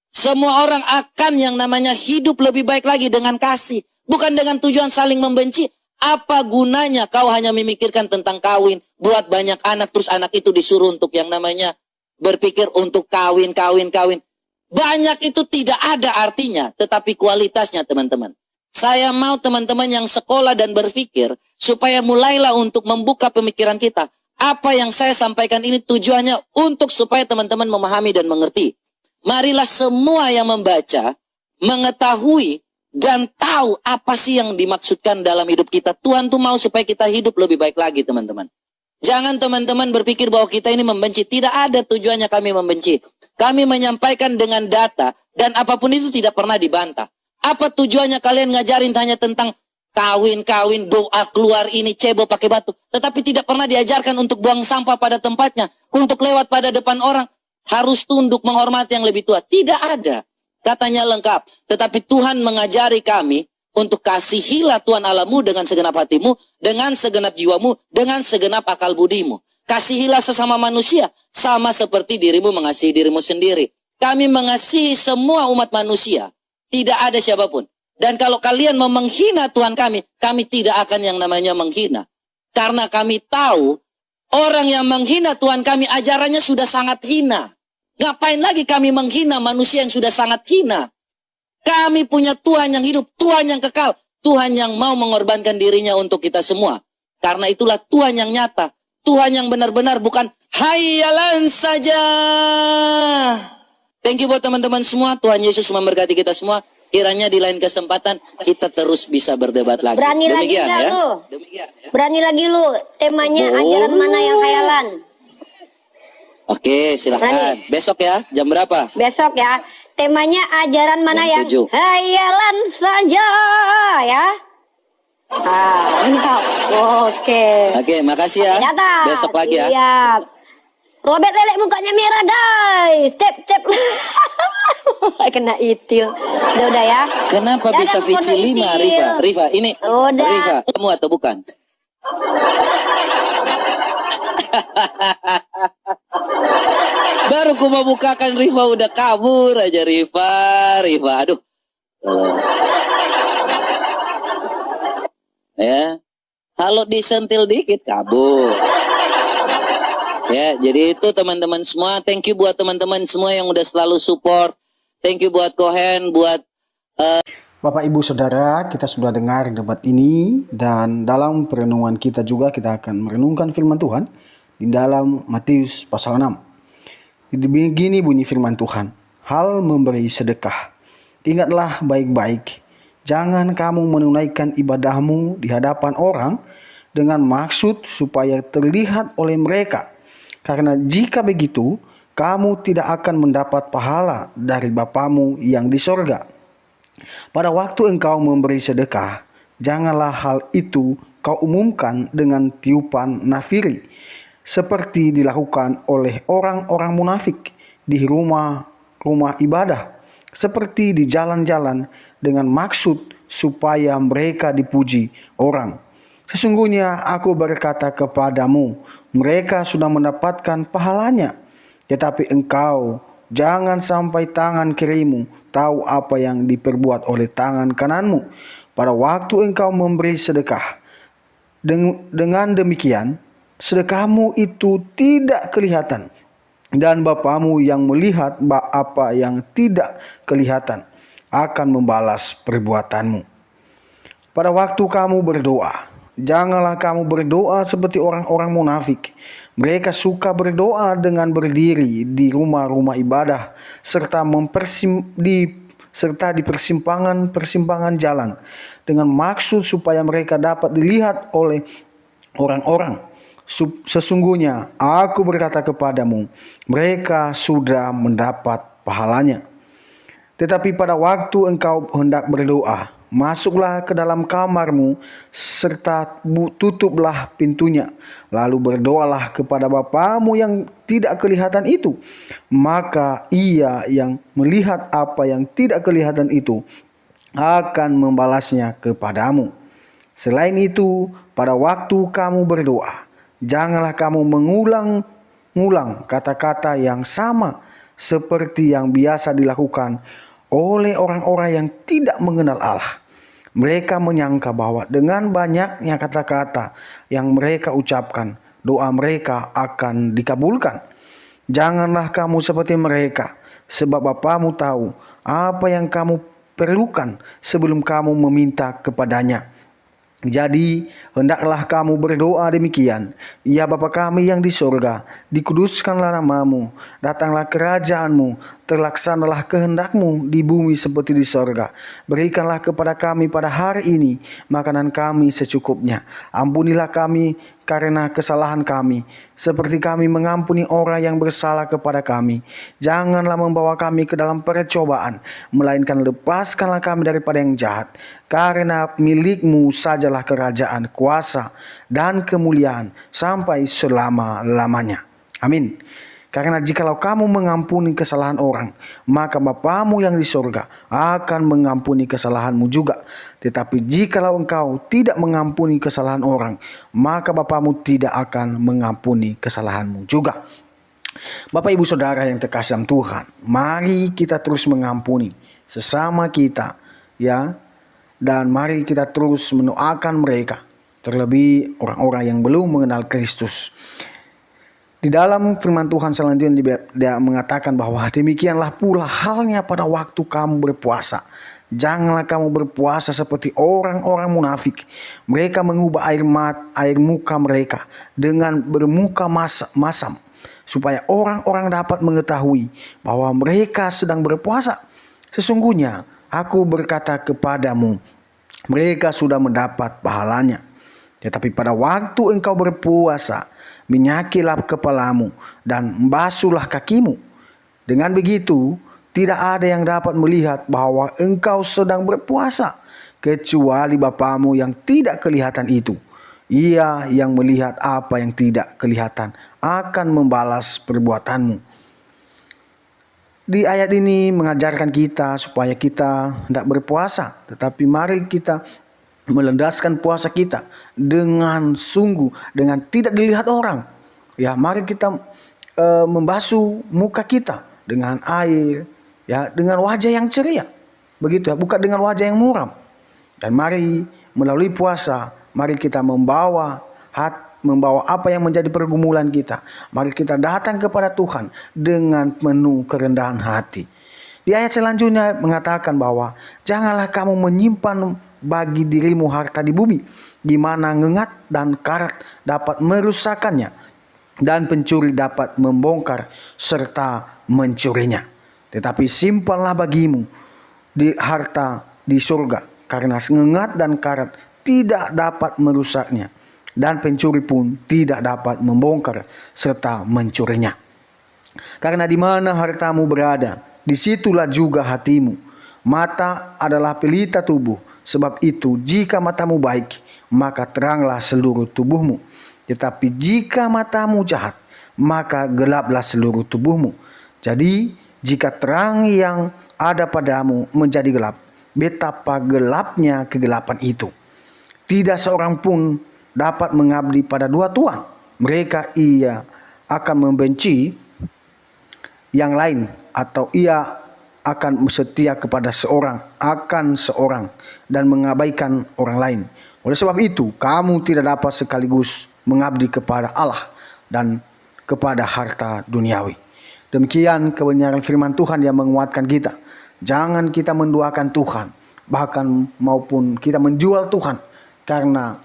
Semua orang akan yang namanya hidup lebih baik lagi dengan kasih. Bukan dengan tujuan saling membenci. Apa gunanya kau hanya memikirkan tentang kawin, buat banyak anak, terus anak itu disuruh untuk yang namanya berpikir untuk kawin. Banyak itu tidak ada artinya, tetapi kualitasnya teman-teman. Saya mau teman-teman yang sekolah dan berpikir, supaya mulailah untuk membuka pemikiran kita. Apa yang saya sampaikan ini tujuannya untuk supaya teman-teman memahami dan mengerti. Marilah semua yang membaca, mengetahui, dan tahu apa sih yang dimaksudkan dalam hidup kita. Tuhan tuh mau supaya kita hidup lebih baik lagi teman-teman. Jangan teman-teman berpikir bahwa kita ini membenci. Tidak ada tujuannya kami membenci. Kami menyampaikan dengan data dan apapun itu tidak pernah dibantah. Apa tujuannya kalian ngajarin hanya tentang kawin, doa keluar ini, cebok pakai batu. Tetapi tidak pernah diajarkan untuk buang sampah pada tempatnya. Untuk lewat pada depan orang. Harus tunduk menghormati yang lebih tua. Tidak ada. Katanya lengkap. Tetapi Tuhan mengajari kami untuk kasihilah Tuhan Allahmu dengan segenap hatimu, dengan segenap jiwamu, dengan segenap akal budimu. Kasihilah sesama manusia, sama seperti dirimu mengasihi dirimu sendiri. Kami mengasihi semua umat manusia. Tidak ada siapapun. Dan kalau kalian mau menghina Tuhan kami tidak akan yang namanya menghina. Karena kami tahu, orang yang menghina Tuhan kami ajarannya sudah sangat hina. Ngapain lagi kami menghina manusia yang sudah sangat hina? Kami punya Tuhan yang hidup, Tuhan yang kekal. Tuhan yang mau mengorbankan dirinya untuk kita semua. Karena itulah Tuhan yang nyata. Tuhan yang benar-benar, bukan hayalan saja. Thank you buat teman-teman semua. Tuhan Yesus memberkati kita semua. Kiranya di lain kesempatan kita terus bisa berdebat lagi. Berani Demikian, lagi nggak ya? lu? Demikian, ya? Berani lagi lu? Temanya ajaran mana yang hayalan? Oke, silahkan. Berani. Besok ya, jam berapa? Besok ya. Temanya ajaran mana yang Jam 7. hayalan saja ya. Mantap. Oke. Oke, makasih ya. Dadah. Besok lagi ya. Siap. Robert Lelek mukanya merah, dai. Tep. Kena itil. Udah ya. Kenapa Dadah, bisa pondok VC 5, itil. Riva? Riva, ini Udah. Riva, kamu atau bukan? Baru ku mau bukakan, Rifa udah kabur aja. Rifa, aduh. Ya, kalau disentil dikit kabur. Ya, jadi itu teman-teman semua. Thank you buat teman-teman semua yang udah selalu support. Thank you buat Kohen, buat Bapak Ibu Saudara, kita sudah dengar debat ini, dan dalam perenungan kita juga kita akan merenungkan firman Tuhan di dalam Matius pasal 6. Begini bunyi firman Tuhan, hal memberi sedekah. Ingatlah baik-baik, jangan kamu menunaikan ibadahmu di hadapan orang dengan maksud supaya terlihat oleh mereka. Karena jika begitu, kamu tidak akan mendapat pahala dari Bapamu yang di sorga. Pada waktu engkau memberi sedekah, janganlah hal itu kau umumkan dengan tiupan nafiri, seperti dilakukan oleh orang-orang munafik di rumah-rumah ibadah, seperti di jalan-jalan dengan maksud supaya mereka dipuji orang. Sesungguhnya aku berkata kepadamu, mereka sudah mendapatkan pahalanya. Tetapi engkau jangan sampai tangan kirimu tahu apa yang diperbuat oleh tangan kananmu pada waktu engkau memberi sedekah. Dengan demikian, sedekahmu itu tidak kelihatan, dan Bapamu yang melihat apa yang tidak kelihatan akan membalas perbuatanmu. Pada waktu kamu berdoa, janganlah kamu berdoa seperti orang-orang munafik. Mereka suka berdoa dengan berdiri di rumah-rumah ibadah serta di persimpangan-persimpangan jalan dengan maksud supaya mereka dapat dilihat oleh orang-orang. Sesungguhnya aku berkata kepadamu, mereka sudah mendapat pahalanya. Tetapi pada waktu engkau hendak berdoa, masuklah ke dalam kamarmu serta tutuplah pintunya. Lalu berdoalah kepada Bapamu yang tidak kelihatan itu. Maka Ia yang melihat apa yang tidak kelihatan itu akan membalasnya kepadamu. Selain itu, pada waktu kamu berdoa, janganlah kamu mengulang kata-kata yang sama seperti yang biasa dilakukan oleh orang-orang yang tidak mengenal Allah. Mereka menyangka bahwa dengan banyaknya kata-kata yang mereka ucapkan, doa mereka akan dikabulkan. Janganlah kamu seperti mereka, sebab Bapamu tahu apa yang kamu perlukan sebelum kamu meminta kepadanya. Jadi, hendaklah kamu berdoa demikian. Ya Bapa kami yang di surga, dikuduskanlah namamu, datanglah kerajaanmu, terlaksanalah kehendakmu di bumi seperti di surga. Berikanlah kepada kami pada hari ini makanan kami secukupnya. Ampunilah kami karena kesalahan kami, seperti kami mengampuni orang yang bersalah kepada kami. Janganlah membawa kami ke dalam percobaan, melainkan lepaskanlah kami daripada yang jahat. Karena milik-Mu sajalah kerajaan, kuasa, dan kemuliaan sampai selama-lamanya. Amin. Karena jikalau kamu mengampuni kesalahan orang, maka Bapamu yang di surga akan mengampuni kesalahanmu juga. Tetapi jikalau engkau tidak mengampuni kesalahan orang, maka Bapamu tidak akan mengampuni kesalahanmu juga. Bapak Ibu Saudara yang terkasih dalam Tuhan, mari kita terus mengampuni sesama kita, ya. Dan mari kita terus mendoakan mereka, terlebih orang-orang yang belum mengenal Kristus. Di dalam firman Tuhan selanjutnya dia mengatakan bahwa demikianlah pula halnya pada waktu kamu berpuasa. Janganlah kamu berpuasa seperti orang-orang munafik. Mereka mengubah air muka mereka dengan bermuka masam, supaya orang-orang dapat mengetahui bahwa mereka sedang berpuasa. Sesungguhnya aku berkata kepadamu, mereka sudah mendapat pahalanya. Tetapi pada waktu engkau berpuasa, minyakilah kepalamu dan basuhlah kakimu. Dengan begitu, tidak ada yang dapat melihat bahwa engkau sedang berpuasa, kecuali Bapamu yang tidak kelihatan itu. Ia yang melihat apa yang tidak kelihatan akan membalas perbuatanmu. Di ayat ini mengajarkan kita supaya kita tidak berpuasa, tetapi mari kita melandaskan puasa kita dengan sungguh, dengan tidak dilihat orang. Ya, mari kita membasuh muka kita dengan air, ya, dengan wajah yang ceria. Begitu ya, bukan dengan wajah yang muram. Dan mari melalui puasa, mari kita membawa apa yang menjadi pergumulan kita. Mari kita datang kepada Tuhan dengan penuh kerendahan hati. Di ayat selanjutnya mengatakan bahwa janganlah kamu menyimpan bagi dirimu harta di bumi, di mana ngengat dan karat dapat merusakkannya, dan pencuri dapat membongkar serta mencurinya. Tetapi simpanlah bagimu di harta di surga, karena ngengat dan karat tidak dapat merusaknya, dan pencuri pun tidak dapat membongkar serta mencurinya. Karena di mana hartamu berada, disitulah juga hatimu. Mata adalah pelita tubuh. Sebab itu jika matamu baik, maka teranglah seluruh tubuhmu. Tetapi jika matamu jahat, maka gelaplah seluruh tubuhmu. Jadi jika terang yang ada padamu menjadi gelap, betapa gelapnya kegelapan itu. Tidak seorang pun dapat mengabdi pada dua tuan. Mereka ia akan membenci yang lain, atau ia akan setia kepada seorang dan mengabaikan orang lain. Oleh sebab itu, kamu tidak dapat sekaligus mengabdi kepada Allah dan kepada harta duniawi. Demikian kebenaran firman Tuhan yang menguatkan kita. Jangan kita menduakan Tuhan, bahkan maupun kita menjual Tuhan karena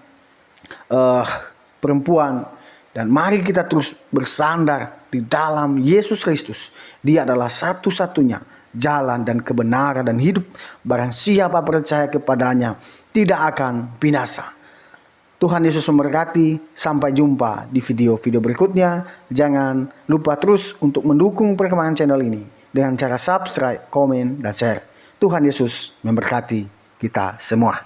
perempuan. Dan mari kita terus bersandar di dalam Yesus Kristus. Dia adalah satu-satunya jalan dan kebenaran dan hidup. Barang siapa percaya kepadanya tidak akan binasa. Tuhan Yesus memberkati. Sampai jumpa di video-video berikutnya. Jangan lupa terus untuk mendukung perkembangan channel ini dengan cara subscribe, komen, dan share. Tuhan Yesus memberkati kita semua.